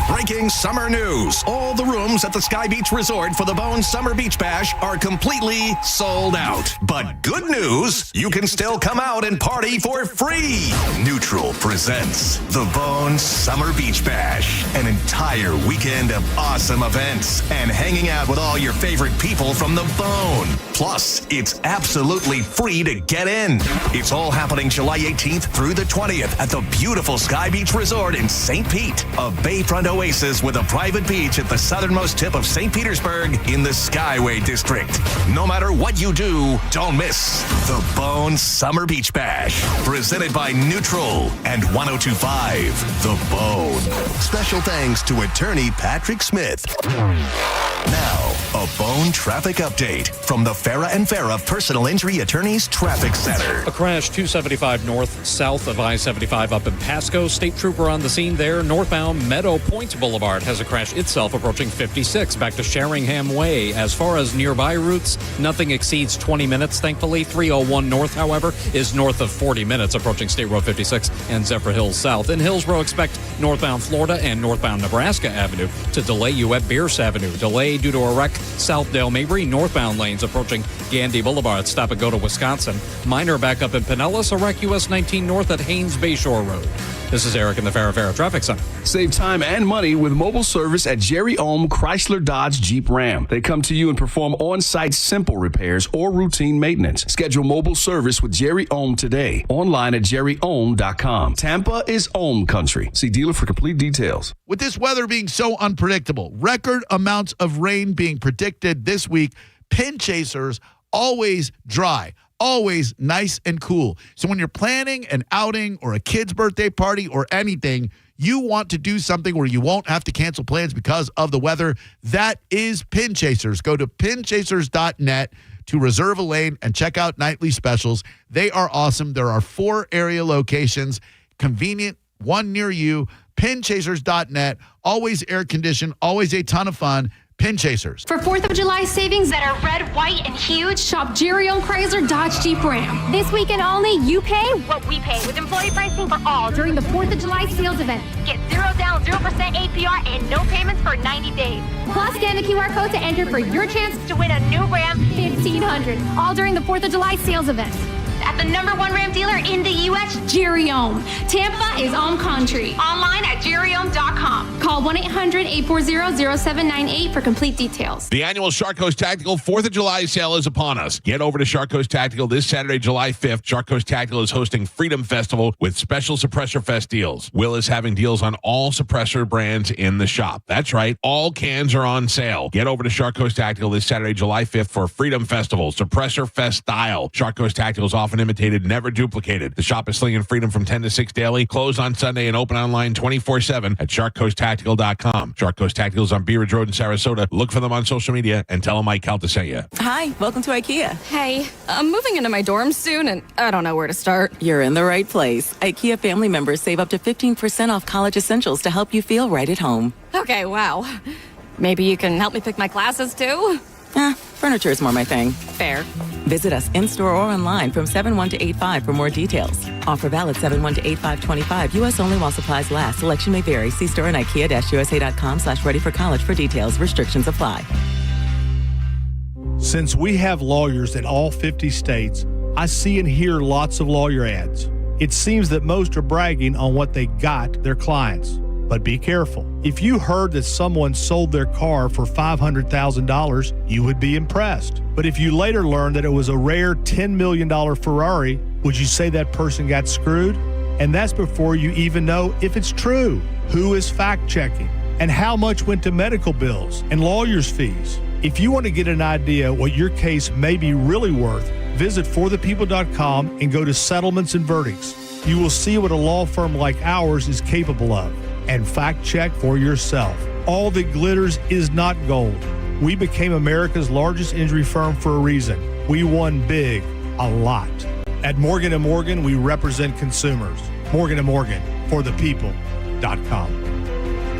Breaking summer news. All the rooms at the Sky Beach Resort for the Bone Summer Beach Bash are completely sold out. But good news, you can still come out and party for free. Neutral presents the Bone Summer Beach Bash. An entire weekend of awesome events and hanging out with all your favorite people from the Bone. Plus, it's absolutely free to get in. It's all happening July 18th through the 20th at the beautiful Sky Beach Resort in St. Pete, a bayfront oasis with a private beach at the southernmost tip of St. Petersburg in the Skyway District. No matter what you do, don't miss the Bone Summer Beach Bash, presented by Neutral and 102.5 The Bone. Special thanks to attorney Patrick Smith. Now, a Bone traffic update from the Farah and Farah Personal Injury Attorneys Traffic Center. A crash 275 north, south of I-75 up in Pasco. State trooper on the scene there. Northbound Meadow Point Boulevard has a crash itself approaching 56 back to Sheringham Way. As far as nearby routes, nothing exceeds 20 minutes, thankfully. 301 north, however, is north of 40 minutes approaching State Road 56 and Zephyr Hills south. In Hillsborough, expect northbound Florida and northbound Nebraska Avenue to delay you at Bierce Avenue. Delay due to a wreck south Dale Mabry. Northbound lanes approaching Gandy Boulevard. Stop and go to Wisconsin. Minor backup in Pinellas. A wreck US 19 north at Haynes Bayshore Road. This is Eric in the Farah Traffic Center. Save time and money with mobile service at Jerry Ohm Chrysler Dodge Jeep Ram. They come to you and perform on-site simple repairs or routine maintenance. Schedule mobile service with Jerry Ohm today. Online at jerryohm.com. Tampa is Ohm country. See dealer for complete details. With this weather being so unpredictable, record amounts of rain being predicted this week, Pin Chasers always dry. Always nice and cool. So when you're planning an outing or a kid's birthday party or anything, you want to do something where you won't have to cancel plans because of the weather. That is Pin Chasers. Go to pinchasers.net to reserve a lane and check out nightly specials. They are awesome. There are 4 area locations, convenient, one near you. Pinchasers.net. Always air conditioned, always a ton of fun. Pin Chasers. For 4th of July savings that are red, white, and huge, shop Jerry Ohm Chrysler Dodge Jeep Ram. This weekend only, you pay what we pay with employee pricing for all during the 4th of July sales event. Get 0 down, 0% APR, and no payments for 90 days. Plus, scan the QR code to enter for your chance to win a new Ram 1500. All during the 4th of July sales event. At the #1 Ram dealer in the U.S., Jerry Ohm. Tampa is Ohm country. Online at jerryohm.com. Call 1-800-840-0798 for complete details. The annual Shark Coast Tactical 4th of July sale is upon us. Get over to Shark Coast Tactical this Saturday, July 5th. Shark Coast Tactical is hosting Freedom Festival with special Suppressor Fest deals. Will is having deals on all suppressor brands in the shop. That's right. All cans are on sale. Get over to Shark Coast Tactical this Saturday, July 5th for Freedom Festival, Suppressor Fest style. Shark Coast Tactical is often imitated, never duplicated. The shop is slinging freedom from 10 to 6 daily, closed on Sunday, and open online 24/7 at sharkcoasttactical.com. Shark Coast Tactical is on Bee Ridge Road in Sarasota. Look for them on social media and tell them Mike Calta sent you. Hi, welcome to IKEA. Hey, I'm moving into my dorm soon, and I don't know where to start. You're in the right place. IKEA family members save up to 15% off college essentials to help you feel right at home. Okay, wow. Maybe you can help me pick my classes, too? Furniture is more my thing. Fair. Visit us in-store or online from 7/1 to 8/5 for more details. Offer valid 7/1 to 8/5/25. U.S. only while supplies last. Selection may vary. See store and IKEA-USA.com/ready for college for details. Restrictions apply. Since we have lawyers in all 50 states, I see and hear lots of lawyer ads. It seems that most are bragging on what they got their clients. But be careful. If you heard that someone sold their car for $500,000, you would be impressed. But if you later learned that it was a rare $10 million Ferrari, would you say that person got screwed? And that's before you even know if it's true. Who is fact-checking? And how much went to medical bills and lawyers' fees? If you want to get an idea what your case may be really worth, visit forthepeople.com and go to settlements and verdicts. You will see what a law firm like ours is capable of. And fact check for yourself. All that glitters is not gold. We became America's largest injury firm for a reason. We won big, a lot. At Morgan & Morgan, we represent consumers. Morgan & Morgan, forthepeople.com.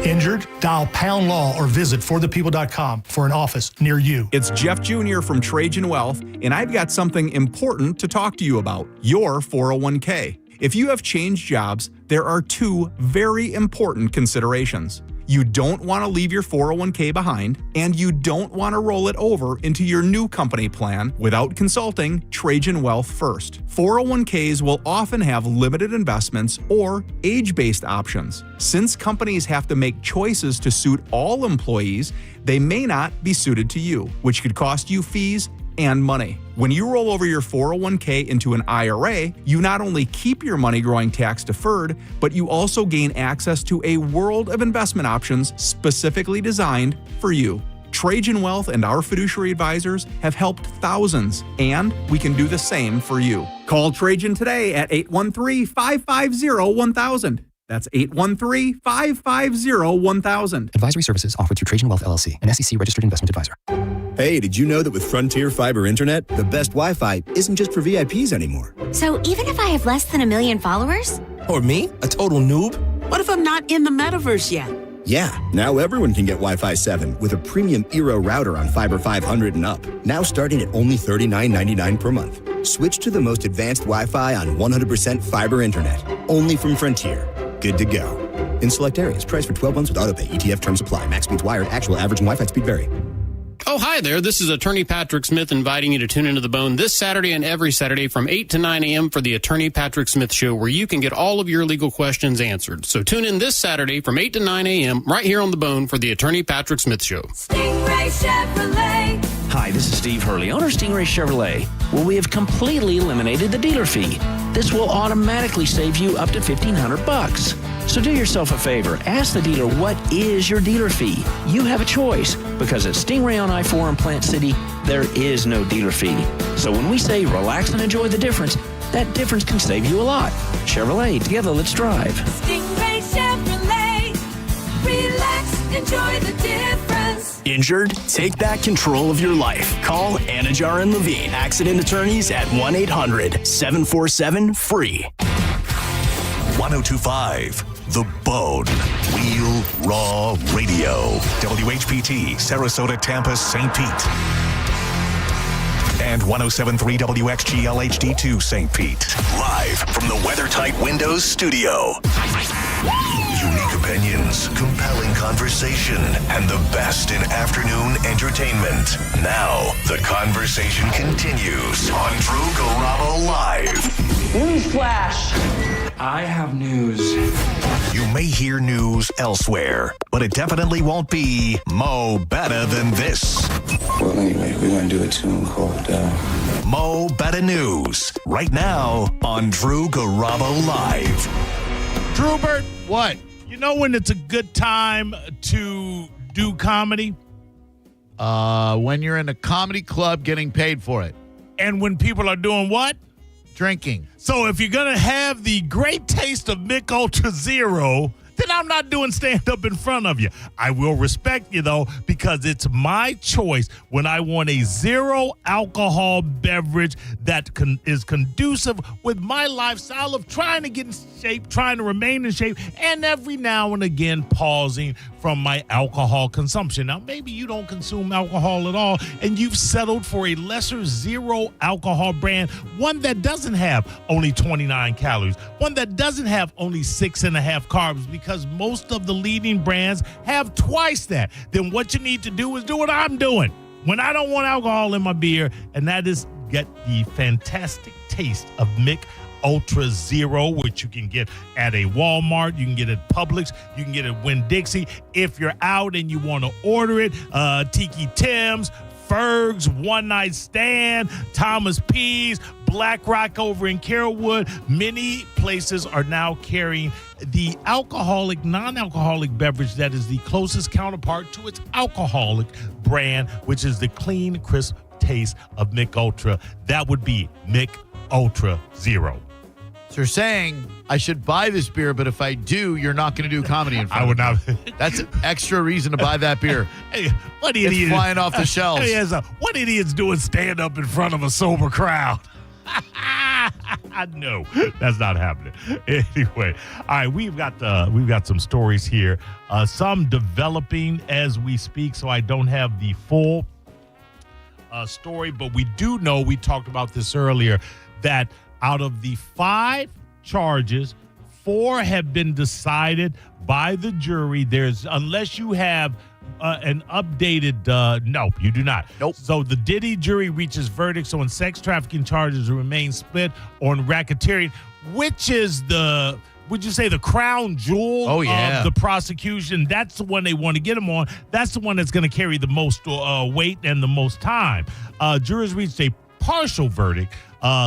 Injured? Dial pound law or visit forthepeople.com for an office near you. It's Jeff Jr. from Trajan Wealth, and I've got something important to talk to you about, your 401k. If you have changed jobs, there are two very important considerations. You don't want to leave your 401k behind, and you don't want to roll it over into your new company plan without consulting Trajan Wealth first. 401ks will often have limited investments or age-based options. Since companies have to make choices to suit all employees, they may not be suited to you, which could cost you fees and money. When you roll over your 401k into an IRA, you not only keep your money growing tax deferred, but you also gain access to a world of investment options specifically designed for you. Trajan Wealth and our fiduciary advisors have helped thousands, and we can do the same for you. Call Trajan today at 813-550-1000. That's 813-550-1000. Advisory services offered through Trajan Wealth LLC, an SEC-registered investment advisor. Hey, did you know that with Frontier Fiber Internet, the best Wi-Fi isn't just for VIPs anymore? So even if I have less than 1 million followers? Or me, a total noob? What if I'm not in the metaverse yet? Yeah, now everyone can get Wi-Fi 7 with a premium Eero router on Fiber 500 and up. Now starting at only $39.99 per month. Switch to the most advanced Wi-Fi on 100% fiber internet. Only from Frontier. Good to go. In select areas, price for 12 months with autopay. ETF terms apply. Max speeds wired. Actual average and Wi-Fi speed vary. Oh, hi there. This is Attorney Patrick Smith inviting you to tune into The Bone this Saturday and every Saturday from 8 to 9 a.m. for the Attorney Patrick Smith Show, where you can get all of your legal questions answered. So tune in this Saturday from 8 to 9 a.m. right here on The Bone for the Attorney Patrick Smith Show. Stingray Chevrolet. Hi, this is Steve Hurley, owner of Stingray Chevrolet. Well, we have completely eliminated the dealer fee. This will automatically save you up to $1,500. So do yourself a favor. Ask the dealer, what is your dealer fee? You have a choice, because at Stingray on I-4 in Plant City, there is no dealer fee. So when we say relax and enjoy the difference, that difference can save you a lot. Chevrolet, together, let's drive. Stingray Chevrolet. Relax, enjoy the difference. Injured? Take back control of your life. Call Anajar and Levine, accident attorneys at 1-800-747-FREE. 1025 The Bone. Real Raw Radio. WHPT, Sarasota, Tampa, St. Pete. And 1073 WXGL HD2 St. Pete. Live from the WeatherTight Windows studio. Unique opinions, compelling conversation, and the best in afternoon entertainment. Now, the conversation continues on Drew Garabo Live. Newsflash! I have news. You may hear news elsewhere, but it definitely won't be Mo Better Than This. Well, anyway, we're going to do a tune called Mo Better News, right now on Drew Garabo Live. Drewbert, what? You know when it's a good time to do comedy? When you're in a comedy club getting paid for it. And when people are doing what? Drinking. So if you're going to have the great taste of Mick Ultra Zero, then I'm not doing stand-up in front of you. I will respect you, though, because it's my choice when I want a zero-alcohol beverage that is conducive with my lifestyle of trying to get in shape, trying to remain in shape, and every now and again pausing from my alcohol consumption. Now, maybe you don't consume alcohol at all, and you've settled for a lesser zero-alcohol brand, one that doesn't have only 29 calories, one that doesn't have only 6.5 carbs, because most of the leading brands have twice that. Then what you need to do is do what I'm doing when I don't want alcohol in my beer, and that is get the fantastic taste of Mick Ultra Zero, which you can get at a Walmart, you can get at Publix, you can get at Winn-Dixie. If you're out and you want to order it, Tiki Tim's, Ferg's, One Night Stand, Thomas P's, Black Rock over in Carrollwood. Many places are now carrying the alcoholic, non-alcoholic beverage that is the closest counterpart to its alcoholic brand, which is the clean, crisp taste of Mick Ultra. That would be Mick Ultra Zero. So you're saying I should buy this beer, but if I do, you're not going to do comedy in front I would of me. not. That's an extra reason to buy that beer. Hey, what idiot? It's flying off the shelves. Hey, what idiot's doing stand up in front of a sober crowd? No, that's not happening. Anyway, all right, we've got some stories here. Some developing as we speak, so I don't have the full story, but we do know, we talked about this earlier, that out of the 5 charges, 4 have been decided by the jury. Unless you have an updated, no, you do not. Nope. So the Diddy jury reaches verdicts on sex trafficking charges and remain split on racketeering, which is would you say the crown jewel of the prosecution? That's the one they want to get him on. That's the one that's going to carry the most weight and the most time. Jurors reached a partial verdict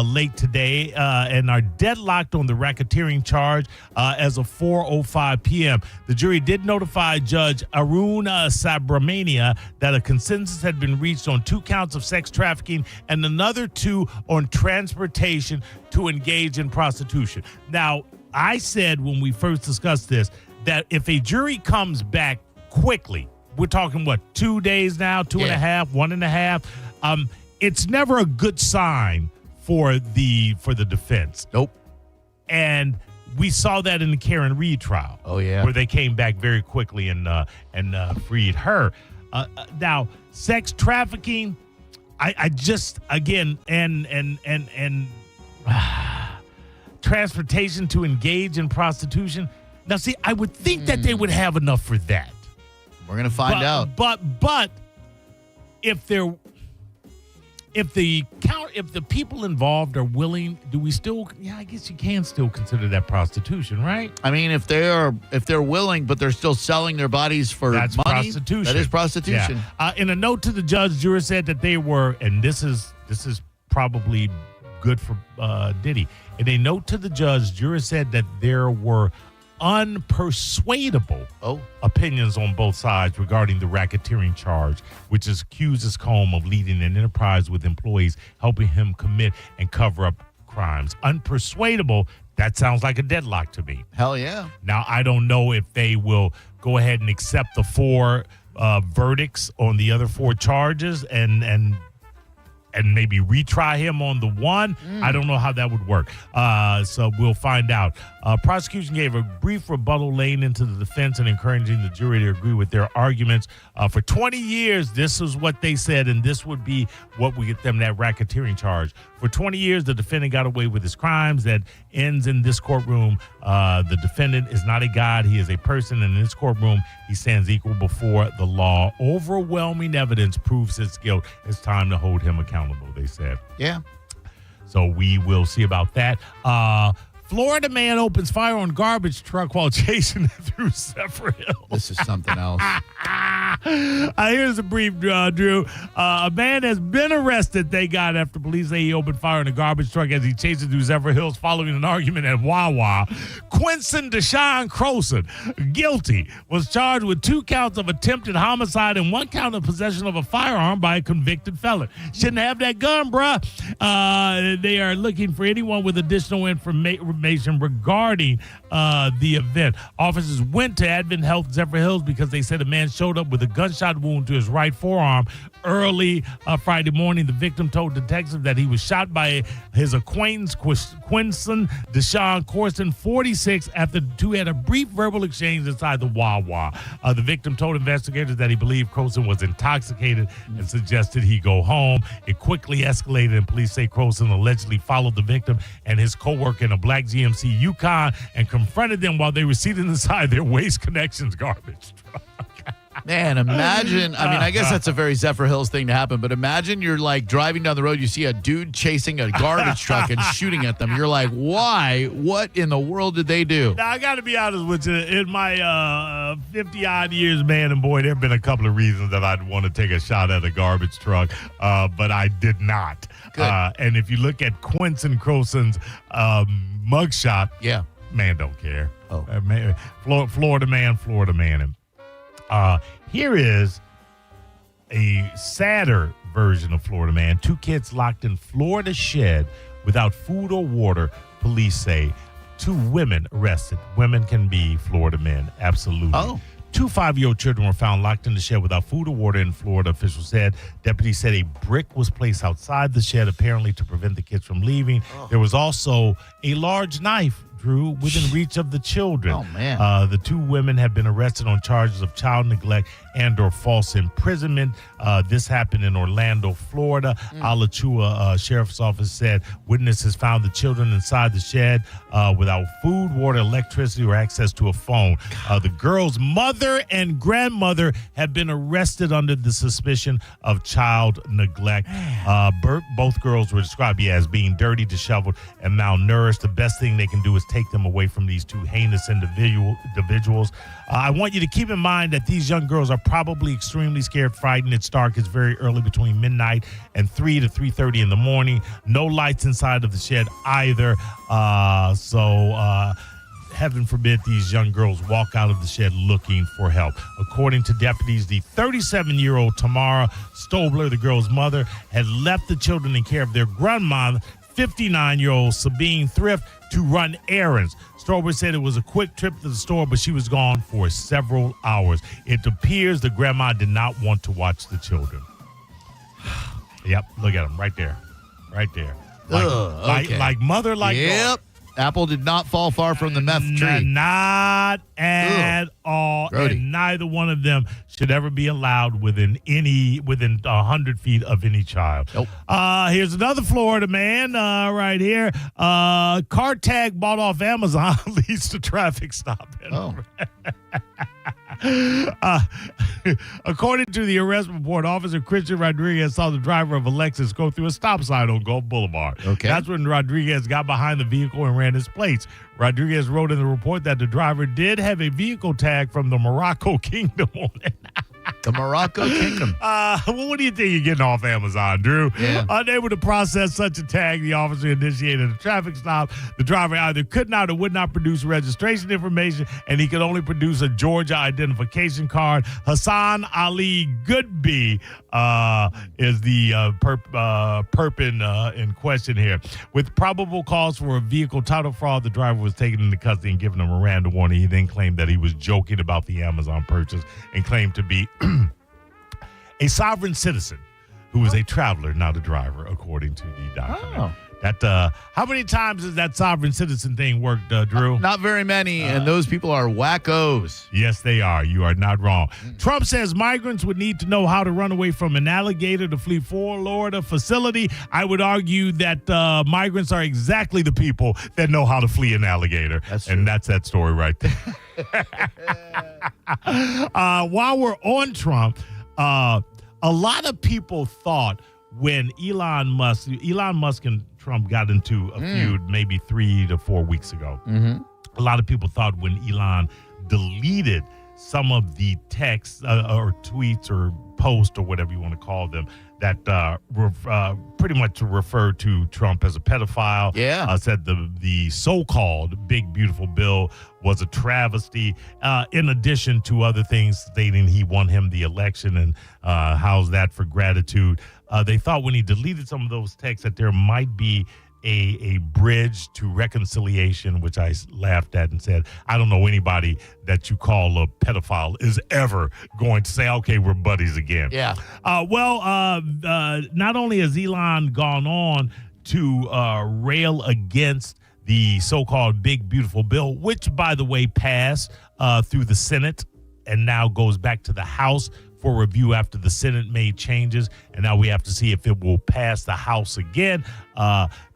late today and are deadlocked on the racketeering charge as of 4:05 p.m. The jury did notify Judge Arun Subramania that a consensus had been reached on 2 counts of sex trafficking and another 2 on transportation to engage in prostitution. Now, I said when we first discussed this that if a jury comes back quickly, we're talking, 2 days now, 2.5, 1.5, it's never a good sign for the defense. Nope. And we saw that in the Karen Reed trial. Oh, yeah. Where they came back very quickly and freed her. Now, sex trafficking, I just, again, and transportation to engage in prostitution. Now, see, I would think that they would have enough for that. We're going to find out. But if the people involved are willing, do we still? Yeah, I guess you can still consider that prostitution, right? I mean, if they're willing, but they're still selling their bodies for That's money, prostitution. that is prostitution. Yeah. In a note to the judge, jurors said that they were, and this is probably good for Diddy. In a note to the judge, jurors said that there were unpersuadable opinions on both sides regarding the racketeering charge, which accuses Combe of leading an enterprise with employees, helping him commit and cover up crimes. Unpersuadable, that sounds like a deadlock to me. Hell yeah. Now, I don't know if they will go ahead and accept the 4 verdicts on the other 4 charges and and maybe retry him on the one. I don't know how that would work. So we'll find out. Prosecution gave a brief rebuttal laying into the defense and encouraging the jury to agree with their arguments. For 20 years, this is what they said, and this would be what would get them that racketeering charge. For 20 years, the defendant got away with his crimes. That ends in this courtroom. The defendant is not a god. He is a person, and in this courtroom, he stands equal before the law. Overwhelming evidence proves his guilt. It's time to hold him accountable, they said. Yeah. So we will see about that. Florida man opens fire on garbage truck while chasing it through Zephyrhills. This is something else. Here's a brief, Drew. A man has been arrested, thank God, after police say he opened fire on a garbage truck as he chased it through Zephyrhills following an argument at Wawa. Quinson Deshaun Croson, guilty, was charged with 2 counts of attempted homicide and 1 count of possession of a firearm by a convicted felon. Shouldn't have that gun, bruh. They are looking for anyone with additional information regarding the event. Officers went to AdventHealth Zephyrhills because they said a man showed up with a gunshot wound to his right forearm early Friday morning. The victim told detectives that he was shot by his acquaintance Quinson Deshaun Corson, 46, after the two had a brief verbal exchange inside the Wawa. The victim told investigators that he believed Corson was intoxicated and suggested he go home. It quickly escalated, and police say Corson allegedly followed the victim and his co-worker in a black GMC Yukon and confronted them while they were seated inside their Waste Connections garbage truck. Man, imagine, I mean, I guess that's a very Zephyrhills thing to happen, but imagine you're like driving down the road, you see a dude chasing a garbage truck and shooting at them. You're like, why? What in the world did they do? Now, I got to be honest with you. In my 50-odd years, man and boy, there have been a couple of reasons that I'd want to take a shot at a garbage truck, but I did not. And if you look at Quinson Croson's mugshot, yeah, man don't care. Florida man him. Here is a sadder version of Florida man. 2 kids locked in Florida shed without food or water, police say. 2 women arrested. Women can be Florida men, absolutely. 2 5-year-old children were found locked in the shed without food or water in Florida, officials said. Deputies said a brick was placed outside the shed, apparently to prevent the kids from leaving. There was also a large knife, Drew, within reach of the children. Oh, man. The 2 women have been arrested on charges of child neglect and or false imprisonment. This happened in Orlando, Florida. Alachua Sheriff's Office said witnesses found the children inside the shed without food, water, electricity, or access to a phone. The girl's mother and grandmother have been arrested under the suspicion of child neglect. Both girls were described as being dirty, disheveled, and malnourished. The best thing they can do is take them away from these 2 heinous individuals. I want you to keep in mind that these young girls are probably extremely scared, frightened. It's dark. It's very early, between midnight and 3 to 3:30 in the morning. No lights inside of the shed either. So heaven forbid these young girls walk out of the shed looking for help. According to deputies, the 37-year-old Tamara Stobler, the girl's mother, had left the children in care of their grandmother, 59-year-old Sabine Thrift, to run errands. Stobler said it was a quick trip to the store, but she was gone for several hours. It appears the grandma did not want to watch the children. Yep, look at them right there. Right there. Like mother, like daughter. Apple did not fall far from the meth tree. Not at all. Brody. And neither one of them should ever be allowed within 100 feet of any child. Nope. Here's another Florida man right here. Car tag bought off Amazon leads to traffic stop. According to the arrest report, Officer Christian Rodriguez saw the driver of a Lexus go through a stop sign on Gulf Boulevard. Okay. That's when Rodriguez got behind the vehicle and ran his plates. Rodriguez wrote in the report that the driver did have a vehicle tag from the Morocco Kingdom on it. The Morocco Kingdom. What do you think you're getting off Amazon, Drew? Yeah. Unable to process such a tag, the officer initiated a traffic stop. The driver either could not or would not produce registration information, and he could only produce a Georgia identification card. Hassan Ali Goodby is the perp in question here. With probable cause for a vehicle title fraud, the driver was taken into custody and given a Miranda warning. He then claimed that he was joking about the Amazon purchase and claimed to be a sovereign citizen. who is a traveler, not a driver, according to the document. Oh. That how many times has that sovereign citizen thing worked, Drew? Not very many, and those people are wackos. Yes, they are. You are not wrong. Trump says migrants would need to know how to run away from an alligator to flee Florida facility. I would argue that migrants are exactly the people that know how to flee an alligator. And that's that story right there. While we're on Trump, a lot of people thought when Elon Musk and Trump got into a feud maybe 3 to 4 weeks ago. A lot of people thought when Elon deleted some of the texts or tweets or posts or whatever you want to call them that pretty much referred to Trump as a pedophile. Yeah. Said the so-called big, beautiful bill was a travesty, in addition to other things stating he won him the election and how's that for gratitude. They thought when he deleted some of those texts that there might be a bridge to reconciliation, which I laughed at and said, I don't know anybody that you call a pedophile is ever going to say, okay, we're buddies again. Yeah. Not only has Elon gone on to rail against the so-called big, beautiful bill, which, by the way, passed through the Senate and now goes back to the House for review after the Senate made changes, and now we have to see if it will pass the House again.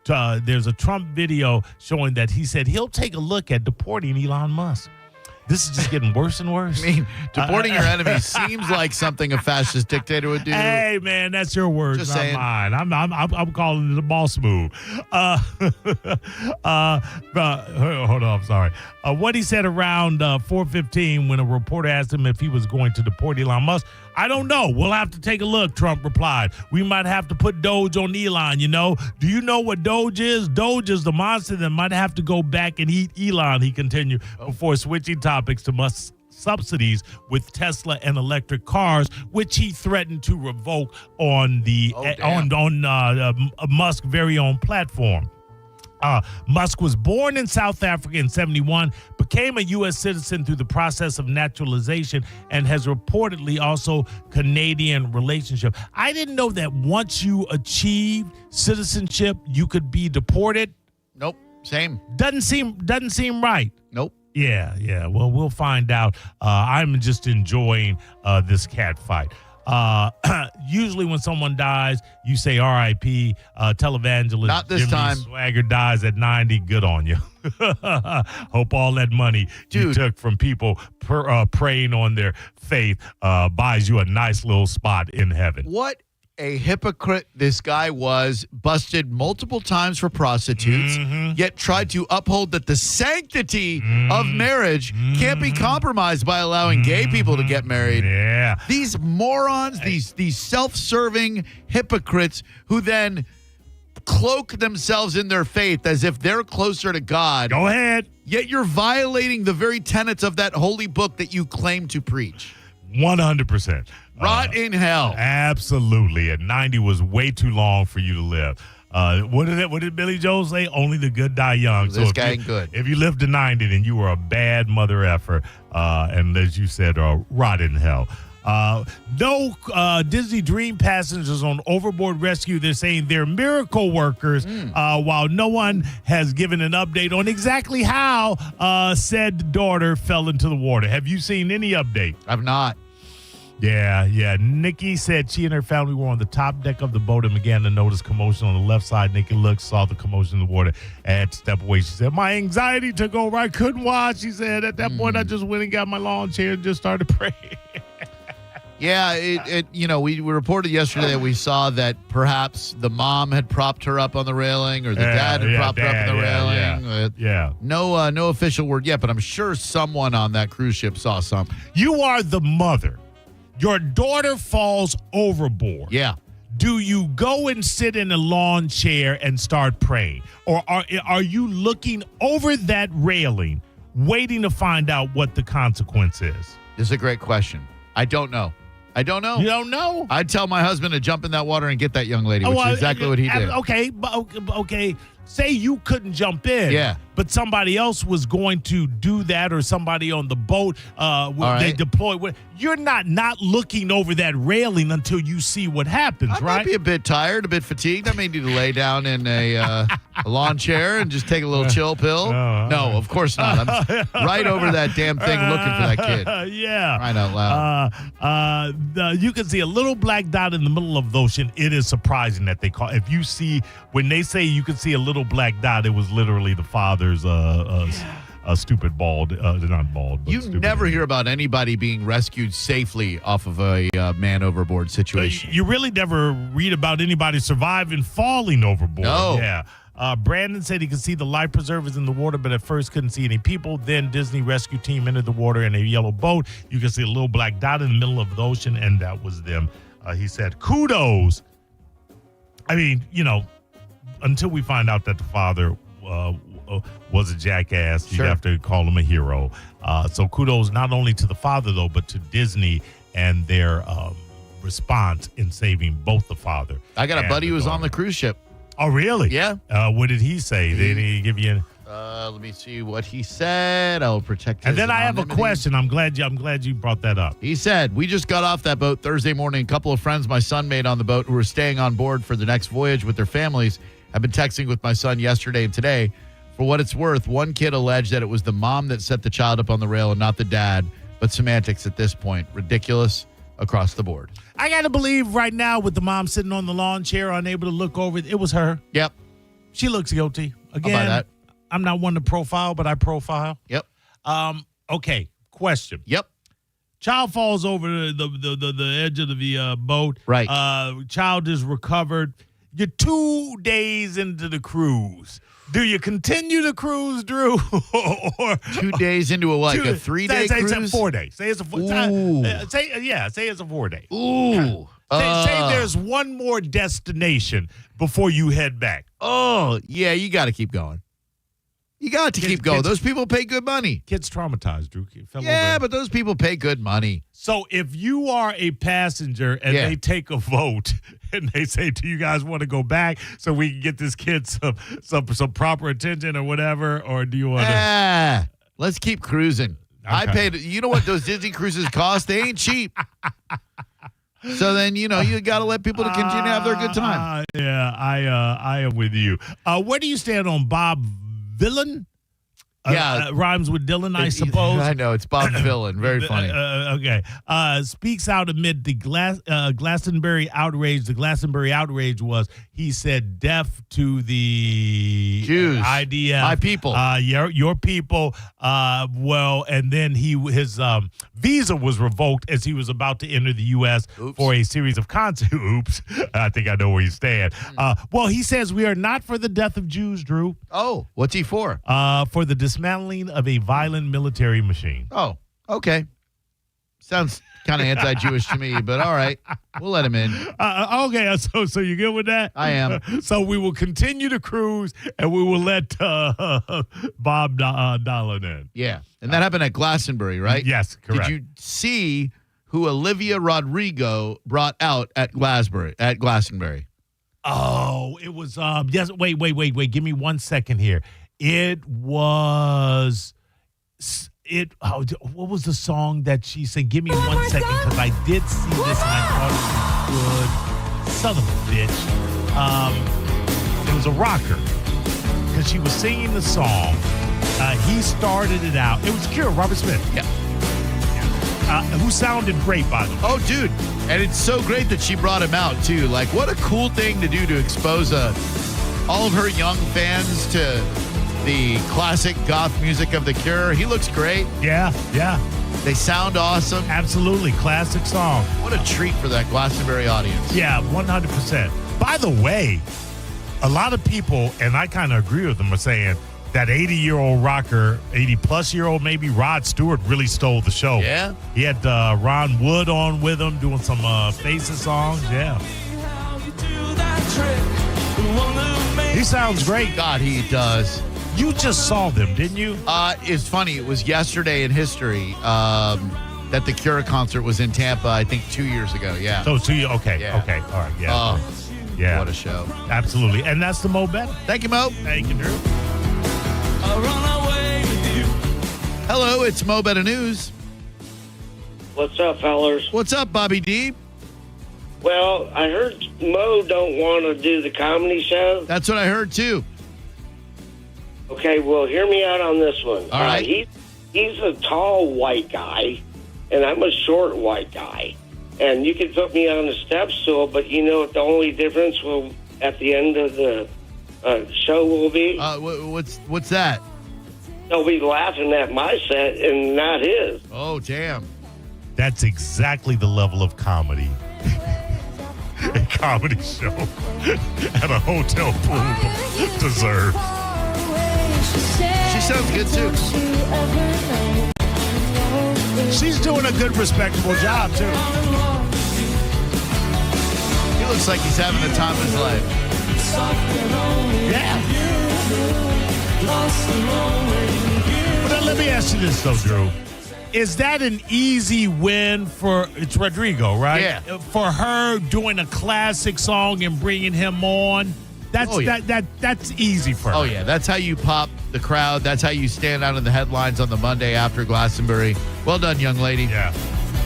There's a Trump video showing that he said he'll take a look at deporting Elon Musk. This is just getting worse and worse. I mean, deporting your enemies seems like something a fascist dictator would do. Hey, man, that's your words, Just not saying. mine. I'm calling it a boss move. Hold on, I'm sorry. What he said around 4:15 when a reporter asked him if he was going to deport Elon Musk, I don't know. We'll have to take a look, Trump replied. We might have to put Doge on Elon, you know. Do you know what Doge is? Doge is the monster that might have to go back and eat Elon, he continued, before switching topics to Musk's subsidies with Tesla and electric cars, which he threatened to revoke on the Musk's very own platform. Musk was born in South Africa in 1971, became a U.S. citizen through the process of naturalization, and has reportedly also Canadian relationship. I didn't know that once you achieved citizenship, you could be deported. Nope. Same. Doesn't seem right. Nope. Yeah. Well, we'll find out. I'm just enjoying this cat fight. Usually when someone dies, you say R.I.P. Televangelist Not this Jimmy time. Swagger dies at 90. Good on you. Hope all that money you took from people preying on their faith buys you a nice little spot in heaven. What a hypocrite this guy was, busted multiple times for prostitutes, yet tried to uphold that the sanctity of marriage can't be compromised by allowing gay people to get married. Yeah. These morons, these self-serving hypocrites who then cloak themselves in their faith as if they're closer to God. Go ahead. Yet you're violating the very tenets of that holy book that you claim to preach. 100%. Rot in hell. Absolutely. And 90 was way too long for you to live. What did Billy Joel say? Only the good die young. This guy ain't good. If you lived to 90, then you were a bad mother effer. And as you said, rot in hell. No Disney Dream passengers on Overboard Rescue. They're saying they're miracle workers, while no one has given an update on exactly how said daughter fell into the water. Have you seen any update? I've not. Yeah. Nikki said she and her family were on the top deck of the boat and began to notice commotion on the left side. Nikki looked, saw the commotion in the water, and had to step away. She said, my anxiety took over. I couldn't watch. She said, at that point, I just went and got my lawn chair and just started praying. Yeah, we reported yesterday that we saw that perhaps the mom had propped her up on the railing, or the dad had propped her up on the railing. Yeah. No official word yet, but I'm sure someone on that cruise ship saw something. You are the mother. Your daughter falls overboard. Yeah. Do you go and sit in a lawn chair and start praying? Or are you looking over that railing, waiting to find out what the consequence is? This is a great question. I don't know. You don't know? I'd tell my husband to jump in that water and get that young lady, which is exactly what he did. Okay. say you couldn't jump in, but somebody else was going to do that, or somebody on the boat, they deploy. You're not looking over that railing until you see what happens, I might be a bit tired, a bit fatigued. I may need to lay down in a lawn chair and just take a little chill pill. No, of course not. I'm right over that damn thing looking for that kid. Yeah. Crying out loud. You can see a little black dot in the middle of the ocean. It is surprising that they call. If you see, when they say you can see a little black dot, it was literally the father's a stupid bald, not bald. But you never hear about anybody being rescued safely off of a man overboard situation. You really never read about anybody surviving falling overboard. No. Yeah. Brandon said he could see the life preservers in the water, but at first couldn't see any people. Then Disney rescue team entered the water in a yellow boat. You can see a little black dot in the middle of the ocean, and that was them. He said, kudos. I mean, until we find out that the father was a jackass, you have to call him a hero. So kudos not only to the father, though, but to Disney and their response in saving both the father. I got a buddy who was on the cruise ship. Oh, really? Yeah. What did he say? Did he give you? Let me see what he said. I'll protect his And then I have a anonymity. question. I'm glad you brought that up. He said, we just got off that boat Thursday morning. A couple of friends my son made on the boat who were staying on board for the next voyage with their families have been texting with my son yesterday and today. For what it's worth, one kid alleged that it was the mom that set the child up on the rail and not the dad, but semantics at this point. Ridiculous across the board. I got to believe right now with the mom sitting on the lawn chair, unable to look over it was her. Yep. She looks guilty. Again, I'll buy that. I'm not one to profile, but I profile. Yep. Okay, question. Yep. Child falls over the edge of the boat. Right. Child is recovered. You're 2 days into the cruise. Do you continue the cruise, Drew? Or 2 days into a 3-day cruise? Say 4 days. Say it's a 4 day. Say it's a 4 day. Ooh. Say there's one more destination before you head back. Oh, yeah, you got to keep going. You got to keep going. Those people pay good money. Kids traumatized, Drew. But those people pay good money. So if you are a passenger and they take a vote and they say, do you guys want to go back so we can get this kid some proper attention or whatever, or do you want to? Let's keep cruising. Okay. I paid. You know what those Disney cruises cost? They ain't cheap. So then, you got to let people to continue to have their good time. I am with you. Where do you stand on Bob Villain? Rhymes with Dylan, I suppose. I know. It's Bob Villain. Very funny. Okay. Speaks out amid the Glastonbury outrage. The Glastonbury outrage was, he said, deaf to the Jews. idea. My people. Your people. And then his visa was revoked as he was about to enter the U.S. for a series of concerts. Oops. I think I know where you stand. He says we are not for the death of Jews, Drew. Oh, what's he for? For the dismantling of a violent military machine. Oh, okay. Sounds kind of anti-Jewish to me, but all right. We'll let him in. Okay, so you good with that? I am. So we will continue to cruise, and we will let Bob Dolan in. Yeah, and that happened at Glastonbury, right? Yes, correct. Did you see who Olivia Rodrigo brought out at Glastonbury? Oh, it was yes. Wait. Give me 1 second here. It was what was the song that she sang? Give me 1 second, because I did see this and I thought it was good. Son of a bitch. It was a rocker, because she was singing the song. He started it out. It was Cure, Robert Smith. Yeah. Who sounded great, by the way. Oh, dude. And it's so great that she brought him out, too. Like, what a cool thing to do to expose all of her young fans to the classic goth music of The Cure. He looks great. Yeah. They sound awesome. Absolutely. Classic song. What a treat for that Glastonbury audience. Yeah, 100%. By the way, a lot of people, and I kind of agree with them, are saying that 80-year-old rocker, 80-plus-year-old maybe, Rod Stewart really stole the show. Yeah? He had Ron Wood on with him doing some Faces songs. Yeah. He sounds great. God, he does. You just saw them, didn't you? It's funny. It was yesterday in history that the Cure concert was in Tampa, I think 2 years ago. Yeah. So 2 years. Okay. Yeah. Okay. All right. Yeah. Yeah. What a show. Absolutely. And that's the Mo Better. Thank you, Mo. Thank you, Drew. Hello, it's Mo Better News. What's up, fellas? What's up, Bobby D? Well, I heard Mo don't want to do the comedy show. That's what I heard, too. Okay, well, hear me out on this one. All right. He's a tall white guy, and I'm a short white guy. And you can put me on a step stool, but you know what the only difference will at the end of the show will be? What's that? They'll be laughing at my set and not his. Oh, damn. That's exactly the level of comedy a comedy show at a hotel pool deserves. She sounds good, too. She's doing a good, respectable job, too. He looks like he's having the time of his life. Yeah. But then let me ask you this, though, Drew. Is that an easy win for, it's Rodrigo, right? Yeah. For her doing a classic song and bringing him on? That's easy for her. Oh, yeah. That's how you pop the crowd. That's how you stand out in the headlines on the Monday after Glastonbury. Well done, young lady. Yeah.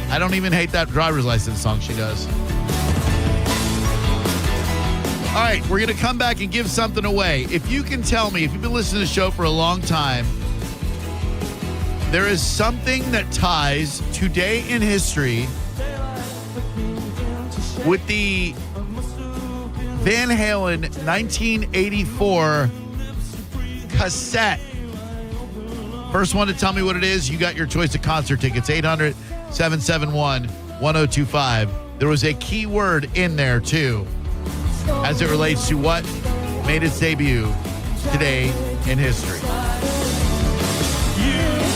I don't even hate that driver's license song she does. All right, we're going to come back and give something away. If you can tell me, if you've been listening to the show for a long time, there is something that ties today in history with the Van Halen 1984 cassette. First one to tell me what it is, you got your choice of concert tickets. 800-771-1025. There was a key word in there, too, as it relates to what made its debut today in history.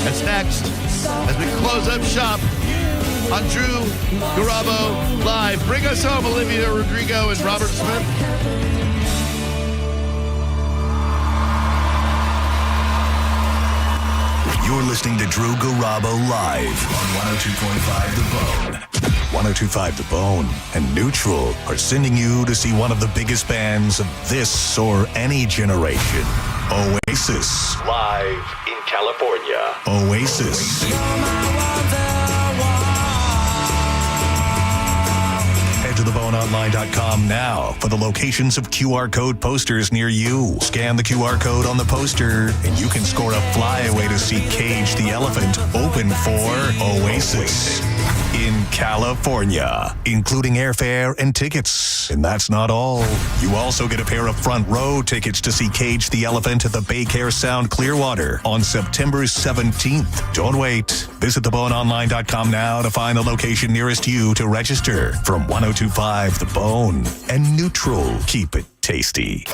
That's next as we close up shop on Drew Garabo Live. Bring us home, Olivia Rodrigo and Robert Smith. You're listening to Drew Garabo Live on 102.5 The Bone. 102.5 The Bone and Neutral are sending you to see one of the biggest bands of this or any generation. Oasis. Live in California. Oasis. Head to theboneonline.com now for the locations of QR code posters near you. Scan the QR code on the poster and you can score a flyaway to see Cage the Elephant open for Oasis in California, including airfare and tickets. And that's not all. You also get a pair of front row tickets to see Cage the Elephant at the Baycare Sound Clearwater on September 17th. Don't wait. Visit theboneonline.com now to find the location nearest you to register. From 102.5 The Bone and Neutral, keep it tasty.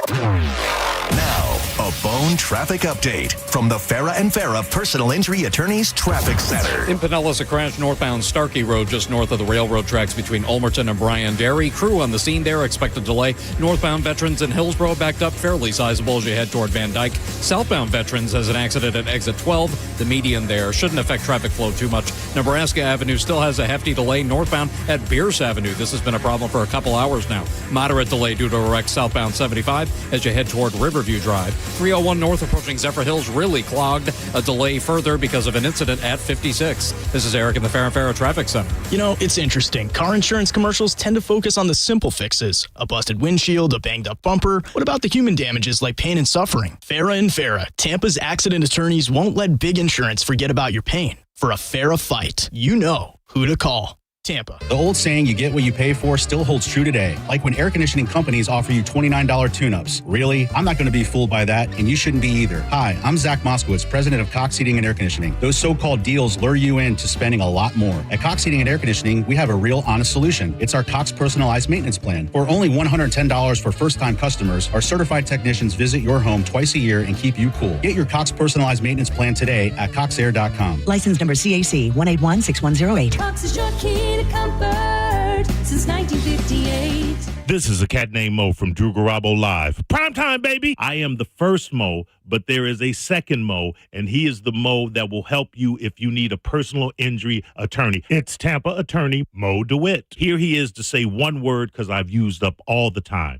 Now, a Bone traffic update from the Farah and Farah Personal Injury Attorneys Traffic Center. In Pinellas, a crash northbound Starkey Road just north of the railroad tracks between Ulmerton and Bryan Dairy. Crew on the scene there, expected delay. Northbound Veterans in Hillsborough backed up fairly sizable as you head toward Van Dyke. Southbound Veterans has an accident at exit 12. The median there shouldn't affect traffic flow too much. Nebraska Avenue still has a hefty delay northbound at Bierce Avenue. This has been a problem for a couple hours now. Moderate delay due to a wreck southbound 75 as you head toward Riverview Drive. 301 north approaching Zephyr Hills really clogged. A delay further because of an incident at 56. This is Eric in the Farah Farah Traffic Center. You know, it's interesting. Car insurance commercials tend to focus on the simple fixes. A busted windshield, a banged up bumper. What about the human damages like pain and suffering? Farah and Farah, Tampa's accident attorneys won't let big insurance forget about your pain. For a Farah fight, you know who to call. Tampa. The old saying, you get what you pay for, still holds true today. Like when air conditioning companies offer you $29 tune-ups. Really? I'm not going to be fooled by that, and you shouldn't be either. Hi, I'm Zach Moskowitz, president of Cox Heating and Air Conditioning. Those so-called deals lure you into spending a lot more. At Cox Heating and Air Conditioning, we have a real honest solution. It's our Cox Personalized Maintenance Plan. For only $110 for first-time customers, our certified technicians visit your home twice a year and keep you cool. Get your Cox Personalized Maintenance Plan today at coxair.com. License number CAC 1816108. Cox is your key to comfort since 1958. This is a cat named Mo from Drew Garabo Live. Prime time, baby! I am the first Mo, but there is a second Mo, and he is the Mo that will help you if you need a personal injury attorney. It's Tampa attorney Mo DeWitt. Here he is to say one word because I've used up all the time.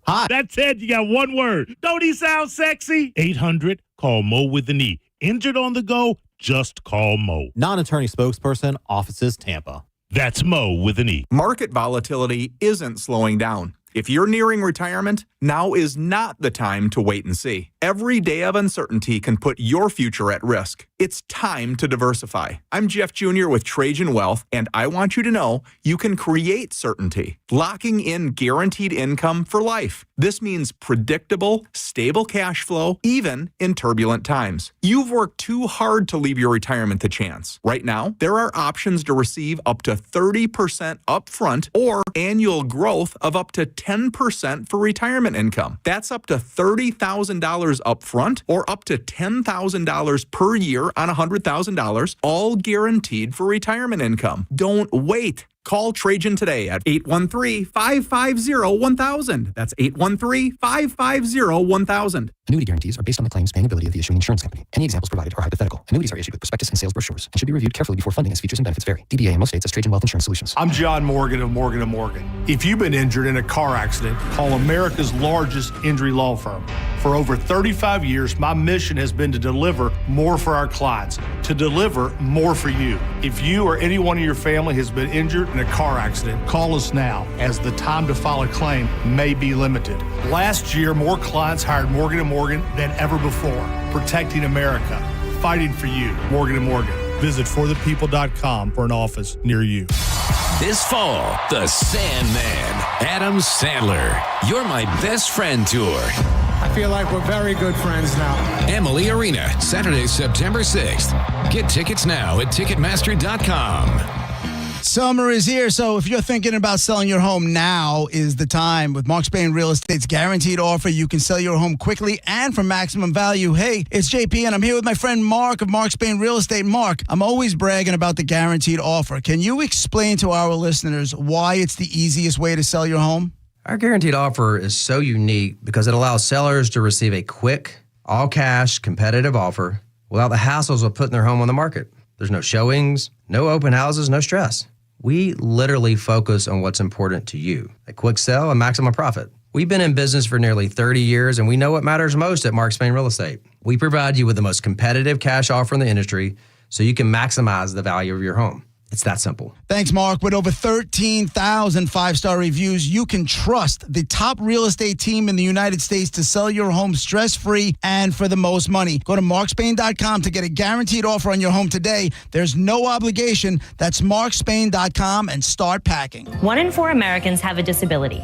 Hi. That's it. You got one word. Don't he sound sexy? 800, call Mo with an E. Injured on the go, just call Mo. Non-attorney spokesperson, offices Tampa. That's Mo with an E. Market volatility isn't slowing down. If you're nearing retirement, now is not the time to wait and see. Every day of uncertainty can put your future at risk. It's time to diversify. I'm Jeff Jr. with Trajan Wealth, and I want you to know you can create certainty, locking in guaranteed income for life. This means predictable, stable cash flow, even in turbulent times. You've worked too hard to leave your retirement to chance. Right now, there are options to receive up to 30% upfront or annual growth of up to 10% for retirement income. That's up to $30,000 upfront or up to $10,000 per year on $100,000, all guaranteed for retirement income. Don't wait. Call Trajan today at 813-550-1000. That's 813-550-1000. Annuity guarantees are based on the claims paying ability of the issuing insurance company. Any examples provided are hypothetical. Annuities are issued with prospectus and sales brochures and should be reviewed carefully before funding as features and benefits vary. DBA in most states as Trajan Wealth Insurance Solutions. I'm John Morgan of Morgan & Morgan. If you've been injured in a car accident, call America's largest injury law firm. For over 35 years, my mission has been to deliver more for our clients, to deliver more for you. If you or anyone in your family has been injured in a car accident, call us now, as the time to file a claim may be limited. Last year, more clients hired Morgan & Morgan than ever before, protecting America, fighting for you. Morgan & Morgan. Visit forthepeople.com for an office near you. This fall, the Sandman, Adam Sandler, You're My Best Friend Tour. I feel like we're very good friends now. Emily Arena, Saturday, September 6th. Get tickets now at Ticketmaster.com. Summer is here, so if you're thinking about selling your home, now is the time. With Mark Spain Real Estate's guaranteed offer, you can sell your home quickly and for maximum value. Hey, it's JP, and I'm here with my friend Mark of Mark Spain Real Estate. Mark, I'm always bragging about the guaranteed offer. Can you explain to our listeners why it's the easiest way to sell your home? Our guaranteed offer is so unique because it allows sellers to receive a quick, all-cash, competitive offer without the hassles of putting their home on the market. There's no showings, no open houses, no stress. We literally focus on what's important to you, a quick sell and maximum profit. We've been in business for nearly 30 years, and we know what matters most at Mark Spain Real Estate. We provide you with the most competitive cash offer in the industry so you can maximize the value of your home. It's that simple. Thanks, Mark. With over 13,000 five-star reviews, you can trust the top real estate team in the United States to sell your home stress-free and for the most money. Go to markspain.com to get a guaranteed offer on your home today. There's no obligation. That's markspain.com and start packing. 1 in 4 Americans have a disability.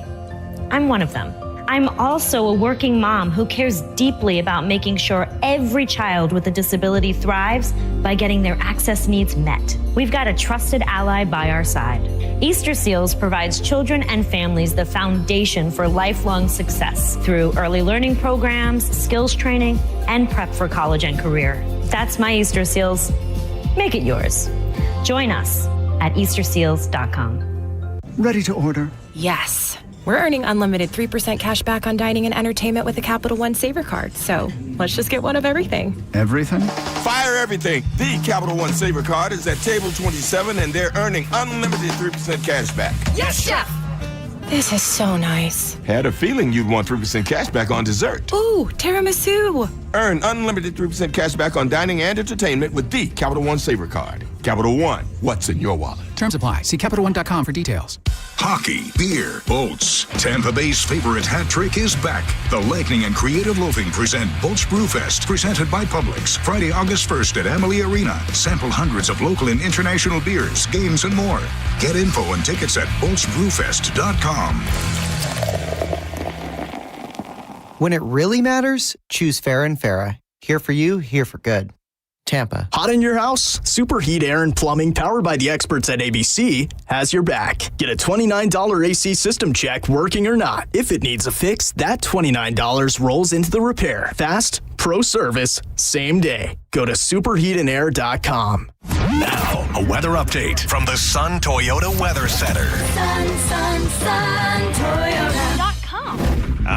I'm one of them. I'm also a working mom who cares deeply about making sure every child with a disability thrives by getting their access needs met. We've got a trusted ally by our side. Easter Seals provides children and families the foundation for lifelong success through early learning programs, skills training, and prep for college and career. That's my Easter Seals. Make it yours. Join us at easterseals.com. Ready to order? Yes. We're earning unlimited 3% cash back on dining and entertainment with a Capital One Saver card. So let's just get one of everything. Everything? Fire everything. The Capital One Saver card is at table 27, and they're earning unlimited 3% cash back. Yes, Chef! This is so nice. Had a feeling you'd want 3% cash back on dessert. Ooh, tiramisu. Earn unlimited 3% cash back on dining and entertainment with the Capital One Saver card. Capital One, what's in your wallet? Terms apply. See CapitalOne.com for details. Hockey, beer, boats. Tampa Bay's favorite hat trick is back. The Lightning and Creative Loafing present Boats Brewfest, presented by Publix. Friday, August 1st at Amalie Arena. Sample hundreds of local and international beers, games, and more. Get info and tickets at boatsbrewfest.com. When it really matters, choose Ferman Ford. Here for you, here for good. Tampa. Hot in your house? Superheat Air and Plumbing, powered by the experts at ABC, has your back. Get a $29 AC system check, working or not. If it needs a fix, that $29 rolls into the repair. Fast, pro service, same day. Go to superheatandair.com. Now, a weather update from the Sun Toyota Weather Center. Sun, Toyota.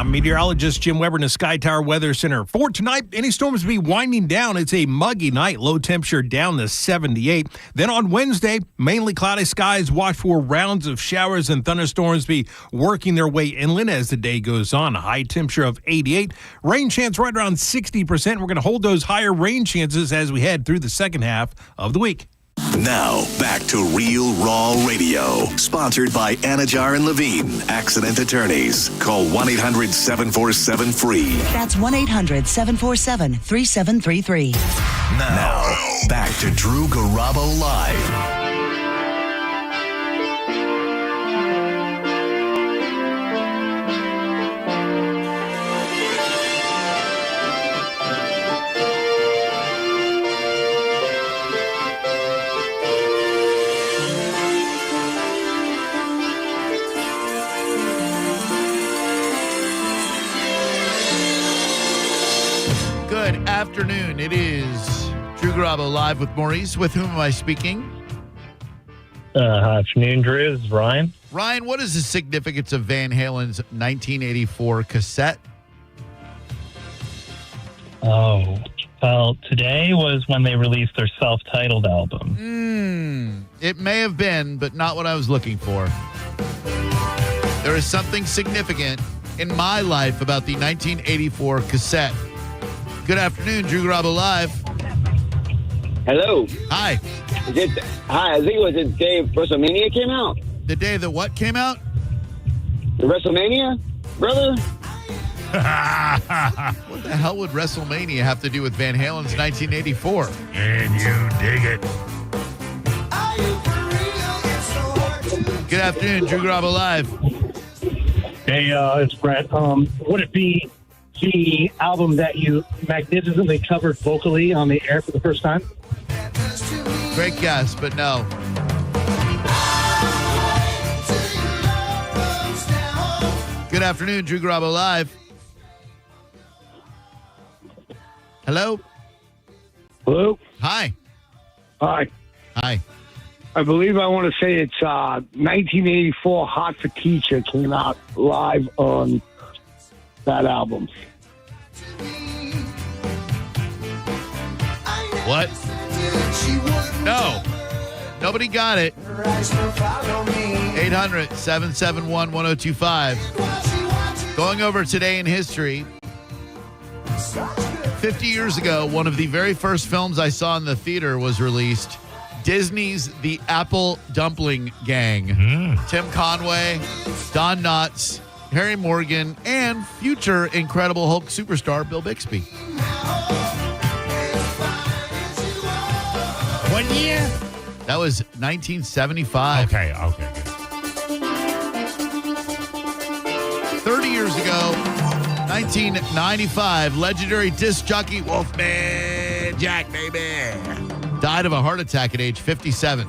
I'm meteorologist Jim Weber in the Sky Tower Weather Center. For tonight, any storms will be winding down. It's a muggy night, low temperature down to 78. Then on Wednesday, mainly cloudy skies. Watch for rounds of showers and thunderstorms be working their way inland as the day goes on. A high temperature of 88. Rain chance right around 60%. We're going to hold those higher rain chances as we head through the second half of the week. Now, back to Real Raw Radio, sponsored by Anajar and Levine, accident attorneys. Call 1-800-747-FREE. That's 1-800-747-3733. Now, back to Drew Garabo Live. Good afternoon. It is Drew Garabo Live with Maurice. With whom am I speaking? Afternoon, Drew. This is Ryan. Ryan, what is the significance of Van Halen's 1984 cassette? Oh, well, today was when they released their self-titled album. It may have been, but not what I was looking for. There is something significant in my life about the 1984 cassette. Good afternoon, Drew Garabo Live. Hello. Hi. Hi, I think it was the day WrestleMania came out. The day that what came out? The WrestleMania, brother? What the hell would WrestleMania have to do with Van Halen's 1984? And you dig it. Good afternoon, Drew Garabo Live. Hey, it's Brett. Would it be the album that you magnificently covered vocally on the air for the first time? Great guess, but no. Good afternoon, Drew Garabo Live. Hello? Hello? Hi. Hi. Hi. I believe I want to say it's 1984 Hot for Teacher came out live on that album. What? No. Nobody got it. 800-771-1025. Going over today in history. 50 years ago, one of the very first films I saw in the theater was released. Disney's The Apple Dumpling Gang. Tim Conway, Don Knotts, Harry Morgan, and future Incredible Hulk superstar Bill Bixby. What year? That was 1975. Okay. 30 years ago, 1995, legendary disc jockey Wolfman Jack, baby, died of a heart attack at age 57.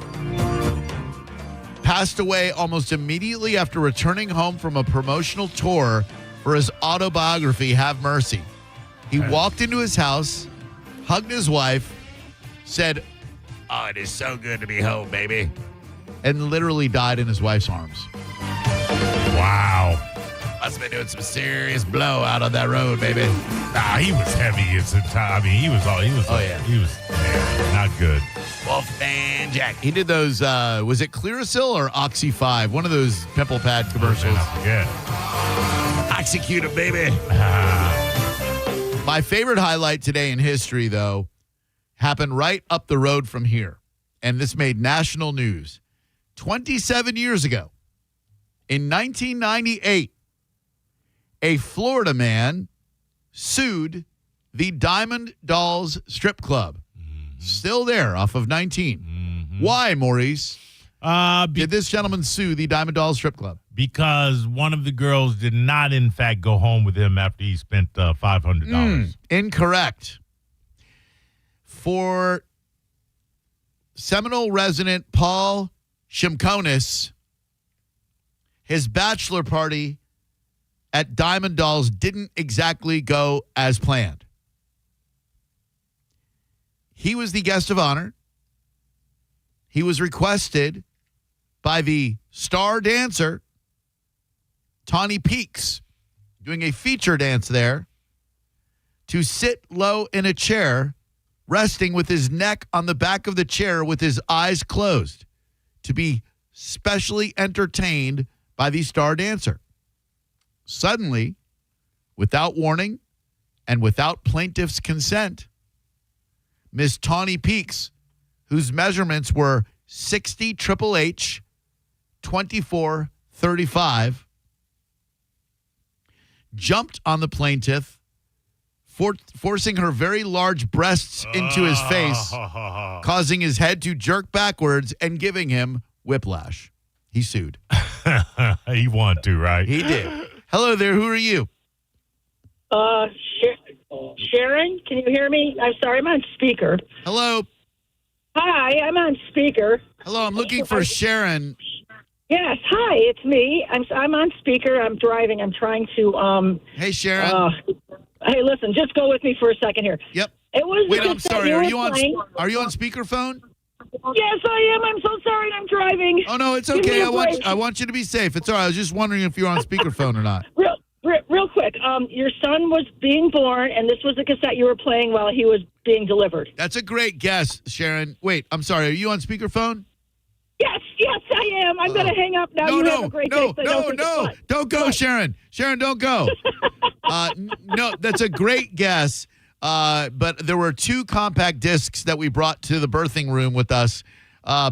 Passed away almost immediately after returning home from a promotional tour for his autobiography, Have Mercy. He walked into his house, hugged his wife, said, "Oh, it is so good to be home, baby," and literally died in his wife's arms. Wow. Must have been doing some serious blow out on that road, baby. Nah, he was heavy at the time. I mean, he was not good. Wolfman Jack. He did those, was it Clearasil or Oxy 5? One of those pimple pad commercials. I forget. Oxycute, baby. My favorite highlight today in history, though, happened right up the road from here. And this made national news. 27 years ago, in 1998, a Florida man sued the Diamond Dolls Strip Club. Still there off of 19. Why, Maurice? Did this gentleman sue the Diamond Dolls Strip Club? Because one of the girls did not, in fact, go home with him after he spent $500. Incorrect. For Seminole resident Paul Shimkonis, his bachelor party at Diamond Dolls didn't exactly go as planned. He was the guest of honor. He was requested by the star dancer, Tawny Peaks. doing a feature dance there, to sit low in a chair, resting with his neck on the back of the chair with his eyes closed, to be specially entertained by the star dancer. Suddenly, without warning and without plaintiff's consent, Miss Tawny Peaks, whose measurements were 60 Triple H, 24 35, jumped on the plaintiff, forcing her very large breasts into his face, causing his head to jerk backwards and giving him whiplash. He sued. He wanted to, right? He did. Hello there. Who are you? Sharon, can you hear me? I'm sorry, I'm on speaker. Hello. Hi, I'm on speaker. Hello, I'm looking for Sharon. Yes, hi, it's me. I'm on speaker. I'm driving. I'm trying to. Hey, Sharon. Hey, listen, just go with me for a second here. Yep. It was. Wait, I'm sorry. Are you on playing. speakerphone? Yes, I am. I'm so sorry. I'm driving. Oh no, it's Give me okay. a break. I want you to be safe. It's all right. I was just wondering if you're on speakerphone or not. Real quick. Your son was being born, and this was a cassette you were playing while he was being delivered. That's a great guess, Sharon. Wait, I'm sorry. Are you on speakerphone? Yes, I am. I'm going to hang up now. You have a great day. Don't go, Sharon. Sharon, don't go. No, that's a great guess. But there were 2 compact discs that we brought to the birthing room with us,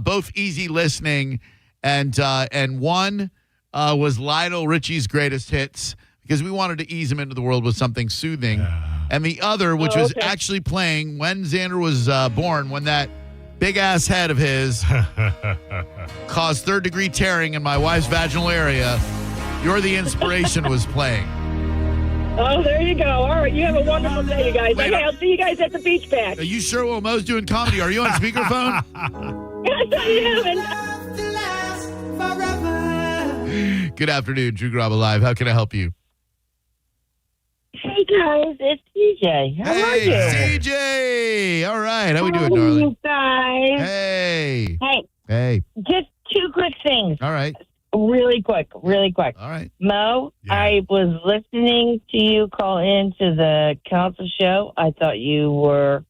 both easy listening, and one was Lionel Richie's greatest hits, because we wanted to ease him into the world with something soothing, and the other, which was actually playing when Xander was born, when that big-ass head of his caused third-degree tearing in my wife's vaginal area. You're the Inspiration was playing. Oh, there you go. All right, you have a wonderful day, you guys. Okay, I'll see you guys at the beach back. Are you sure while Mo's doing comedy? Are you on speakerphone? Yes, I am. Good afternoon, Drew Garabo Live. How can I help you? Hey, guys. It's CJ. How are you? CJ. All right. How we doing, darling? You guys. Hey. Hey. Just 2 quick things. All right. Really quick. All right. Mo, I was listening to you call into the council show. I thought you were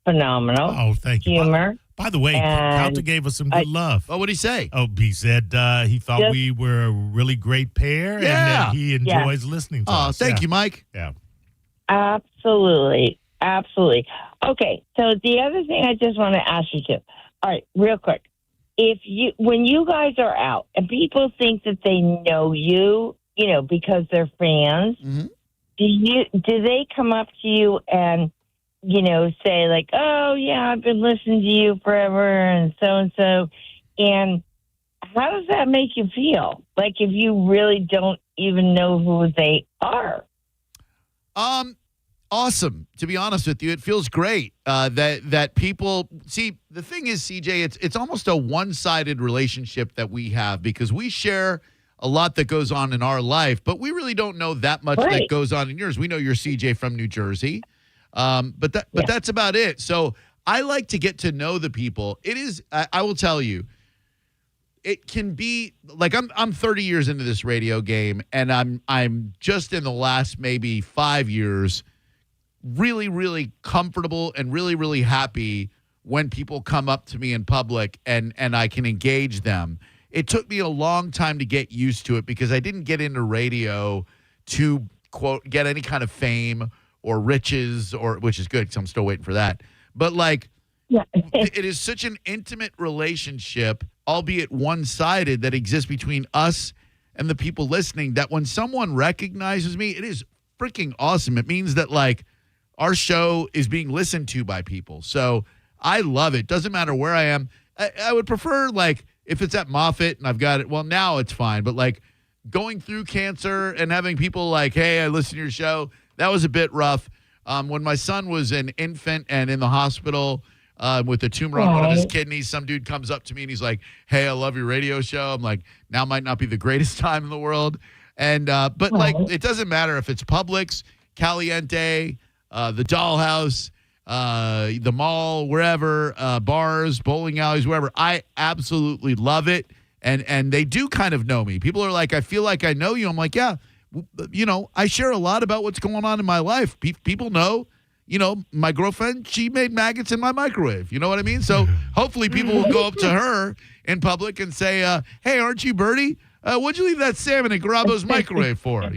phenomenal. Oh, thank you. Humor. By the way, Calta gave us some good love. Oh, what did he say? Oh, he said he thought we were a really great pair, and that he enjoys listening to us. Thank you, Mike. Yeah. Absolutely. Okay, so the other thing I just want to ask you too. All right, real quick. When you guys are out and people think that they know you, because they're fans, do they come up to you and say like, oh yeah, I've been listening to you forever and so, and how does that make you feel? Like if you really don't even know who they are? Awesome. To be honest with you, it feels great that people see. The thing is, CJ, it's almost a one-sided relationship that we have, because we share a lot that goes on in our life, but we really don't know that much that goes on in yours. We know you're CJ from New Jersey. But that's about it. So I like to get to know the people. It is, I will tell you, it can be like I'm 30 years into this radio game, and I'm just in the last maybe 5 years really, really comfortable and really, really happy when people come up to me in public and I can engage them. It took me a long time to get used to it, because I didn't get into radio to, quote, get any kind of fame or riches, which is good because I'm still waiting for that. But it is such an intimate relationship, albeit one-sided, that exists between us and the people listening, that when someone recognizes me, it is freaking awesome. It means that our show is being listened to by people. So I love it. Doesn't matter where I am. I would prefer if it's at Moffitt and I've got it. Well, now it's fine. But going through cancer and having people hey, I listen to your show. That was a bit rough. When my son was an infant and in the hospital with a tumor on one of his kidneys, some dude comes up to me and he's like, hey, I love your radio show. I'm like, now might not be the greatest time in the world. And but it doesn't matter if it's Publix, Caliente, the Dollhouse, the mall, wherever, bars, bowling alleys, wherever. I absolutely love it. And they do kind of know me. People are like, I feel like I know you. I'm like, yeah. I share a lot about what's going on in my life. People know, my girlfriend, she made maggots in my microwave. You know what I mean? So hopefully people will go up to her in public and say, hey, aren't you Birdie? What'd you leave that salmon in Garabo's microwave for? I'm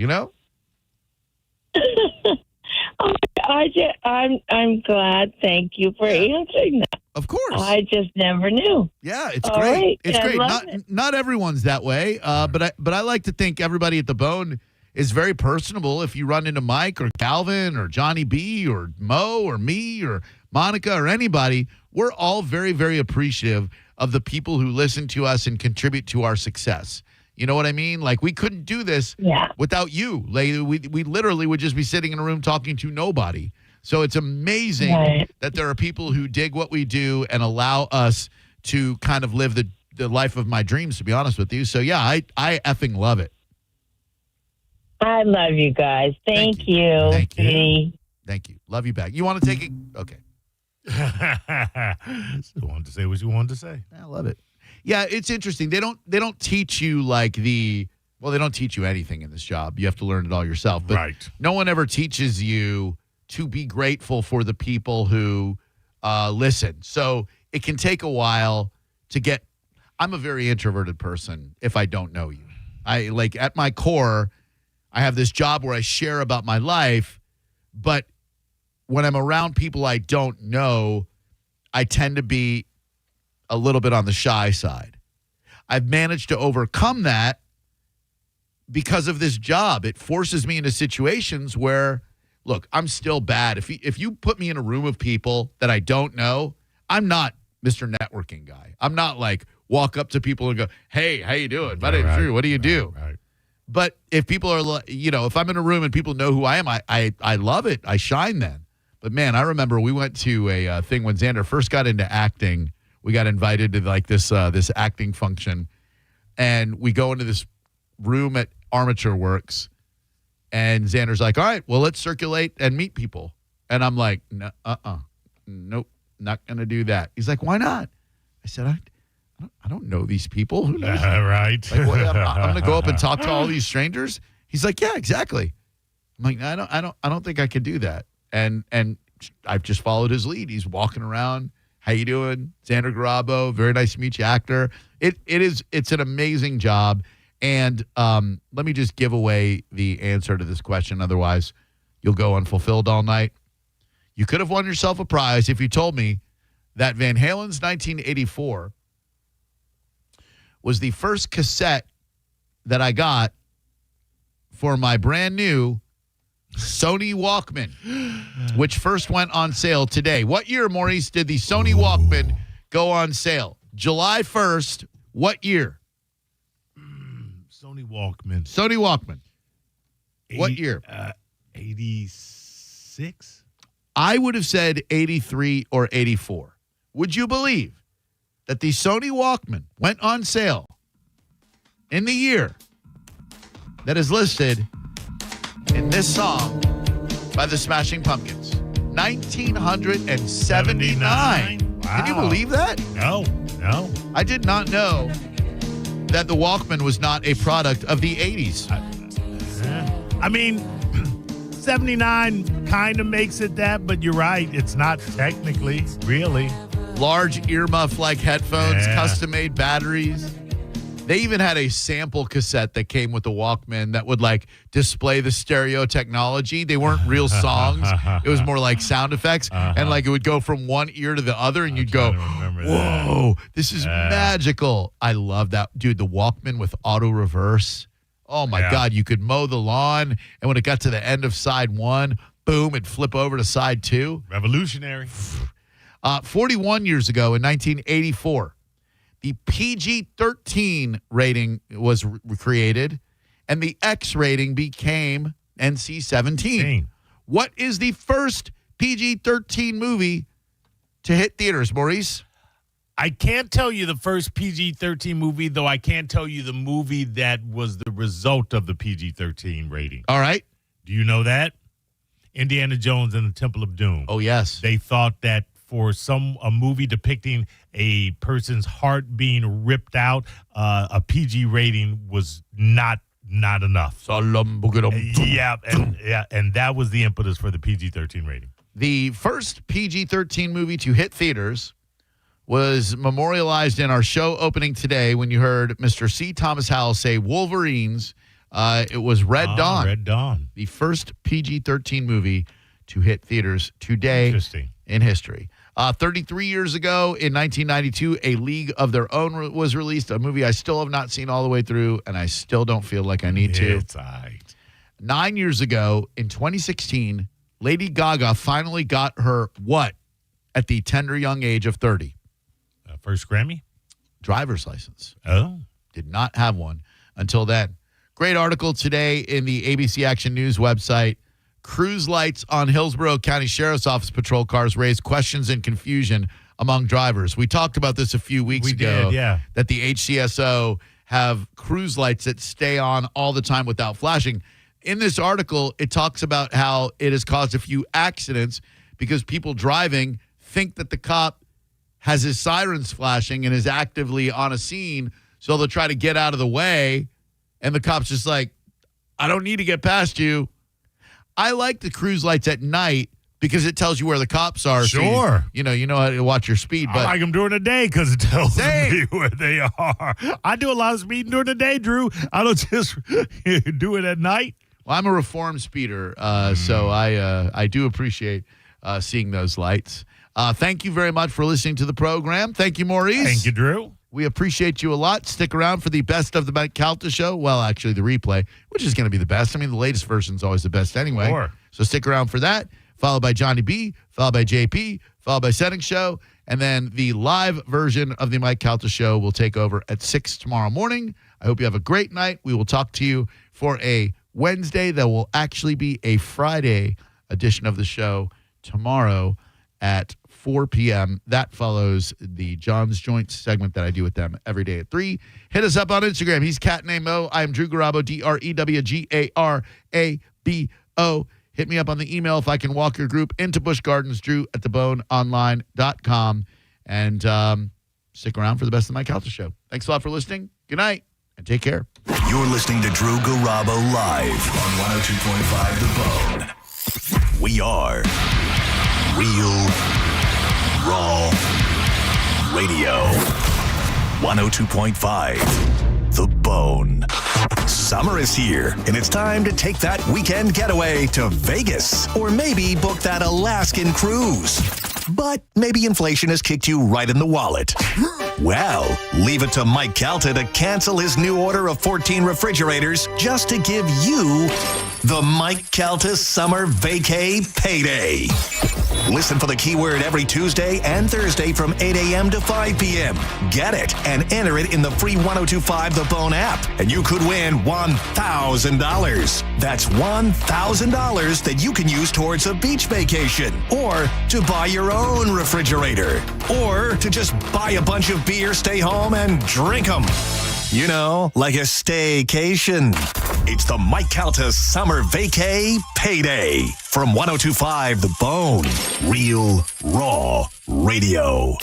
glad. Thank you for answering that. Of course. I just never knew. Yeah, it's All great. right. It's I great. love it. Not everyone's that way, but I like to think everybody at the Bone is very personable. If you run into Mike or Calvin or Johnny B or Mo or me or Monica or anybody, we're all very, very appreciative of the people who listen to us and contribute to our success. You know what I mean? Like, we couldn't do this without you. Like, we literally would just be sitting in a room talking to nobody. So it's amazing that there are people who dig what we do and allow us to kind of live the life of my dreams, to be honest with you. So, yeah, I effing love it. I love you guys. Thank you. Thank you. Thank you. Love you back. You want to take it? Okay. She wanted to say what you wanted to say. I love it. Yeah, it's interesting. They don't teach you they don't teach you anything in this job. You have to learn it all yourself. But no one ever teaches you to be grateful for the people who listen. So it can take a while to get. I'm a very introverted person if I don't know you. At my core, I have this job where I share about my life, but when I'm around people I don't know, I tend to be a little bit on the shy side. I've managed to overcome that because of this job. It forces me into situations where, look, I'm still bad. If you put me in a room of people that I don't know, I'm not Mr. Networking guy. I'm not like walk up to people and go, hey, how you doing? My name's Drew. What do you do? Right. But if people are, if I'm in a room and people know who I am, I love it. I shine then. But, man, I remember we went to a thing when Xander first got into acting. We got invited to this acting function, and we go into this room at Armature Works, and Xander's like, all right, well, let's circulate and meet people. And I'm like, nope, not going to do that. He's like, why not? I said, I don't know these people. Who knows? Right. Like, what, I'm going to go up and talk to all these strangers? He's like, yeah, exactly. I'm like, I don't think I could do that. And I've just followed his lead. He's walking around. How you doing? Xander Garabo. Very nice to meet you, actor. It's an amazing job. And let me just give away the answer to this question. Otherwise, you'll go unfulfilled all night. You could have won yourself a prize if you told me that Van Halen's 1984 was the first cassette that I got for my brand new Sony Walkman, which first went on sale today. What year, Maurice, did the Sony Walkman go on sale? July 1st. What year? Sony Walkman. Sony Walkman. What year? 86? I would have said 83 or 84. Would you believe that the Sony Walkman went on sale in the year that is listed in this song by the Smashing Pumpkins? 1979. Wow. Can you believe that? No. I did not know that the Walkman was not a product of the 80s. I mean, 79 kind of makes it that, but you're right. It's not technically, really. Large earmuff-like headphones, custom-made batteries. They even had a sample cassette that came with the Walkman that would display the stereo technology. They weren't real songs. It was more like sound effects. And it would go from one ear to the other and you'd go, whoa, this is magical. I love that. Dude, the Walkman with auto reverse. Oh my God, you could mow the lawn. And when it got to the end of side one, boom, it'd flip over to side two. Revolutionary. 41 years ago in 1984. The PG-13 rating was created, and the X rating became NC-17. What is the first PG-13 movie to hit theaters, Maurice? I can't tell you the first PG-13 movie, though I can tell you the movie that was the result of the PG-13 rating. All right. Do you know that? Indiana Jones and the Temple of Doom. Oh, yes. They thought that for a movie depicting a person's heart being ripped out, a PG rating was not not enough. Yeah, and that was the impetus for the PG-13 rating. The first PG-13 movie to hit theaters was memorialized in our show opening today when you heard Mr. C. Thomas Howell say Wolverines. It was Red Dawn. Red Dawn. The first PG-13 movie to hit theaters today in history. 33 years ago, in 1992, A League of Their Own was released, a movie I still have not seen all the way through, and I still don't feel like I need to. It's all right. 9 years ago, in 2016, Lady Gaga finally got her what at the tender young age of 30? First Grammy? Driver's license. Oh. Did not have one until then. Great article today in the ABC Action News website. Cruise lights on Hillsborough County Sheriff's Office patrol cars raise questions and confusion among drivers. We talked about this a few weeks ago. That the HCSO have cruise lights that stay on all the time without flashing. In this article, it talks about how it has caused a few accidents because people driving think that the cop has his sirens flashing and is actively on a scene, so they'll try to get out of the way, and the cop's just like, I don't need to get past you. I like the cruise lights at night because it tells you where the cops are. Sure. So you know how to watch your speed. But I like them during the day because it tells me where they are. I do a lot of speeding during the day, Drew. I don't just do it at night. Well, I'm a reformed speeder, so I do appreciate seeing those lights. Thank you very much for listening to the program. Thank you, Maurice. Thank you, Drew. We appreciate you a lot. Stick around for the best of the Mike Calta show. Well, actually, the replay, which is going to be the best. I mean, the latest version is always the best anyway. Sure. So stick around for that. Followed by Johnny B, followed by JP, followed by Setting Show. And then the live version of the Mike Calta show will take over at 6 tomorrow morning. I hope you have a great night. We will talk to you for a Wednesday that will actually be a Friday edition of the show tomorrow at 4 p.m. That follows the John's Joints segment that I do with them every day at 3. Hit us up on Instagram. He's Cat Named Mo. I am Drew Garabo, DREWGARABO. Hit me up on the email if I can walk your group into Busch Gardens, drew@theboneonline.com. And stick around for the best of my Calta show. Thanks a lot for listening. Good night, and take care. You're listening to Drew Garabo live on 102.5 The Bone. We are Real Raw Radio. 102.5 The Bone. Summer is here, and it's time to take that weekend getaway to Vegas, or maybe book that Alaskan cruise. But maybe inflation has kicked you right in the wallet. Well, leave it to Mike Calta to cancel his new order of 14 refrigerators just to give you the Mike Calta Summer Vacay Payday. Listen for the keyword every Tuesday and Thursday from 8 a.m. to 5 p.m. Get it and enter it in the free 102.5 The Bone app, and you could win $1,000. That's $1,000 that you can use towards a beach vacation, or to buy your own refrigerator, or to just buy a bunch of beer, stay home, and drink them. You know, like a staycation. It's the Mike Calta Summer Vacay Payday from 102.5 The Bone. Real Raw Radio.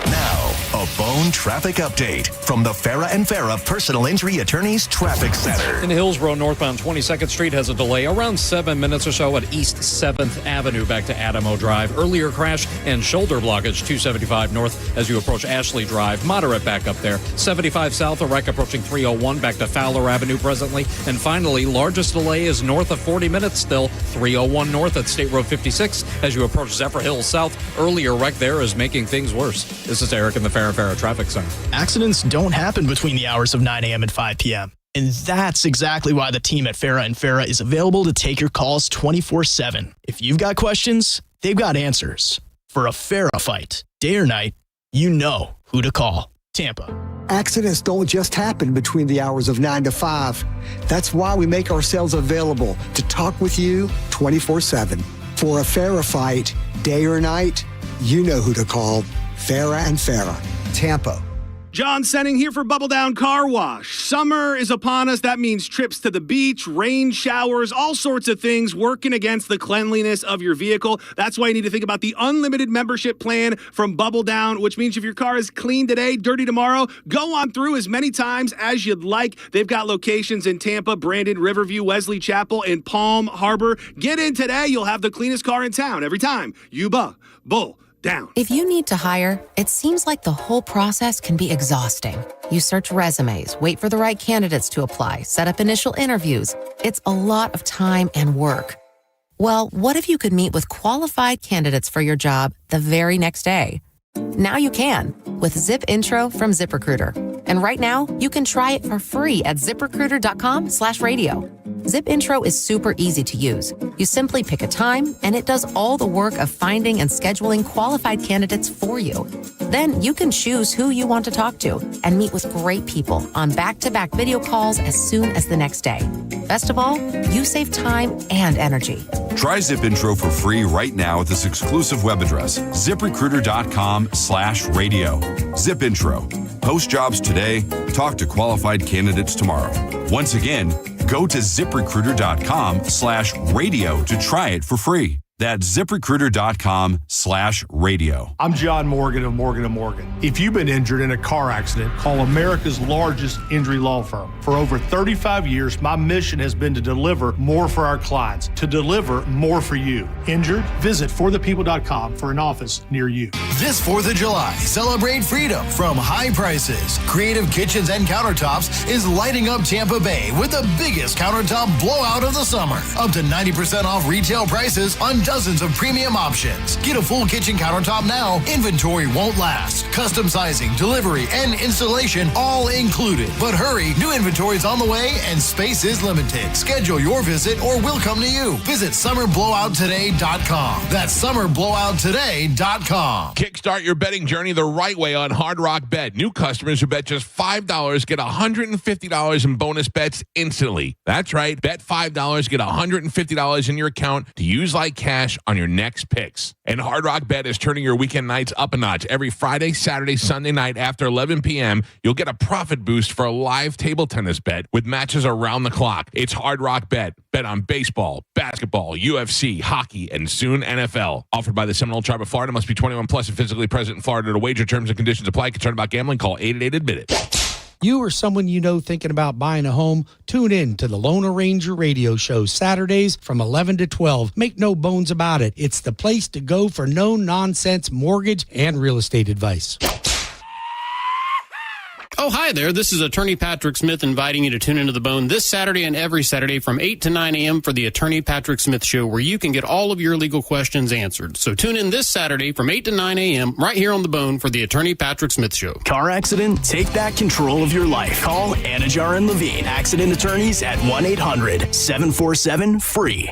Now, a Bone traffic update from the Farah and Farah Personal Injury Attorneys Traffic Center. In Hillsborough, northbound 22nd Street has a delay around 7 minutes or so at East 7th Avenue back to Adamo Drive. Earlier crash and shoulder blockage 275 north as you approach Ashley Drive. Moderate back up there. 75 south, a wreck approaching 301 back to Fowler Avenue presently. And finally, largest delay is north of 40 minutes still. 301 north at State Road 56 as you approach Zephyr Hills South. Earlier wreck there is making things worse. This is Eric in the Farah Traffic Center. Accidents don't happen between the hours of 9 a.m. and 5 p.m. And that's exactly why the team at Farah and Farah is available to take your calls 24/7. If you've got questions, they've got answers. For a Farah fight, day or night, you know who to call. Tampa. Accidents don't just happen between the hours of 9 to 5. That's why we make ourselves available to talk with you 24/7. For a Farah fight, day or night, you know who to call. Farah and Farah, Tampa. John Senning here for Bubble Down Car Wash. Summer is upon us. That means trips to the beach, rain showers, all sorts of things working against the cleanliness of your vehicle. That's why you need to think about the unlimited membership plan from Bubble Down, which means if your car is clean today, dirty tomorrow, go on through as many times as you'd like. They've got locations in Tampa, Brandon, Riverview, Wesley Chapel, and Palm Harbor. Get in today. You'll have the cleanest car in town every time. You Bull Down. If you need to hire, it seems like the whole process can be exhausting. You search resumes, wait for the right candidates to apply, set up initial interviews. It's a lot of time and work. Well, what if you could meet with qualified candidates for your job the very next day? Now you can with Zip Intro from ZipRecruiter. And right now, you can try it for free at ZipRecruiter.com/radio. Zip Intro is super easy to use. You simply pick a time, and it does all the work of finding and scheduling qualified candidates for you. Then you can choose who you want to talk to and meet with great people on back-to-back video calls as soon as the next day. Best of all, you save time and energy. Try Zip Intro for free right now at this exclusive web address, ZipRecruiter.com/radio. Zip Intro. Post jobs today. Talk to qualified candidates tomorrow. Once again, go to ZipRecruiter.com/radio to try it for free. That's ZipRecruiter.com/radio. I'm John Morgan of Morgan & Morgan. If you've been injured in a car accident, call America's largest injury law firm. For over 35 years, my mission has been to deliver more for our clients, to deliver more for you. Injured? Visit forthepeople.com for an office near you. This 4th of July, celebrate freedom from high prices. Creative Kitchens and Countertops is lighting up Tampa Bay with the biggest countertop blowout of the summer. Up to 90% off retail prices on dozens of premium options. Get a full kitchen countertop now. Inventory won't last. Custom sizing, delivery, and installation all included. But hurry, new inventory's on the way and space is limited. Schedule your visit or we'll come to you. Visit summerblowouttoday.com. That's summerblowouttoday.com. Kickstart your betting journey the right way on Hard Rock Bet. New customers who bet just $5 get $150 in bonus bets instantly. That's right. Bet $5, get $150 in your account to use like cash on your next picks. And Hard Rock Bet is turning your weekend nights up a notch. Every Friday, Saturday, Sunday night after 11 p.m., you'll get a profit boost for a live table tennis bet with matches around the clock. It's Hard Rock Bet. Bet on baseball, basketball, UFC, hockey, and soon NFL. Offered by the Seminole Tribe of Florida. Must be 21 plus and physically present in Florida to wager. Terms and conditions apply. Concerned about gambling? Call 888-ADMIT-IT. You or someone you know thinking about buying a home, tune in to the Loner Ranger radio show Saturdays from 11 to 12. Make no bones about it. It's the place to go for no-nonsense mortgage and real estate advice. Oh, hi there. This is Attorney Patrick Smith inviting you to tune into The Bone this Saturday and every Saturday from 8 to 9 a.m. for the Attorney Patrick Smith Show, where you can get all of your legal questions answered. So tune in this Saturday from 8 to 9 a.m. right here on The Bone for the Attorney Patrick Smith Show. Car accident? Take back control of your life. Call Anajar and Levine, accident attorneys at 1-800-747-FREE.